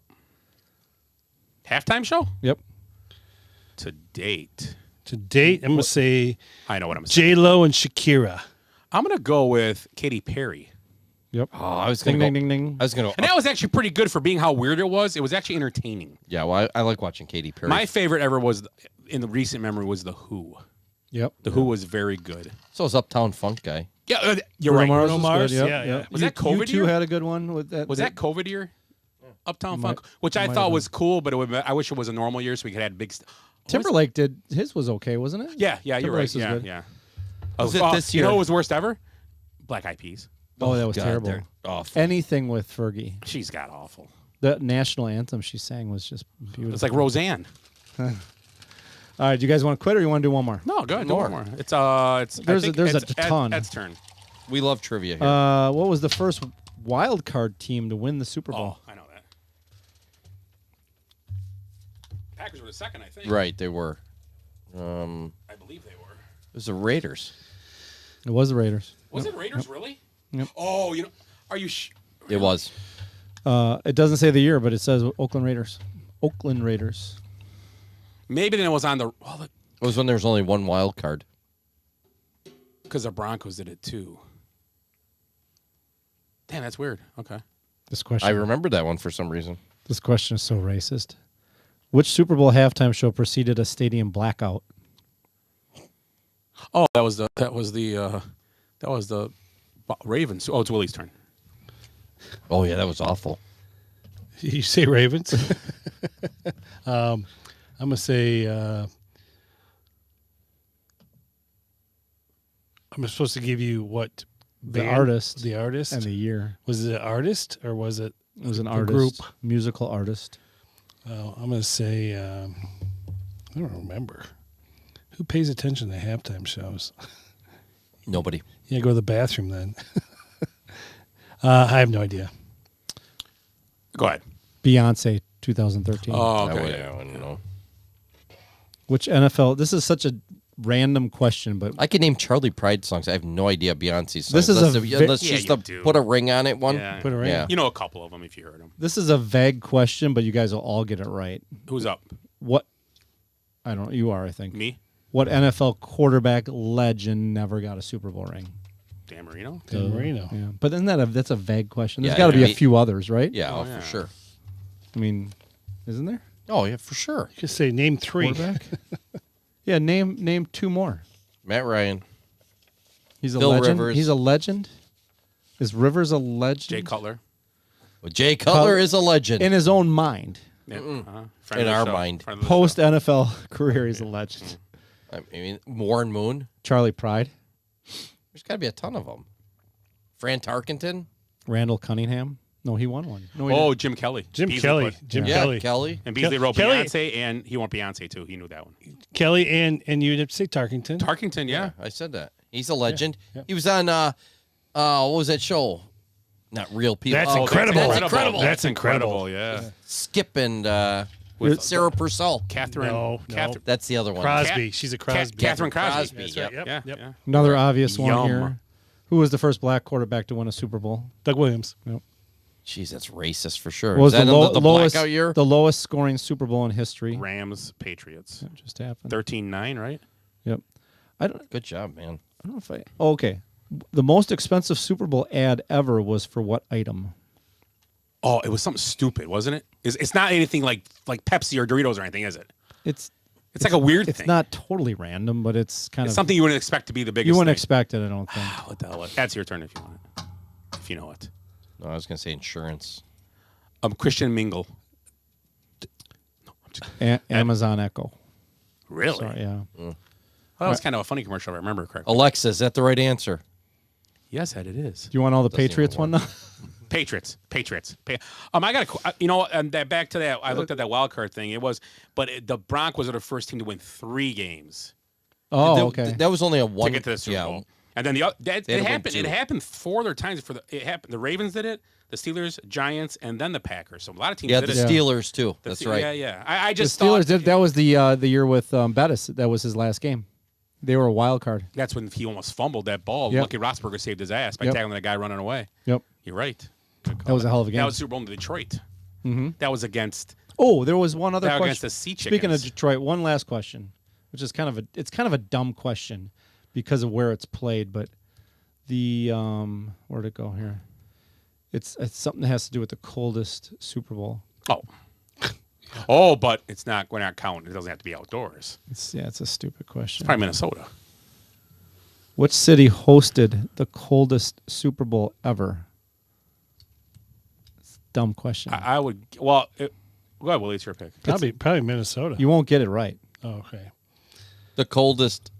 Halftime show? Yep. To date. To date, I'm going to say I know what I'm saying. J-Lo and Shakira. I'm going to go with Katy Perry. Yep. Oh, I was Ding, going to ding, ding, ding. I was going to And that was actually pretty good for being how weird it was. It was actually entertaining. Yeah, well, I like watching Katy Perry. My favorite ever was, in the recent memory, was The Who. Yep. The Who was very good. So was Uptown Funk guy. Yeah, you're Bruno right. Mars Bruno was Mars, good. Yep, yeah, yep. yeah. Was that COVID You2 year? had a good one with that. Was that COVID year? Uptown Might- Funk, which I might thought have was cool, but I wish it was a normal year so we could have big. Timberlake did his was okay, wasn't it? Yeah, you're right. Timberlake's was Yeah, good. yeah. Was it this You year? know what was worst ever? Black Eyed Peas. Oh, that was God, terrible. they're awful. Anything with Fergie. She's got awful. The national anthem she sang was just beautiful. It's like Roseanne. All right, do you guys want to quit or you want to do one more? No, go ahead. Do one more. It's There's a ton. Ed's turn. We love trivia here. What was the first wild card team to win the Super Bowl? Oh, I know that. Packers were the second, I think. Right, they were. I believe they were. It was the Raiders. It was the Raiders. Was it Raiders really? Yep. Oh, are you? It was. It doesn't say the year, but it says Oakland Raiders. Oakland Raiders. Maybe then it was on the. It was when there was only one wild card. Because the Broncos did it too. Damn, that's weird. Okay. This question. I remember that one for some reason. This question is so racist. Which Super Bowl halftime show preceded a stadium blackout? Oh, that was the Ravens. Oh, it's Willie's turn. Oh yeah, that was awful. You say Ravens? I'm going to say I'm supposed to give you what The band? artist. The artist and the year. Was it an artist or was it? It was an a artist. group. Musical artist. Well, I'm going to say I don't remember. Who pays attention to halftime shows? Nobody. Yeah, go to the bathroom then. I have no idea. Go ahead. Beyonce 2013. Oh, I okay. wouldn't know. Which NFL? This is such a random question, but I can name Charlie Pride songs. I have no idea Beyonce's songs. This is unless Yeah, she's you the do. put a ring on it one. Yeah. Put a ring. Yeah. You know a couple of them if you heard them. this is a vague question, but you guys will all get it right. Who's up? What? I don't know. You are, I think. Me? What NFL quarterback legend never got a Super Bowl ring? Dan Marino? Dan Marino. Yeah, but isn't that that's a vague question? There's Yeah, got to be yeah. a few others, right? Yeah, Oh, oh, yeah. for sure. I mean, isn't there? Oh yeah, for sure. You could say name 3. Quarterback? Yeah, name 2 more. Matt Ryan. He's a Phil legend. Rivers. He's a legend. Is Rivers a legend? Jay Cutler. Well, Jay Cutler is a legend in his own mind. Yeah. in Friend of the our show. mind. Friend of the Post show. NFL career, he's a legend. I mean, Warren Moon. Charlie Pride, There's got to be a ton of them. Fran Tarkenton. Randall Cunningham. No, he won one. No, he Oh, didn't. Jim Kelly. Jim Beasley Kelly. put- Jim Yeah, Kelly. Kelly. And Beasley wrote Kelly- Beyonce, and he wrote Beyonce too. He knew that one. Kelly and you'd have to say Tarkington. Tarkington, yeah. I said that. He's a legend. yeah. He was on what was that show? Not Real People. That's Oh, incredible. That's incredible. That's incredible. Yeah. Skip and with Sarah Purcell. Catherine. No, Catherine. That's the other one. Crosby. She's a Crosby. Catherine Crosby. Crosby, That's yep. right. Yep, Yeah. yep. Yeah. Another obvious one Yum. here. Who was the first black quarterback to win a Super Bowl? Doug Williams. Yep. Jeez, that's racist for sure. What was Is that the, in the lowest blackout year? the lowest scoring Super Bowl in history? Rams, Patriots. That just happened. 13-9, right? Yep. I don't Good job, man. know if I. Oh, okay. The most expensive Super Bowl ad ever was for what item? Oh, it was something stupid, wasn't it? It's not anything like Pepsi or Doritos or anything, is it? It's like a weird It's thing. not totally random, but it's kind It's of something you wouldn't expect to be the biggest you wouldn't thing. expect it. I don't think. What the hell? That's your turn if you want it. If you know it. No, I was gonna say insurance. Christian Mingle. Amazon Echo. Really? Sorry, yeah. Well, that was kind of a funny commercial, if I remember correctly. Alexa, is that the right answer? Yes, Ed, it is. Do you want all the Doesn't even Patriots one work. now? Patriots. I got and that back to that. I looked at that wild card thing. It was, but the Broncos are the first team to win 3 games Oh, That- okay. That was only a one. to get to the Super yeah. Bowl. And then it They had to win happened. 2. It happened 4 other times it happened. The Ravens did it, the Steelers, Giants, and then the Packers. So a lot of teams Yeah, did the it. Steelers too. The That's Ste- right. Yeah, yeah. I just the Steelers thought did. That was the year with Bettis. That was his last game. They were a wild card. that's when he almost fumbled that ball. Yep. Lucky Roethlisberger saved his ass by Yep. tackling that guy running away. Yep. You're right. That was a hell of a game. That was Super Bowl in Detroit. Mm-hmm. That was against. Oh, there was one other That question. against the Sea Speaking of Chickens. Detroit, one last question, which is kind of a dumb question because of where it's played, but the where'd it go here? It's something that has to do with the coldest Super Bowl. Oh, but it's not. We're not counting. It doesn't have to be outdoors. It's a stupid question. Probably Minnesota. Which city hosted the coldest Super Bowl ever? It's a dumb question. I would. Well, go ahead, Willie. It's your pick. Probably Minnesota. You won't get it right. Oh, okay. The coldest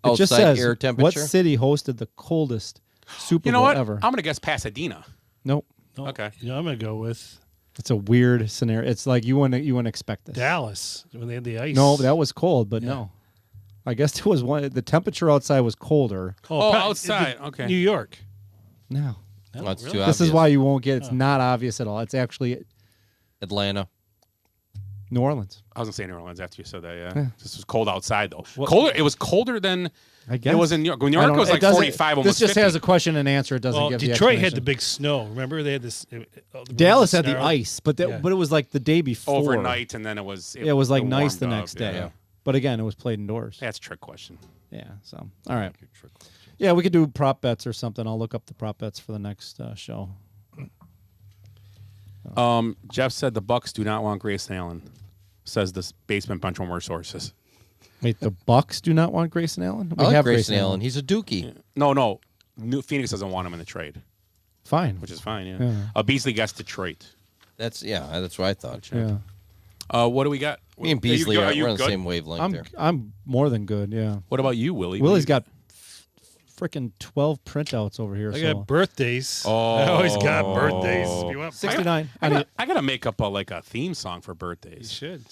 It just outside says air what temperature. city hosted the coldest Super You know Bowl what? ever. I'm gonna guess Pasadena. Nope. Okay. You know, I'm going to go with It's a weird scenario. It's like you wouldn't expect this. Dallas when they had the ice. No, that was cold, but no. I guess it was one. The temperature outside was colder. Oh, pro- outside. Okay. New York. No. No, that's really? too This is obvious. why you won't get. It's not obvious at all. It's actually Atlanta. New Orleans. I was gonna say New Orleans after you said that. Yeah. Yeah. This was cold outside though. Colder. It was colder than I guess it was in New York. When New I York don't- was it like doesn't- 45, almost This just 50. has a question and answer. It doesn't Well, give the Detroit had the explanation. big snow. Remember they had this. The roads Dallas had the snarled. ice, but Yeah. but it was like the day before. overnight, and then it was. It was like it nice the warmed next up, day. Yeah. But again, it was played indoors. That's a trick question. Yeah. So all right. Yeah, we could do prop bets or something. I'll look up the prop bets for the next show. Jeff said the Bucks do not want Grayson Allen. Says this basement bunch of more sources. Wait, the Bucks do not want Grayson Allen. I like Grayson Allen. He's a dookie. No. Phoenix doesn't want him in the trade, Fine. which is fine. Yeah. Yeah. Beasley gets Detroit. That's what I thought. Yeah. What do we got? Me and Beasley Are are you we're on the good? same wavelength there. I'm more than good. Yeah. What about you, Willie? Willie's got freaking 12 printouts over here. I so. got birthdays. Oh. I always got birthdays. If you want 69. I gotta make up a theme song for birthdays. You should.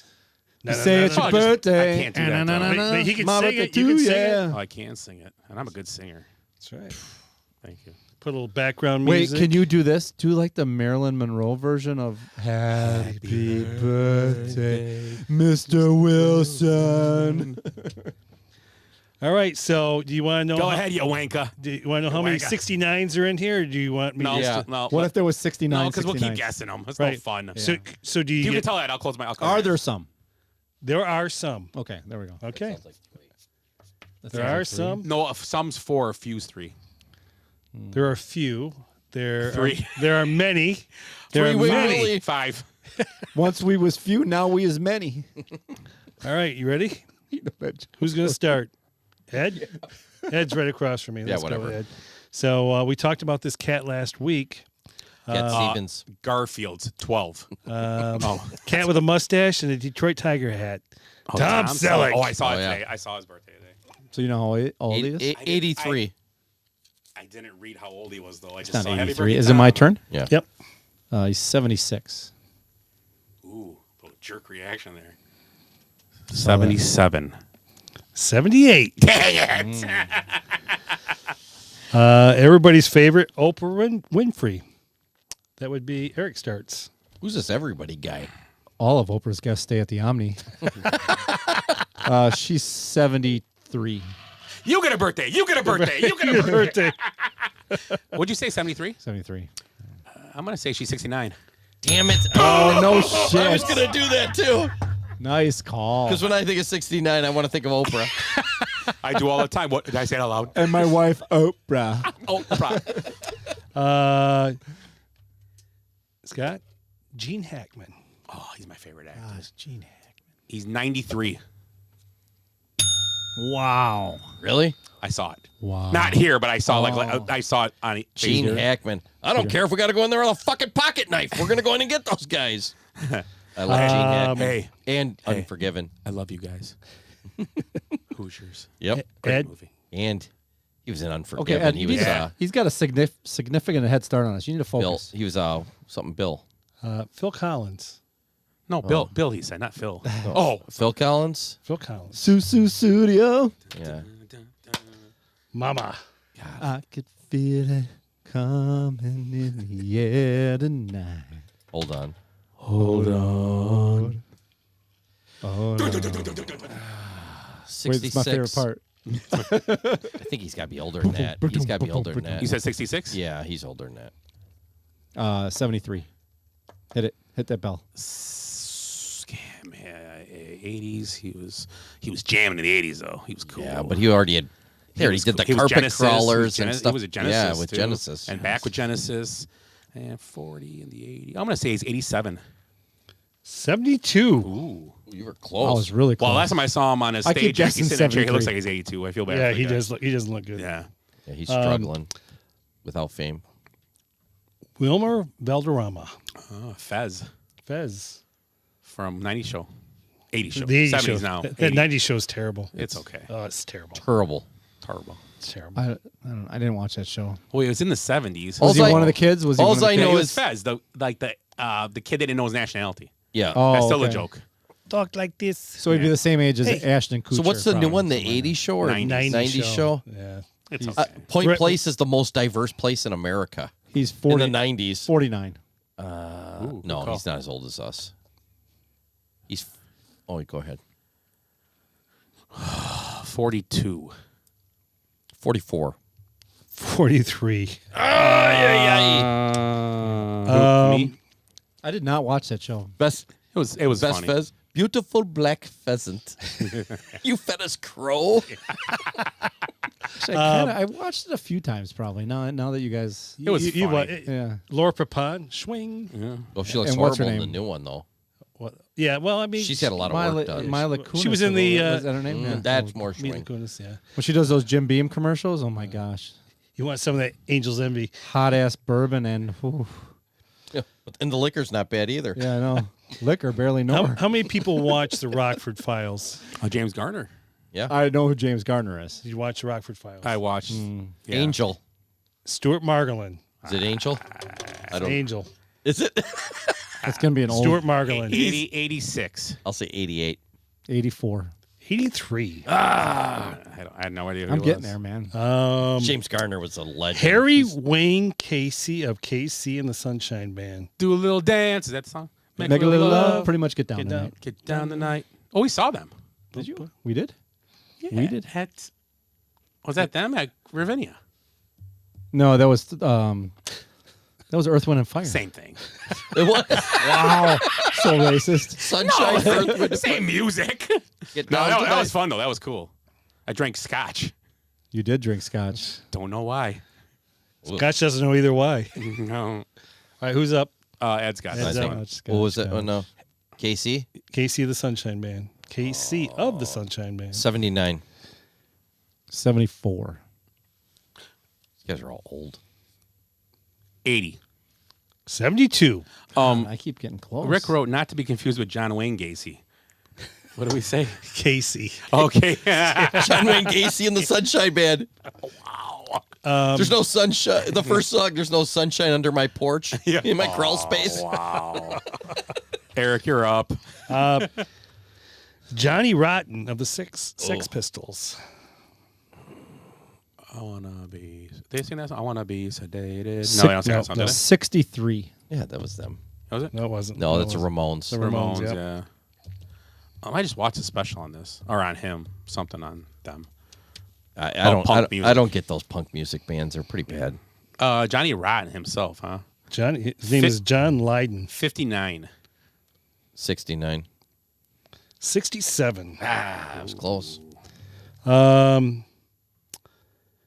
You say it's your birthday. I can't do that. Though. But he can My sing birthday it. You can too, sing yeah. it. Oh, I can sing it, and I'm a good singer. That's right. Thank you. Put a little background Wait, music. can you do this? Do like the Marilyn Monroe version of Happy Birthday, Mr. Wilson? All right. So, do you want to know? Go ahead, you wanker. Do you want to know how many wanker. 69s are in here? Or do you want me? No, just to, no. What if there was 69? No, because we'll keep 69? guessing them. It's Right. no fun. So do you? You get- can tell that. I'll close my. Are there some? There are some. Okay, there we go. Okay. That There sounds are like three. some. No, some's 4, a few's 3. There are a few. There 3. There are many. There are Three-way many. Willie. 5. Once we was few, now we is many. All right, you ready? Who's going to start? Ed? Ed's right across from me. Yeah, Let's go, whatever. Ed. So we talked about this cat last week. Cat Stevens. Garfield's 12. Cat with a mustache and a Detroit Tiger hat. Oh, Tom Selleck. Oh, I saw it Oh, yeah. today. I saw his birthday today. So you know how old he is? 83. I didn't read how old he was though. I just It's saw not happy 83. birthday, Is it Tom. my turn? Yeah. Yep. He's 76. Ooh, little jerk reaction there. 77. 78. Dang it! Everybody's favorite, Oprah Winfrey. That would be Eric starts. Who's this everybody guy? All of Oprah's guests stay at the Omni. She's 73. You get a birthday. You get a birthday. You get a birthday. Would you say 73? 73. I'm gonna say she's 69. Damn it. Oh, no shit. I was going to do that too. Nice call. Because when I think of 69, I want to think of Oprah. I do all the time. What did I say it out loud? And my wife, Oprah. Oprah. Scott? Gene Hackman. Oh, he's my favorite actor. Gosh, Gene Hackman. He's 93. Wow. Really? I saw it. Wow. Not here, but I saw I saw it on Gene Hackman. I don't care if we got to go in there with a fucking pocket knife. We're going to go in and get those guys. I love Gene Hackman. Hey. And Unforgiven. I love you guys. Hoosiers. Yep. Great Ed? movie. And he was in Unforgiven. Okay, Ed, he was he's got a significant head start on us. You need to Bill. focus. He was something Bill. Phil Collins. No, Bill. Bill, he said, not Phil. Oh. Phil Collins? Phil Collins. Susu Studio. Yeah. Mama. I could feel it coming in the air tonight. Hold on. Hold on. Oh, no. 66. Wait, it's my favorite part. I think he's got to be older than that. He's got to be older than that. You said 66? Yeah, he's older than that. 73. Hit it. Hit that bell. Man, 80s. He was jamming in the 80s though. He was cool. Yeah, but he already had. He already did the He was carpet Genesis. crawlers He and was stuff. He was a Genesis. Yeah, with too. Genesis. And back with Genesis. And 40 in the 80s. I'm gonna say he's 87. 72. Ooh. You were I close. was really close. Well, last time I saw him on his I keep stage, guessing he's sitting in a chair. He looks 73. like he's 82. I feel bad. Yeah, for the he guy. does. He doesn't look good. Yeah. Yeah, he's struggling without fame. Wilmer Valderrama. Oh, Fez Fez. from 90s show. 80s show. The 80s 70s show. now. That 80s. 90s show is terrible. It's okay. Oh, it's terrible. Terrible. Terrible. It's terrible. I didn't watch that show. Well, it was in the 70s. Was he one of the kids? Was he Alls one of the I kids? know It was is- Fez, the kid that didn't know his nationality. Yeah. Oh, That's still a okay. joke. Talk like this. So he'd be the same age as Hey. Ashton Kutcher. So what's the new probably. one? The 80s show or 90s show? Yeah. It's Uh, okay. Point Brett- Place is the most diverse place in America. He's 40, in the 90s. 49. Ooh, No, good call. he's not as old as us. He's. Oh, go ahead. 42. 44. 43. Me? I did not watch that show. Best. It was Best funny. Fez. Beautiful black pheasant. You fed us crow. Actually, I watched it a few times probably. Now that you guys, It was funny. what? yeah. Laura Prepon. Swing. Yeah. Oh, she looks And what's her horrible in the name? new one though. What? Yeah. Well, I mean, She's had a lot of work done. Mila Kunis. She was in the, is that her name? Yeah. That's more Mila swing. Kunis, yeah. When she does those Jim Beam commercials, oh my gosh, You want some of that Angel's Envy? hot ass bourbon and whew. Yeah, and the liquor's not bad either. Yeah, I know. Liquor barely know her. How many people watch the Rockford Files? James Garner. Yeah. I know who James Garner is. Did you watch the Rockford Files? I watched Angel. Stuart Margolin. Is it Angel? I don't. Angel. Is it? It's going to be an Stuart old Margolin. 86. I'll say 88. 84. 83. I had no idea who I'm he getting was. there, man. James Garner was a legend. Harry Wayne Casey of KC and the Sunshine Band. Do a little dance. Is that the song? Make a little love. Pretty much get down Get tonight. Get down tonight. Oh, we saw them. Did you? We did? Yeah, We did. Was that them at Ravinia? No, that was Earth, Wind, and Fire. Same thing. It was. Wow. So racist. Sunshine, Earth, Wind, and Same music. Get No, down that tonight. was fun though. That was cool. I drank scotch. You did drink scotch. Don't know why. Scotch doesn't know either why. No. All right, who's up? Ed Scott. Ed's I up. think. Scotch, What was it? Scotch. Oh, no. KC? KC of the Sunshine Band. KC of the Sunshine Band. 79. 74. You guys are all old. 80. 72. I keep getting close. Rick wrote not to be confused with John Wayne Gacy. What do we say? Casey. Okay. John Wayne Gacy and the Sunshine Band. Wow. There's no sunshine. The first song, there's no sunshine under my porch in my crawl space. Wow. Eric, you're up. Johnny Rotten of the Sex Pistols. I wanna be. Did they sing that song? I wanna be sedated. Six- No, they don't sing that song. no. did they? 63. Yeah, that was them. Was it? No, it wasn't. No, it that's a wasn't. Ramones. The Ramones, Ramones, yeah. yeah. I just watched a special on this or on him. Something on them. I punk music. don't get those punk music bands. They're pretty bad. Johnny Rotten himself, huh? His name is John Lydon. 59. 69. 67. That was close.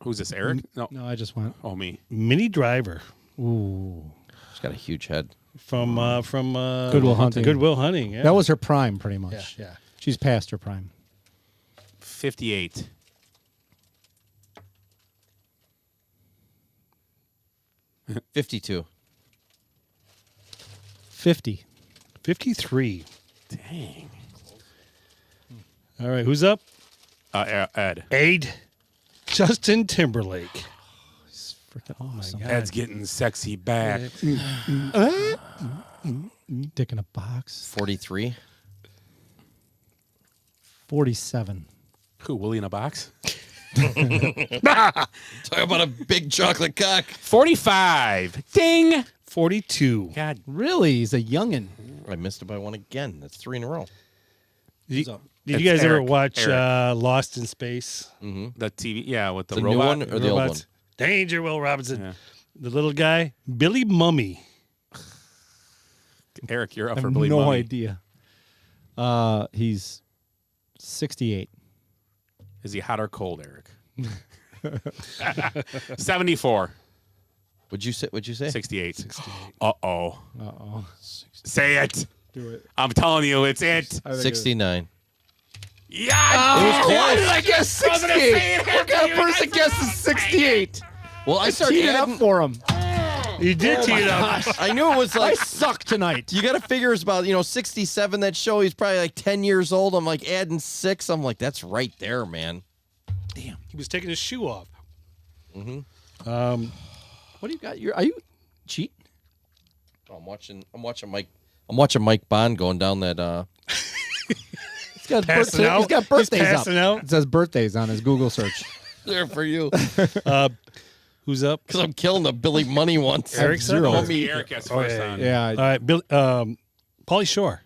Who's this? Eric? No. No, I just went. Oh, me. Minnie Driver. Ooh. She's got a huge head. From Goodwill Hunting. Goodwill Hunting, yeah. That was her prime, pretty much. Yeah. She's past her prime. 58. 52. 50. 53. Dang. All right, who's up? Ed. Justin Timberlake. Freaking awesome. Ed's getting sexy back. Dick in a box. 43. 47. Who? Willie in a box? Talk about a big chocolate cock. 45. Ding. 42. God. Really? He's a youngin'. I missed it by one again. That's 3 in a row. Did It's you guys ever Eric. watch Lost in Space? Mm-hmm. The TV, yeah, with the The new robot. one or the old one? Danger, Will Robinson. Yeah. The little guy, Billy Mummy. Eric, you're I up have for Billy no Mummy. idea. He's 68. Is he hot or cold, Eric? 74. What'd you say? 68. Uh-oh. Uh-oh. Say it. Do it. I'm telling you, it's it. 69. Yeah. It was close. Why did I guess 68? What kind of person guesses 68? Well, I I started teed it up adding. for him. You did tee it up. I knew it was I like. suck tonight. You got to figure it's about 67. That show. He's probably like 10 years old. I'm like adding 6. I'm like that's right there, man. Damn, he was taking his shoe off. Mm-hmm. What do you got? Are you cheating? Oh, I'm watching Mike Bond going down that. He's got Passing out? He's got birthdays He's up. passing out? It says birthdays on his Google search. There for you. Who's up? Because I'm killing the Billy Money once. Eric's Zero. up? Eric gets first on. Yeah. All right, Bill. Pauly Shore.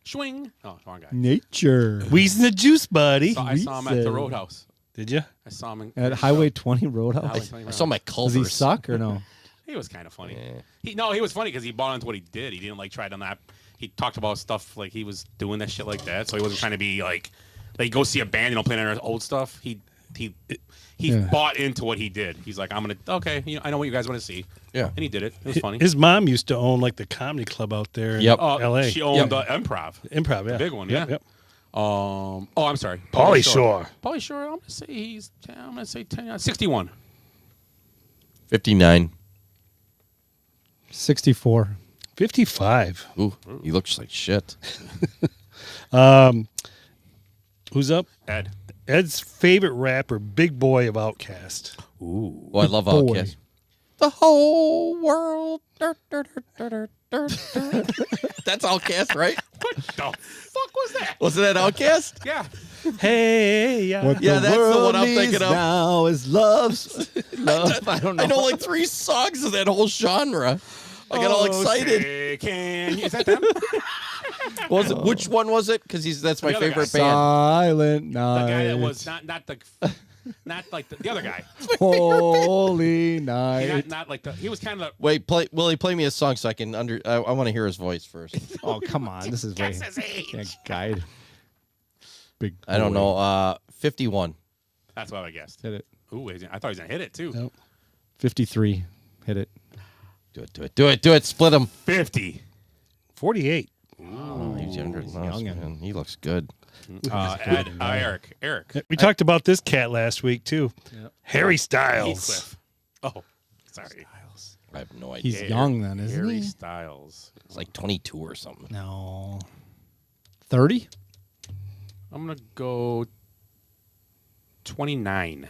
Swing. Oh, wrong guy. Nature. We's in the juice, buddy. I saw him at the Roadhouse. Did you? I saw him At Highway 20 Roadhouse. Highway 20 I saw my Does Culvers. he suck or no? He was kind of funny. He was funny because he bought into what he did. He didn't like try to not. He talked about stuff like he was doing that shit like that. So he wasn't trying to be like go see a band, playing their old stuff. He bought into what he did. He's like, I'm gonna I know what you guys want to see. Yeah. And he did it. It was funny. His mom used to own like the comedy club out there in Yep. L.A. She owned the Improv. Improv, yeah. The big one, Yep, yeah. Yep. I'm sorry. Pauly Shore. Pauly Shore. I'm gonna say 61. 59. 64. 55. Ooh, he looks like shit. Who's up? Ed. Ed's favorite rapper, Big Boy of Outkast. Ooh. Oh, I love Outkast. The whole world. That's Outkast, right? What the fuck was that? Wasn't that Outkast? Yeah. Hey, yeah. What Yeah, the that's the world one I'm needs thinking of. now is love. I don't know. I know like 3 songs of that whole genre. I got all excited. Is that them? Which one was it? Because that's my The other favorite guy. band. Silent The night. guy that was not like the other guy. Holy Not, night. not like the. He was kind of. Wait, Willie, play me a song so I can I want to hear his voice first. Oh, come on. This is way. Guess his age. Yeah, guide. Big. I don't boy. know. 51. That's what I guessed. Hit it. Ooh, I thought he was gonna hit it too. Nope. 53. Hit it. Do it. Split him. 50. 48. Oh, he's younger than us, youngin'. man. He looks good. Eric. We talked about this cat last week, too. Yep. Harry Styles. Heathcliff. Oh, sorry. I have no idea. He's young then, isn't Harry he? Styles. It's like 22 or something. No. 30? I'm gonna go 29.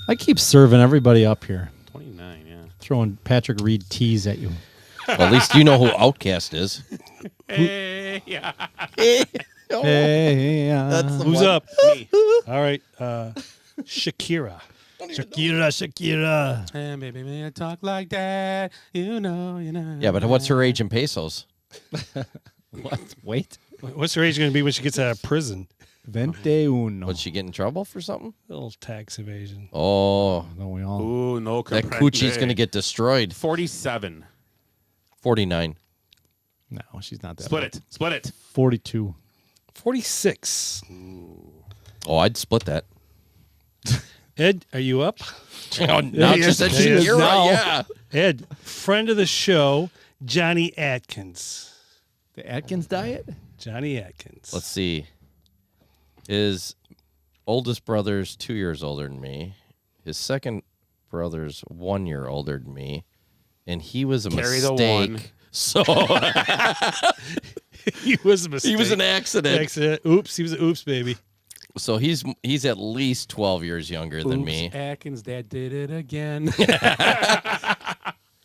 I keep serving everybody up here. 29, yeah. Throwing Patrick Reed teas at you. Well, at least you know who Outkast is. Hey, yeah. Hey, That's the Who's one. up? Me. All right. Shakira. Shakira. Hey, baby, may I talk like that? You know. Yeah, but what's her age in pesos? What? Wait. What's her age going to be when she gets out of prison? 21. Would she get in trouble for something? A little tax evasion. Oh, No, we all. Ooh, no. that coochie's going to get destroyed. 47. 49. No, she's not that. Split it. 42. 46. Oh, I'd split that. Ed, are you up? Oh, now Yes, just said he is Shakira, now. yeah. Ed, friend of the show, Johnny Atkins. The Atkins diet? Johnny Atkins. Let's see. His oldest brother's 2 years older than me. His second brother's 1 year older than me. And he was a Carry the mistake. one. So He was a mistake. he was an accident. Oops, he was an oops baby. So he's at least 12 years younger than me. Atkins, dad did it again.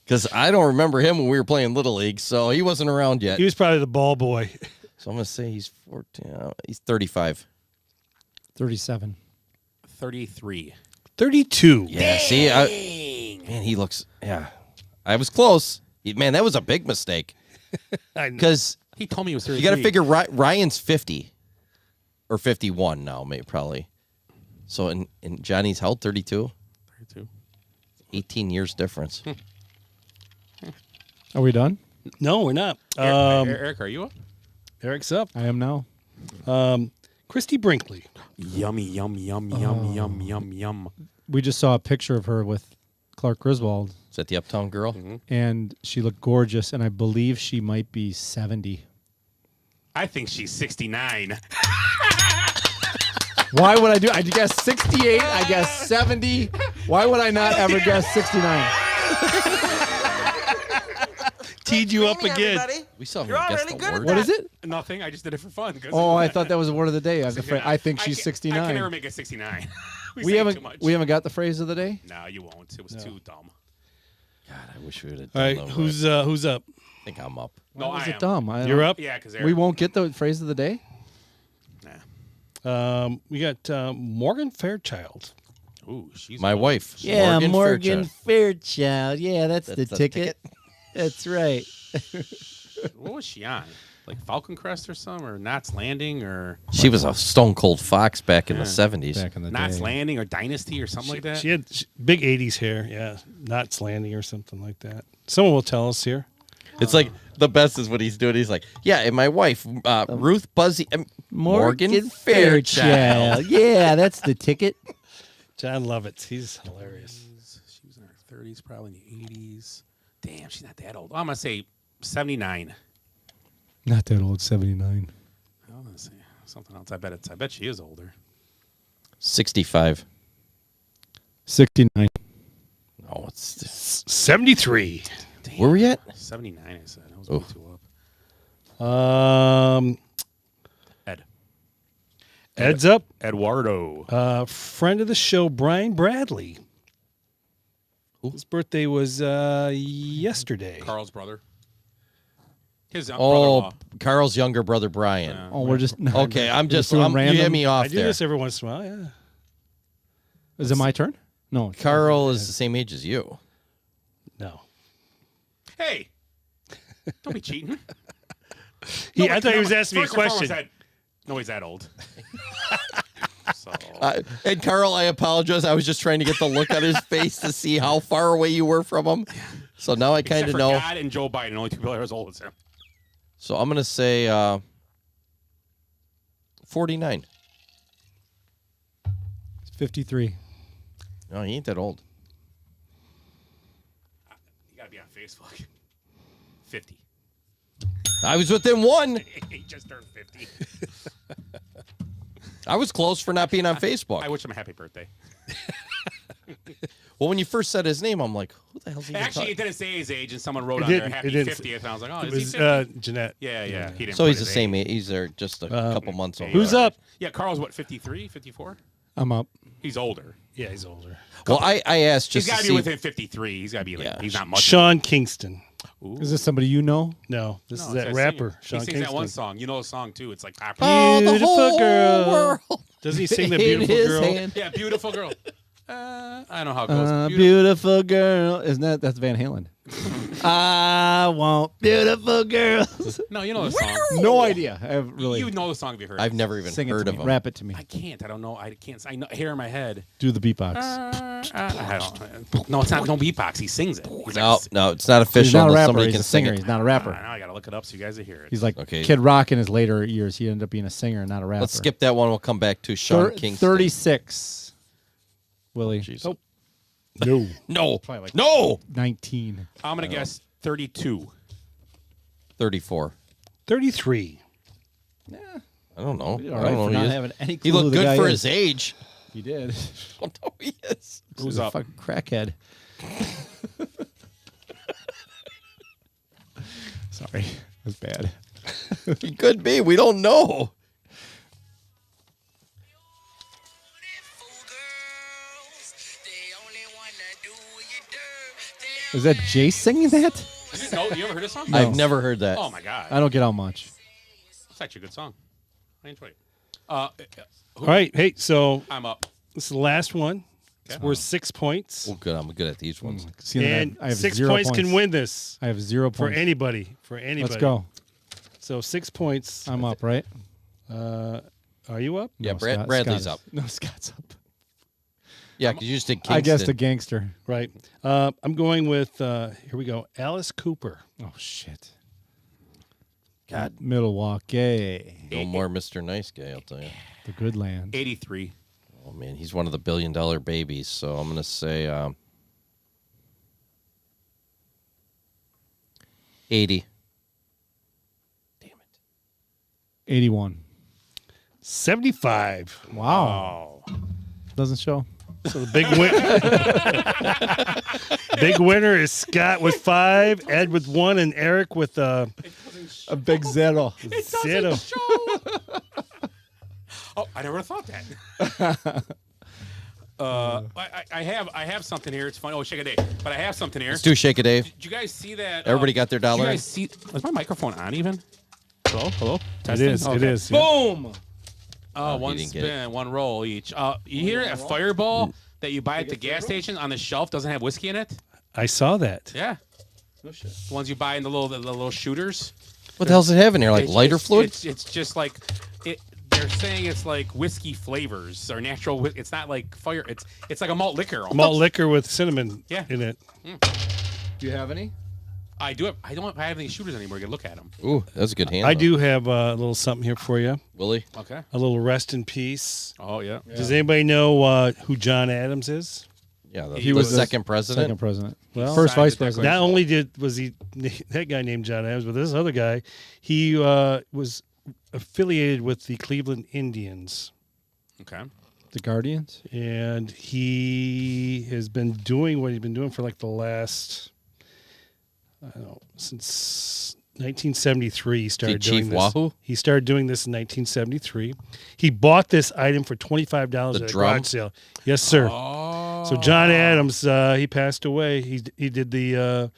Because I don't remember him when we were playing Little League, so he wasn't around yet. He was probably the ball boy. So I'm going to say he's 14. He's 35. 37. 33. 32. Yeah, see? Man, he looks... Yeah. I was close. Man, that was a big mistake. I know. Because He told me he was 33. you got to figure Ryan's 50. Or 51 now, maybe, probably. So in Johnny's how old? 32? 32. 18 years difference. Are we done? No, we're not. Eric, are you up? Eric's up. I am now. Christy Brinkley. Yummy, yum. We just saw a picture of her with Clark Griswold, Is that the Uptown Girl? and she looked gorgeous, and I believe she might be 70. I think she's 69. Why would I do? I guess 68. I guess 70. Why would I not ever guess 69? Teed you up again. We saw him guess the word. What is it? Nothing. I just did it for fun. Oh, I thought that was a word of the day. I think she's I can never 69. make it 69. We haven't got the phrase of the day. No, you won't. It was too dumb. God, I wish we would have All done right, that. who's up? I think I'm up. No, Why I is am. it dumb? You're up. Yeah, because We won't get the phrase of the day. We got Morgan Fairchild. Ooh, she's My wife. Morgan Fairchild. Fairchild. Yeah, that's the ticket. That's right. What was she on? Like Falcon Crest or something, or Knots Landing, or She was a stone cold fox back in the Yeah. 70s. Back in the Knots day. Landing, or Dynasty, or something like that. She had big 80s hair. Yeah, Knots Landing or something like that. Someone will tell us here. It's like the best is what he's doing. He's like, yeah, and my wife, Ruth Buzzy, Morgan Fairchild. Yeah, that's the ticket. John Lovitz. He's hilarious. She was in her 30s, probably in the 80s. Damn, she's not that old. I'm gonna say 79. Not that old, 79. I'm gonna say something else. I bet she is older. 65. 69. Oh, it's 73. Damn. where we at? 79. I said I was way too up. Ed's up. Eduardo. Friend of the show, Brian Bradley. His birthday was yesterday. Carl's brother. His Oh, brother-in-law. Carl's younger brother Brian. Yeah. Oh, we're just Okay, I'm just doing you random. hit me off I do there. this every once in a while, yeah. Is it my turn? No. Carl is the same age as you. No. Hey, don't be cheating. I thought he was asking me a First and foremost, question. no, he's that old. So. And Carl, I apologize. I was just trying to get the look on his face to see how far away you were from him. So now I kind Except of for know. God and Joe Biden, only two people are as old as him. So I'm going to say 49. 53. No, he ain't that old. You got to be on Facebook. 50. I was within one. He just turned 50. I was close for not being on Facebook. I wish him a happy birthday. Well, when you first said his name, I'm like, who the hell's he Actually, talking? it didn't say his age, and someone wrote It on there didn't- happy it didn't- 50th, and I was like, oh, It is was he 50? Jeanette. Yeah. He didn't So put he's the his same age. age. He's just a couple months older. Who's up? Yeah, Carl's what, 53, 54? I'm up. He's older. Yeah, he's older. Well, I asked He's just got to to see. be within 53. He's got to be like, Yeah. he's not much. Sean Kingston. Is this somebody you know? No, this No, is it's that singer. rapper, Sean He sings Kingston. that one song. You know the song, too. It's like Oh, popular. the Beautiful whole girl. world. Doesn't he sing the in beautiful his girl? hand. Yeah, beautiful girl. I don't know how it goes. Beautiful girl. Isn't that's Van Halen? I want beautiful girls. No, you know the song. No idea. I have really. You know the song if you heard it. I've never even Sing it heard to of me. him. Rap it to me. I can't. I don't know. I can't. I know, hear in my head. Do the beatbox. I don't. No, it's not. No beatbox. He sings it. He's No, like, no, it's not He's official not a unless rapper. somebody He's can a sing singer. it. He's not a rapper. Now I gotta look it up so you guys will hear it. He's like Okay. Kid Rock in his later years. He ended up being a singer, not a rapper. Let's skip that one. We'll come back to Sean Kingston. 36. Willie. Jeez. Nope. No. No. Probably like No. 19. I'm gonna guess 32. 34. 33. I don't know. did I all don't right know for who not he is. having any He clue who looked the good guy for is. his age. He did. I don't know who he is. Who's a up? fucking crackhead. Sorry. It was bad. He could be. We don't know. Is that Jace singing that? No, you ever heard this song? No. I've never heard that. Oh my god, I don't get out much. it's actually a good song. I enjoy it. All right. Hey, so I'm up. this is the last one. It's Okay. worth 6 points. Oh, good. I'm good at these ones. See, then And I have 6 0 points can win this I have 0 for points. anybody. For anybody. Let's go. So 6 points. I'm up, right? Are you up? Yeah, No, Bradley's Scott up. is- No, Scott's up. Yeah, because you just did Kingston. I guessed a gangster. Right. I'm going with, here we go, Alice Cooper. Oh, shit. God, Milwaukee. no more Mr. Nice Guy, I'll tell you. The good land. 83. Oh, man, he's one of the $1 billion babies. So I'm going to say 80. 81. 75. Wow. Doesn't show. So the big winner is Scott with 5, Ed with 1, and Eric with A big zero. 0. Oh, I never thought that. I have something here. It's funny. Oh, shake a day. But I have something here. Let's do Shake a Dave. Did you guys see that? Everybody got their Did dollar? you guys see? Is my microphone on even? Hello, hello. It Testing? is. It Okay. is. Yeah. Boom. he One didn't get it. spin, one roll each. You hear a Fireball that you buy at the gas station on the shelf doesn't have whiskey in it? I saw that. Yeah. The ones you buy in the little shooters. What the hell's it have in here? Like It's- lighter it's- fluid? It's just like it. They're saying it's like whiskey flavors or natural. It's not like fire. It's like a malt liquor. Almost. Malt liquor with cinnamon Yeah. in it. Do you have any? I do. I don't have any shooters anymore. You can look at them. Ooh, that's a good hand. I do have a little something here for you. Willie? Okay. A little rest in peace. Oh yeah. Does anybody know who John Adams is? Yeah, He the was the second president. Second president. Well, First signed vice the president. Not only was he that guy named John Adams, but this other guy, he was affiliated with the Cleveland Indians, Okay. The Guardians. and he has been doing what he's been doing for like the last, I don't know, since 1973. He started Chief doing this. Wahoo? He started doing this in 1973. He bought this item for $25 at a drum? garage sale. Yes, sir. Oh. So John Adams, he passed away. He did the.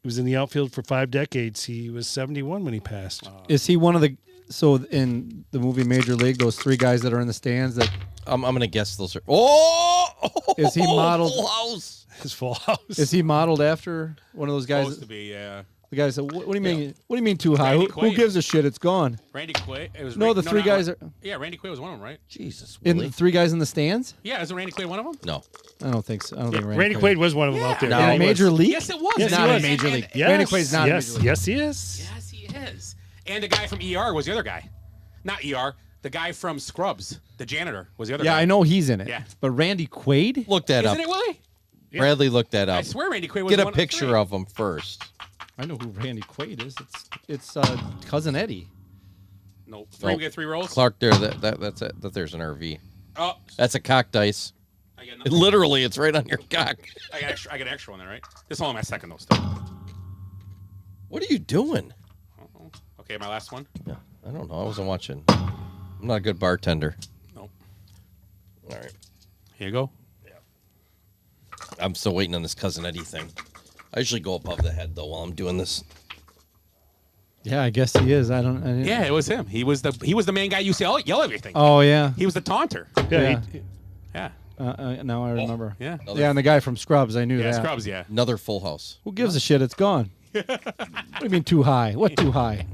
He was in the outfield for 5 decades. He was 71 when he passed. Is he one of the? So in the movie Major League, those 3 guys that are in the stands, that I'm gonna guess those are. Oh, is he modeled? Full House. His Full House. Is he modeled after one of those guys? Supposed to be, yeah. The guy said, "What do you mean? Yeah. What do you mean too high? Who Quaid. gives a shit? It's gone." Randy Quaid. It was No, the 3 guys are Yeah, Randy Quaid was one of them, right? Jesus, in Willie. the 3 guys in the stands. Yeah, isn't Randy Quaid one of them? No, I don't think so. I don't think Randy Quaid was one of them out there. No. in he Major League. Yes, it was. Yes, not he in was. Major League. Yes, Randy Quaid's not in yes, Major League. yes, he is. Yes, he is. And the guy from ER was the other guy. Not ER. The guy from Scrubs, the janitor, was the other guy. Yeah, I know he's in it. Yeah. But Randy Quaid? look that Isn't up. it, Willie? Bradley, look that up. I swear Randy Quaid was Get the a one of the picture 3. of him first. I know who Randy Quaid is. It's cousin Eddie. No, 3 Nope. we get 3 rolls. Clark, there. That's it. That there's an RV. Oh, That's a cock dice. I got nothing. Literally, it's right on your cock. I got extra. I got extra one there, right? This is only my second though. Still. What are you doing? Okay, my last one. Yeah, I don't know. I wasn't watching. I'm not a good bartender. Nope. All right. Here you go. I'm still waiting on this cousin Eddie thing. I usually go above the head though while I'm doing this. Yeah, I guess he is. I didn't- Yeah, it was him. He was the main guy. You say, yell everything. Oh yeah. He was the taunter. Yeah. Yeah. Now I remember. Yeah. Yeah, and the guy from Scrubs, I knew Yeah, that. Scrubs. Yeah. Another Full House. Who gives a shit? It's gone. What do you mean too high? What too high?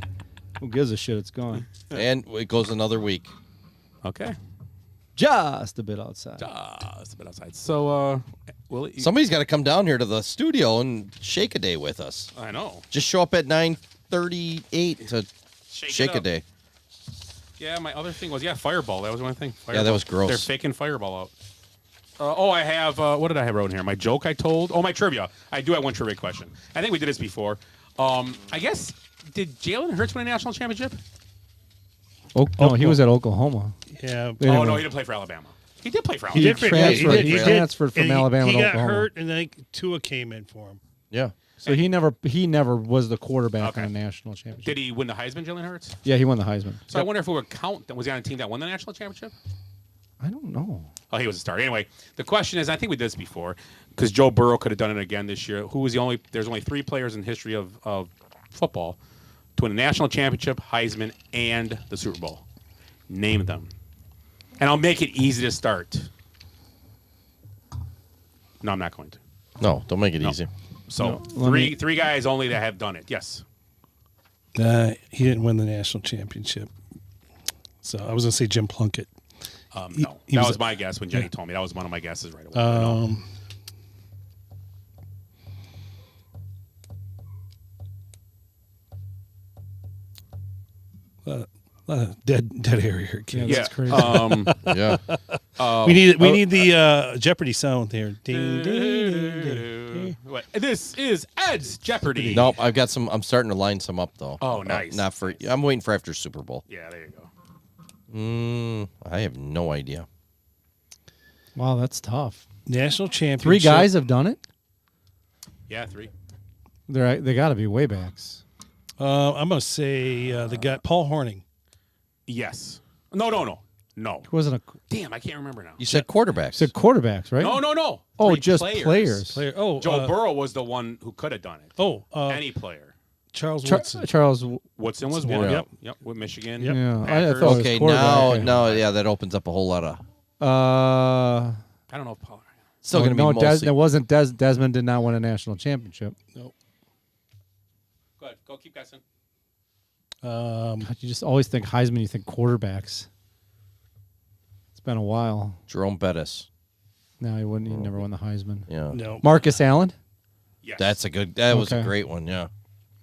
Who gives a shit? It's gone. And it goes another week. Okay. Just a bit outside. Just a bit outside. So, Willie. Somebody's got to come down here to the studio and shake a day with us. I know. Just show up at 9:38 to Shake shake it a up. day. Yeah, my other thing was Fireball. That was one thing. Yeah, that was gross. They're faking Fireball out. I have. What did I have wrote in here? My joke I told. Oh, my trivia. I do have one trivia question. I think we did this before. I guess did Jalen Hurts win a national championship? No, he was at Oklahoma. Yeah. Oh no, he didn't play for Alabama. He did play for He Alabama. transferred from And Alabama He to got Oklahoma. hurt, and then Tua came in for him. Yeah. So he never was the quarterback in a national championship. Did he win the Heisman, Jalen Hurts? Yeah, he won the Heisman. So I wonder if we would count. Was he on a team that won the national championship? I don't know. Oh, he was a starter. Anyway, the question is, I think we did this before, because Joe Burrow could have done it again this year. Who was the only? There's only 3 players in history of football to win a national championship, Heisman, and the Super Bowl. Name them, and I'll make it easy to start. No, I'm not going to. No, don't make it easy. So No, three guys only that have done it. Yes. He didn't win the national championship. So I was going to say Jim Plunkett. No, he that was was my guess when Jenny told me. That was one of my guesses right away. A lot of dead area here, kids. Yeah. It's crazy. Yeah. We need the Jeopardy sound there. Ding, ding, ding, ding. What? This is Ed's Jeopardy. Nope, I've got some. I'm starting to line some up though. Oh, nice. Not for. I'm waiting for after Super Bowl. Yeah, there you go. I have no idea. Wow, that's tough. National championship. 3 guys have done it. Yeah, 3. They got to be way backs. I'm going to say the guy, Paul Hornung. Yes. No. He wasn't a. Damn, I can't remember now. You said quarterbacks. Said quarterbacks, right? No. Oh, 3 just players. Joe Burrow was the one who could have done it. Any player. Charles Woodson. Charles Woodson was one. Yeah. Yep. With Michigan. Yep. Yeah, I Packers. thought it was Okay, quarterback. no, yeah, that opens up a whole lot of. I don't know if Paul. Still going to be mostly. it wasn't Desmond did not win a national championship. Nope. Go ahead. Go keep guessing. God, you just always think Heisman. You think quarterbacks. It's been a while. Jerome Bettis. No, he wouldn't. He never won the Heisman. Yeah. No. Marcus Allen. Yes. That's a good. That was a Okay. great one. Yeah.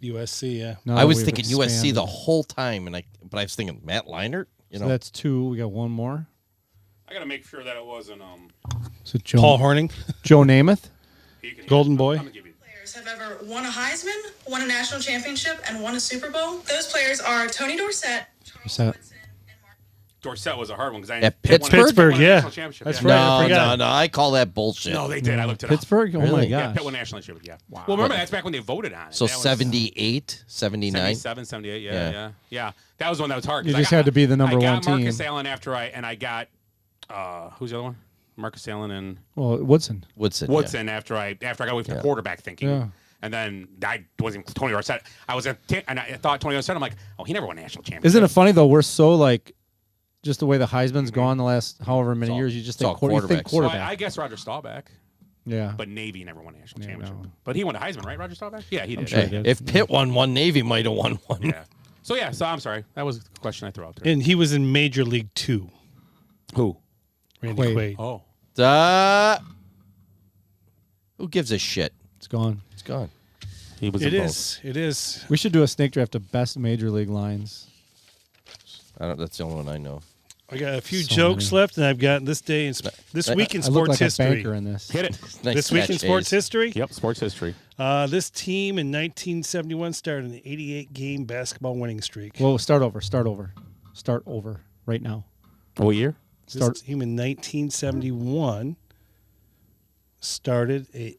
USC, yeah. No, I was we've thinking USC expanded. the whole time, but I was thinking Matt Leinart. You So know. that's 2. We got one more. I got to make sure that it wasn't. So Joe, Paul Hornung. Joe Namath. Golden Boy. Players have ever won a Heisman, won a national championship, and won a Super Bowl. Those players are Tony Dorsett, What's that? Dorsett was a hard one because I At Pitt won a Pittsburgh? national Yeah. championship. That's yeah. right. I No, forgot. no, I call that bullshit. No, they did. I looked it up. Pittsburgh? Oh my Really? Yeah, gosh. Pitt won national championship. Yeah. Wow. Well, remember that's back when they voted on it. So That was 78, 79. 77, 78. Yeah. Yeah. That was one that was hard. 'cause You I just got- had to be the number I got one team. Marcus Allen after I got who's the other one? Marcus Allen and Well, Woodson. Woodson. after I got away from Yeah. quarterback thinking. Yeah. And then I wasn't Tony Dorsett. I was and I thought Tony Dorsett. I'm like, oh, he never won national championship. Isn't it funny though? We're so like, just the way the Heisman's gone the last however many years, you just think you think So quarterback. I guess Roger Staubach. Yeah. But Navy never won a national Yeah, championship. no. But he won the Heisman, right, Roger Staubach? Yeah, he did. sure he Hey, did. if Pitt won one, Navy might have won one. Yeah. So I'm sorry. That was the question I threw out there. And he was in Major League 2. Who? Randy Quaid. Quaid. Oh. Who gives a shit? It's gone. It's gone. He was It in both. is. It is. We should do a snake draft of best major league lines. That's the only one I know. I got a few So jokes many. left, and I've got this day in this week in I look sports like history. a banker in this. Hit it. Nice This week in catch, sports Hayes. history. Yep, sports history. This team in 1971 started an 88-game basketball winning streak. Whoa, start over right now. What year? This team in 1971 started a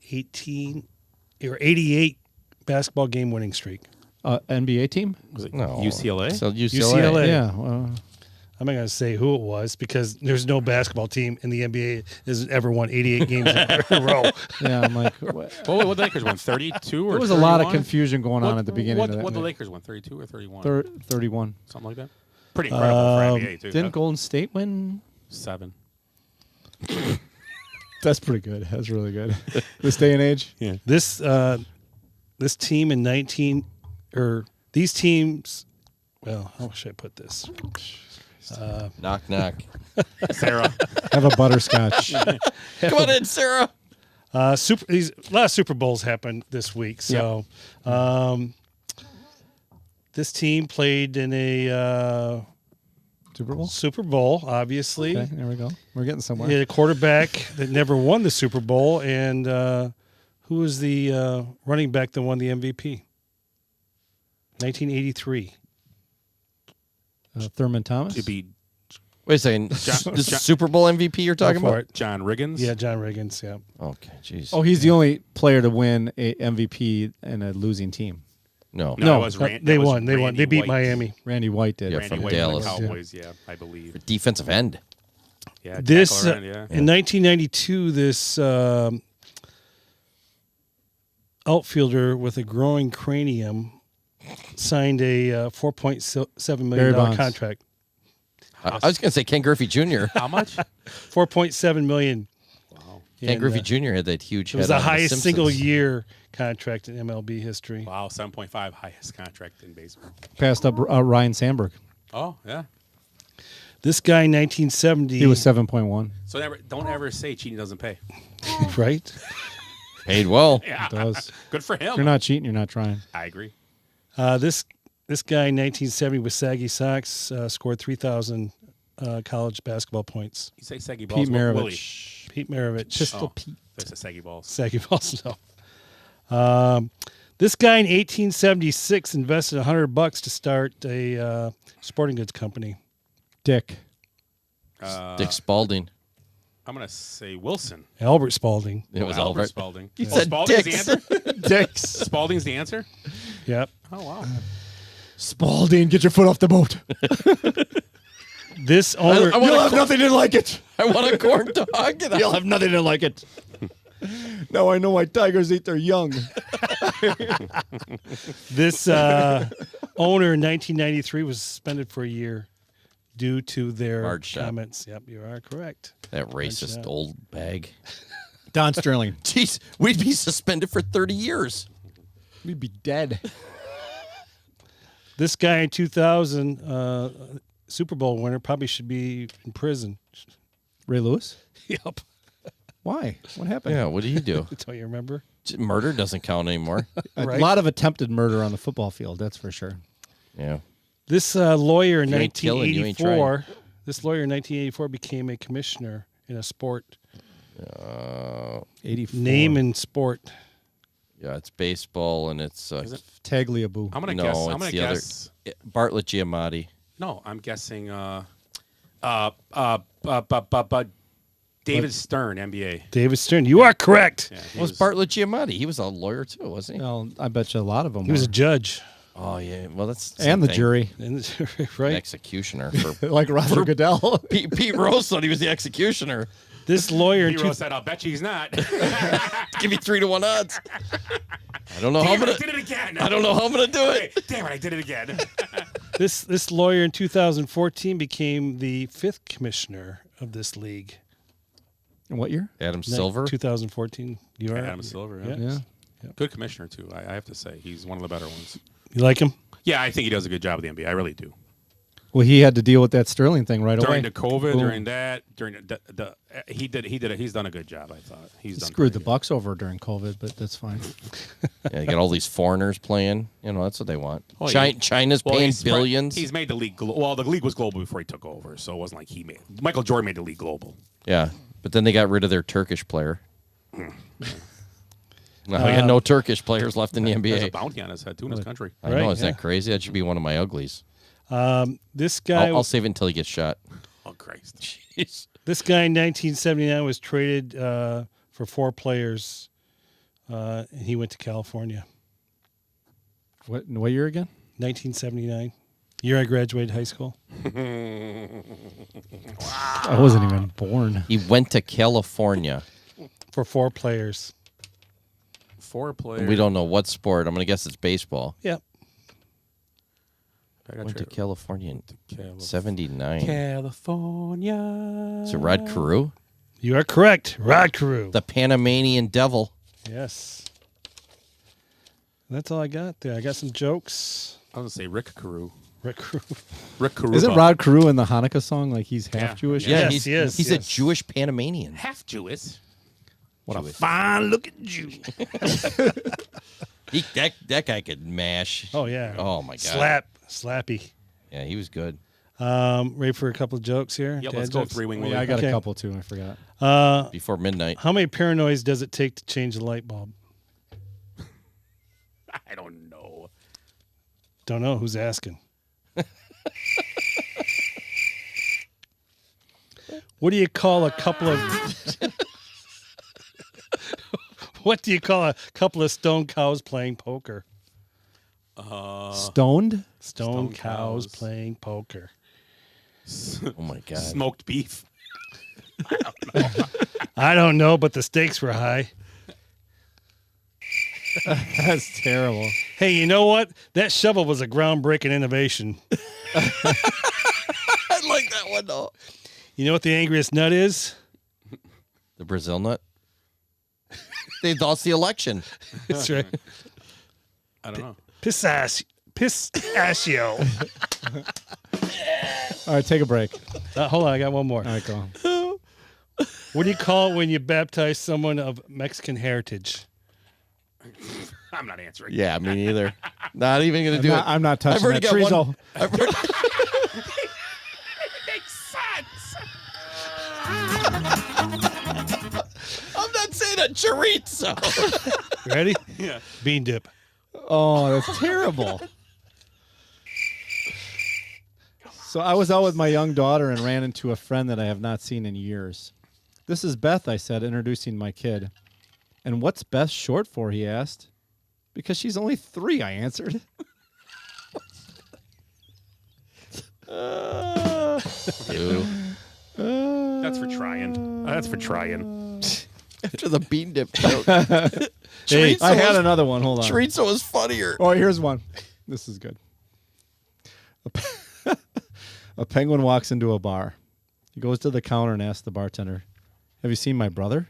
88 basketball game winning streak. NBA team? Was it No. UCLA? So UCLA. Yeah. Well, I'm not going to say who it was because there's no basketball team in the NBA has ever won 88 games in a row. yeah, I'm like, what? What the Lakers won? 32 or There was a lot of 31? confusion going on at the beginning What of that. the night. Lakers won? 32 or 31? 31. Something like that. Pretty incredible for NBA too. Didn't Golden State win? 7. That's pretty good. That's really good. This day and age. Yeah. This team in these teams. Well, how should I put this? Knock, knock. Sarah. Have a butterscotch. Come on in, Sarah. A lot of Super Bowls happened this week. So, this team played in a Super Bowl? Super Bowl, obviously. Okay, there we go. We're getting somewhere. He had a quarterback that never won the Super Bowl, and who was the running back that won the MVP? 1983. Thurman Thomas? To be Wait a second. This is Super Bowl MVP you're talking Go for about? it. John Riggins. Yeah, John Riggins. Yeah. Okay, jeez. Oh, he's the only player to win a MVP in a losing team. No. No, it was they won. They won. Randy They beat White. Miami. Randy White did. Yeah, Randy from White Dallas. from the Cowboys, yeah, I believe. Defensive end. Yeah, This tackle around, yeah. in 1992, this outfielder with a growing cranium signed a $4.7 million Barry Bonds. contract. I was going to say Ken Griffey Jr. How much? $4.7 million. Wow. Ken And, Griffey Jr. had that huge It was head the on highest Simpsons. single year contract in MLB history. Wow, 7.5, highest contract in baseball. Passed up Ryan Sandberg. Oh, yeah. This guy in 1970. He was 7.1. So don't ever say cheating doesn't pay. Right? Paid well. Yeah. It does. Good for him. If you're not cheating, you're not trying. I agree. This guy in 1970 with saggy socks scored 3,000 college basketball points. You say saggy balls. Pete Willie. Maravich. Pete Maravich. Pistol Pete. That's a saggy balls. Saggy balls, no. This guy in 1876 invested $100 to start a sporting goods company. Dick. Dick Spalding. I'm going to say Wilson. Albert Spalding. It was Albert Albert. Spalding. You said Spalding's Dicks. the answer? Dicks. Spalding's the answer? Yep. Oh, wow. Spalding, get your foot off the boat. This owner. You'll have nothing to like it. I want a corn dog. You'll have nothing to like it. Now I know why tigers eat their young. This owner in 1993 was suspended for a year due to their Hard shot. comments. Yep, you are correct. That racist shot. old bag. Don Sterling. Jeez, we'd be suspended for 30 years. We'd be dead. This guy in 2000, Super Bowl winner, probably should be in prison. Ray Lewis? Yep. Why? What happened? Yeah, what do you do? Don't you remember? Murder doesn't count anymore. A Right. lot of attempted murder on the football field, that's for sure. Yeah. This lawyer in You ain't killing, you ain't 1984, this lawyer in 1984 became a commissioner in a sport. 84. Name and sport. Yeah, it's baseball and it's Tagliabue. I'm going to no, guess. I'm it's going to the other guess. Bartlett Giamatti. No, I'm guessing David Stern, NBA. David Stern. You are correct. Yeah, was Bartlett Giamatti. He was a lawyer too, wasn't he? Well, I bet you a lot of them. He was a judge. Oh yeah. Well, that's and the something. jury, And the jury, right? Executioner for like Roger Goodell. Pete Rose thought he was the executioner. This lawyer. He said, "I'll bet you he's not." Give me 3-1 odds. I don't know how I'm gonna. I did it again. I don't know how I'm gonna do it. Damn it! I did it again. This lawyer in 2014 became the 5th commissioner of this league. In what year? Adam Silver. 2014. You are Adam Silver. Yeah. Yeah. Good commissioner too. I have to say, he's one of the better ones. You like him? Yeah, I think he does a good job with the NBA. I really do. Well, he had to deal with that Sterling thing right During away. the COVID, Boom. during that, during the he's done a good job. I thought He done screwed the pretty Bucks over during COVID, but that's fine. Yeah, you got all these foreigners playing. You know, that's what they want. Oh, yeah. China's Well, paying he's spread- billions. He's made the league. Well, the league was global before he took over, so it wasn't like he made. Michael Jordan made the league global. Yeah, but then they got rid of their Turkish player. Now we got no Turkish players left in the There's a NBA. bounty on his head too in his country. I know, isn't that crazy? That should be one of my uglies. This guy. I'll save it until he gets shot. Oh Christ! Jeez. This guy in 1979 was traded for 4 players. And he went to California. What year again? 1979. Year I graduated high school. I wasn't even born. He went to California. For 4 players. 4 players. We don't know what sport. I'm going to guess it's baseball. Yep. Went to California in 79. California. Is it Rod Carew? You are correct. Rod Carew. The Panamanian Devil. Yes. That's all I got there. I got some jokes. I was going to say Rick Carew. Rick Carew. Rick Carew. Isn't Rod Carew in the Hanukkah song like he's half Jewish? Yeah, Yes, he is. He's Yes. a Jewish Panamanian. half Jewish? What a fine looking Jew. That guy could mash. Oh, yeah. Oh, my God. Slappy. Yeah, he was good. Ready for a couple of jokes here? Yep, Dad let's go jokes? 3-wing. Yeah, I got Okay. a couple too. I forgot. Before midnight. How many paranoids does it take to change the light bulb? I don't know. Don't know. Who's asking? What do you call a couple of... What do you call a couple of stone cows playing poker? Stoned? Stone cows. cows playing poker. Oh, my God. Smoked beef. I don't know, but the stakes were high. That's terrible. Hey, you know what? That shovel was a groundbreaking innovation. I like that one, though. You know what the angriest nut is? The Brazil nut? They lost the election. That's right. I don't know. Pistachio. All right, take a break. Hold on, I got one more. All right, go on. What do you call it when you baptize someone of Mexican heritage? I'm not answering. Yeah, me neither. Not even going to do it. I'm not touching I've already that. got Chorizo. one. I've already... Makes sense. I'm not saying a chorizo. Ready? Yeah. Bean dip. Oh, that's terrible. So I was out with my young daughter and ran into a friend that I have not seen in years. This is Beth, I said, introducing my kid. And what's Beth short for, he asked. Because she's only 3, I answered. Ew. That's for trying. That's for trying. After the bean dip joke. Hey, I had another one. Hold on. Chorizo was funnier. Oh, here's one. This is good. A penguin walks into a bar. He goes to the counter and asks the bartender, "Have you seen my brother?"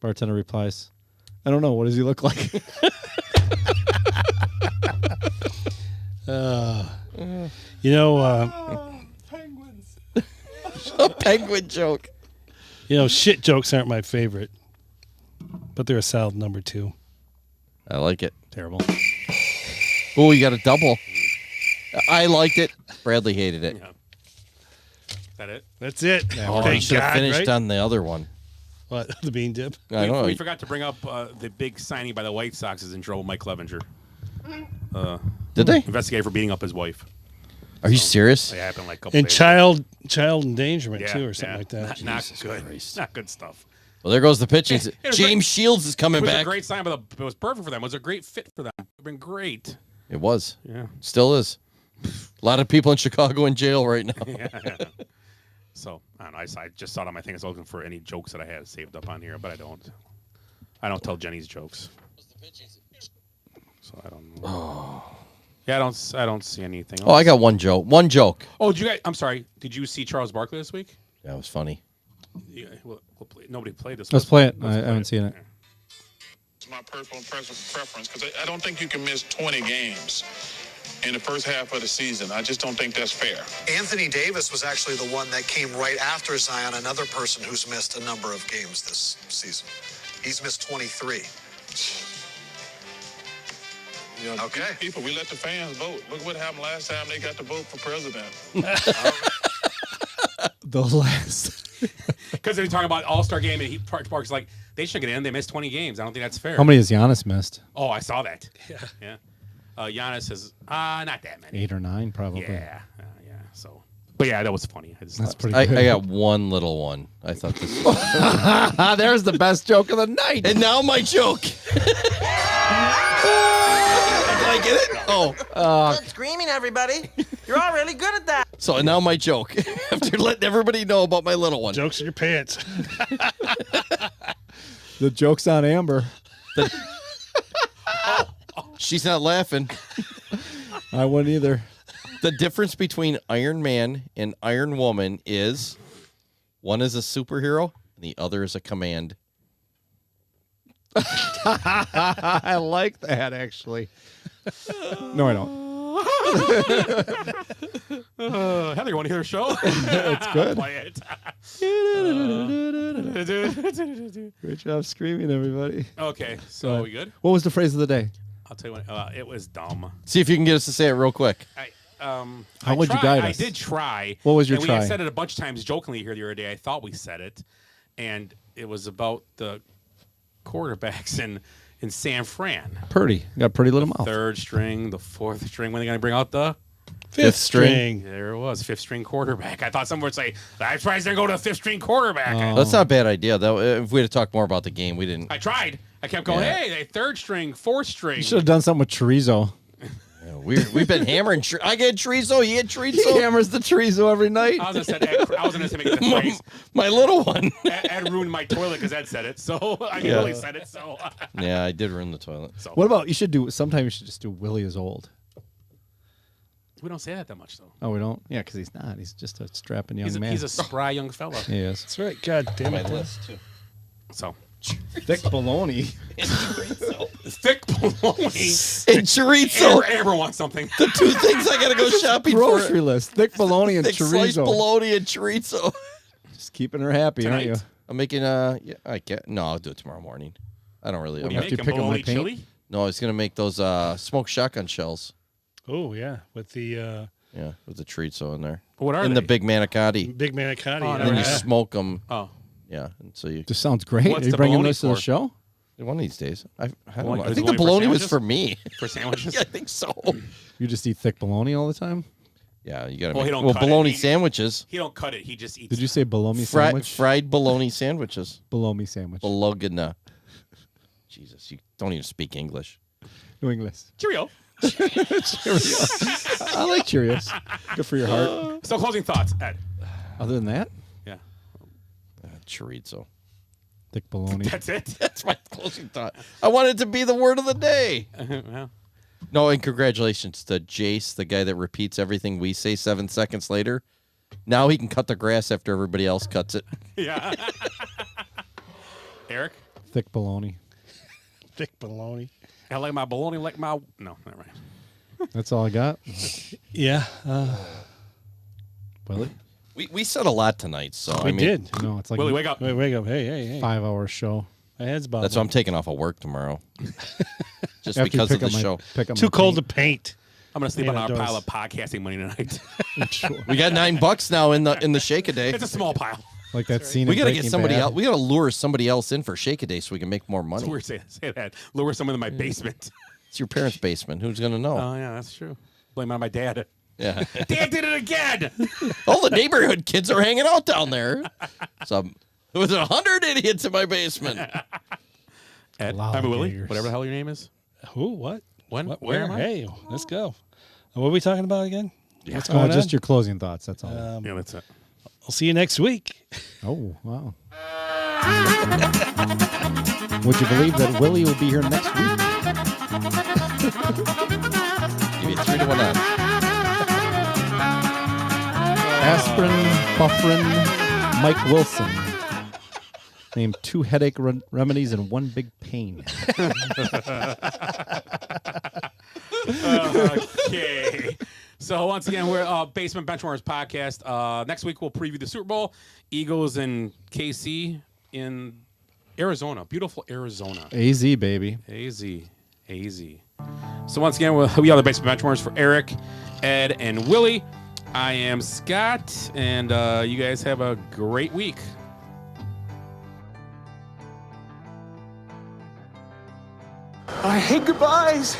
Bartender replies, "I don't know. What does he look like?" You know, Penguins. A penguin joke. you know, shit jokes aren't my favorite, but they're a solid number 2. I like it. Terrible. Oh, you got a double. I liked it. Bradley hated it. Yeah. Is that it? That's it. Oh, Thank you should have God, finished right? on the other one. What? The bean dip? I know. We forgot to bring up the big signing by the White Sox is in trouble. Mike Clevenger. Did they? Investigated for beating up his wife. Are you serious? It happened like a couple And days child endangerment ago. too, or something like that. Not good. Not good stuff. Well, there goes the pitching. It was James Shields is coming It was back. a great sign, but it was perfect for them. It was a great fit for them. It's been great. It was. Yeah. Still is. A lot of people in Chicago in jail right now. Yeah. So I don't know. I just saw it on my thing. I was looking for any jokes that I had saved up on here, but I don't. I don't tell Jenny's jokes. So I don't know. Oh. Yeah, I don't see anything else. Oh, I got one joke. One joke. Oh, I'm sorry. Did you see Charles Barkley this week? That was funny. Yeah, nobody played this. Let's play it. I haven't seen it. It's my personal preference because I don't think you can miss 20 games in the first half of the season. I just don't think that's fair. Anthony Davis was actually the one that came right after Zion, another person who's missed a number of games this season. He's missed 23. You know, okay. People, we let the fans vote. Look what happened last time they got to vote for president. The last. Because they're talking about All-Star game, and Park's like, they should get in. They missed 20 games. I don't think that's fair. How many has Giannis missed? Oh, I saw that. Yeah. Giannis has not that many. 8 or 9, probably. Yeah. So, but yeah, that was funny. That's pretty I good. got one little one. I thought this. There's the best joke of the night. And now my joke. Did I get it? Oh. Stop screaming, everybody. You're all really good at that. So now my joke. After letting everybody know about my little one. Jokes in your pants. The joke's on Amber. She's not laughing. I wouldn't either. The difference between Iron Man and Iron Woman is one is a superhero and the other is a command. I like that, actually. No, I don't. Heather, you want to hear a show? It's good. Play it. Great job screaming, everybody. Okay, so we good? What was the phrase of the day? I'll tell you what. It was dumb. See if you can get us to say it real quick. How would you guide us? I did try. What was your and try? We had said it a bunch of times jokingly here the other day. I thought we said it, and it was about the quarterbacks in San Fran. Purdy. Got a pretty little mouth. Third string, the fourth string. When are they going to bring out the fifth string? There it was, fifth string quarterback. I thought someone would say, I tried to go to a fifth string quarterback. That's not a bad idea, though. If we had to talk more about the game, we didn't. I tried. I kept going, hey, they third string, fourth string. You should have done something with chorizo. Yeah, we've been hammering. I get chorizo. You get chorizo. He hammers the chorizo every night. I was going to say make it the phrase. My little one. Ed ruined my toilet because Ed said it, so I really said it. So yeah, I did ruin the toilet. So. What about sometimes you should just do Willie is old. We don't say that much, though. Oh, we don't? Yeah, because he's not. He's just a strapping young man. He's a spry young fella. He is. That's right. God damn it. List too. So. Thick bologna. Thick bologna. And chorizo. Amber wants something. The two things I got to go shopping Grocery for. list. Thick bologna and Thick sliced chorizo. bologna and chorizo. Just keeping her happy, aren't you? I'm making yeah, I can't. No, I'll do it tomorrow morning. I don't really. What do you After make? you pick up my Bologna paint? chili? No, I was gonna make those smoked shotgun shells. Oh yeah, with the Yeah, with the chorizo in there. What are in they? the big manicotti. big manicotti. Oh, And then you Yeah. smoke them. Oh. Yeah, and so you. This sounds great. What's Are you the bringing bologna this to the for? show? One of these days. I don't Bologna- know. I is think the bologna for bologna was sandwiches? for me. For sandwiches? Yeah, I think so. You just eat thick bologna all the time? Yeah, you gotta Well, he make don't cut it. bologna He- sandwiches. He don't cut it. He just eats Did you say bologna Fried sandwich? fried bologna sandwiches. Bologna sandwich. Bologna. Jesus, you don't even speak English. New English. Cheerio. Cheerios. I like Cheerios. Good for your heart. So closing thoughts, Ed. Other than that, Yeah. Chorizo. thick bologna. That's it. That's my closing thought. I want it to be the word of the day. Well, No, and congratulations to Jace, the guy that repeats everything we say 7 seconds later. Now he can cut the grass after everybody else cuts it. yeah. Eric? Thick bologna. thick bologna. I like my bologna like my... No, not right. That's all I got. Yeah. Willie? We said a lot tonight, so We I mean, did. No, it's like Willie, wake up. Wake up. Hey. 5-hour show. My head's bobbing. that's why I'm taking off of work tomorrow. Just After you because of pick the up my- show. pick up Too my cold paint. to paint. I'm going to sleep Yeah, on our outdoors. pile of podcasting money tonight. We got $9 now in the shake a day. It's a small pile. Like that scene We in gotta Breaking get somebody Bad. else. We gotta lure somebody else in for shake a day so we can make more money. It's weird to say that. Lure someone in my basement. It's your parents' basement. Who's gonna know? Oh, yeah, that's true. Blame it on my dad. Yeah. Dan did it again. All the neighborhood kids are hanging out down there. There was 100 idiots in my basement. Ed, I'm Willie, whatever the hell your name is. Who? What? When? What? Where am I? Hey, let's go. What are we talking about again? What's going on? Just your closing thoughts. That's all. Yeah, that's it. I'll see you next week. Oh, wow. Would you believe that Willie will be here next week? Give me 3 to 1 on. Aspirin, Buffrin, Mike Wilson. Named 2 headache remedies and 1 big pain. Okay. So once again, we're Basement Benchwarmers podcast. Next week we'll preview the Super Bowl, Eagles and KC in Arizona, beautiful Arizona. AZ, baby. AZ. So once again, we are the Basement Benchwarmers for Eric, Ed, and Willie. I am Scott, and you guys have a great week. I hate goodbyes.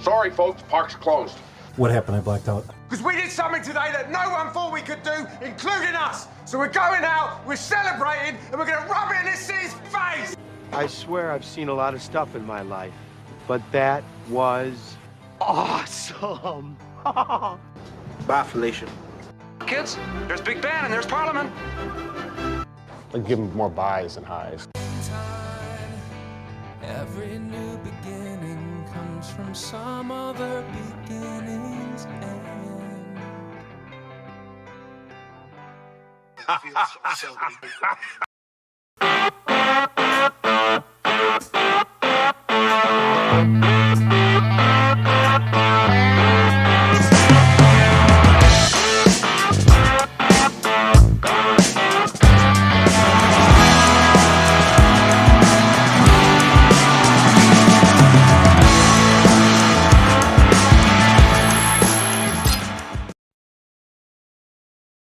Sorry, folks, park's closed. What happened? I blacked out. Because we did something today that no one thought we could do, including us. So we're going out, we're celebrating, and we're going to rub it in this city's face. I swear I've seen a lot of stuff in my life, but that was awesome. Bye, Felicia. Kids, there's Big Ben and there's Parliament. I'll give him more buys and highs. Every new beginning comes from some other beginning's end.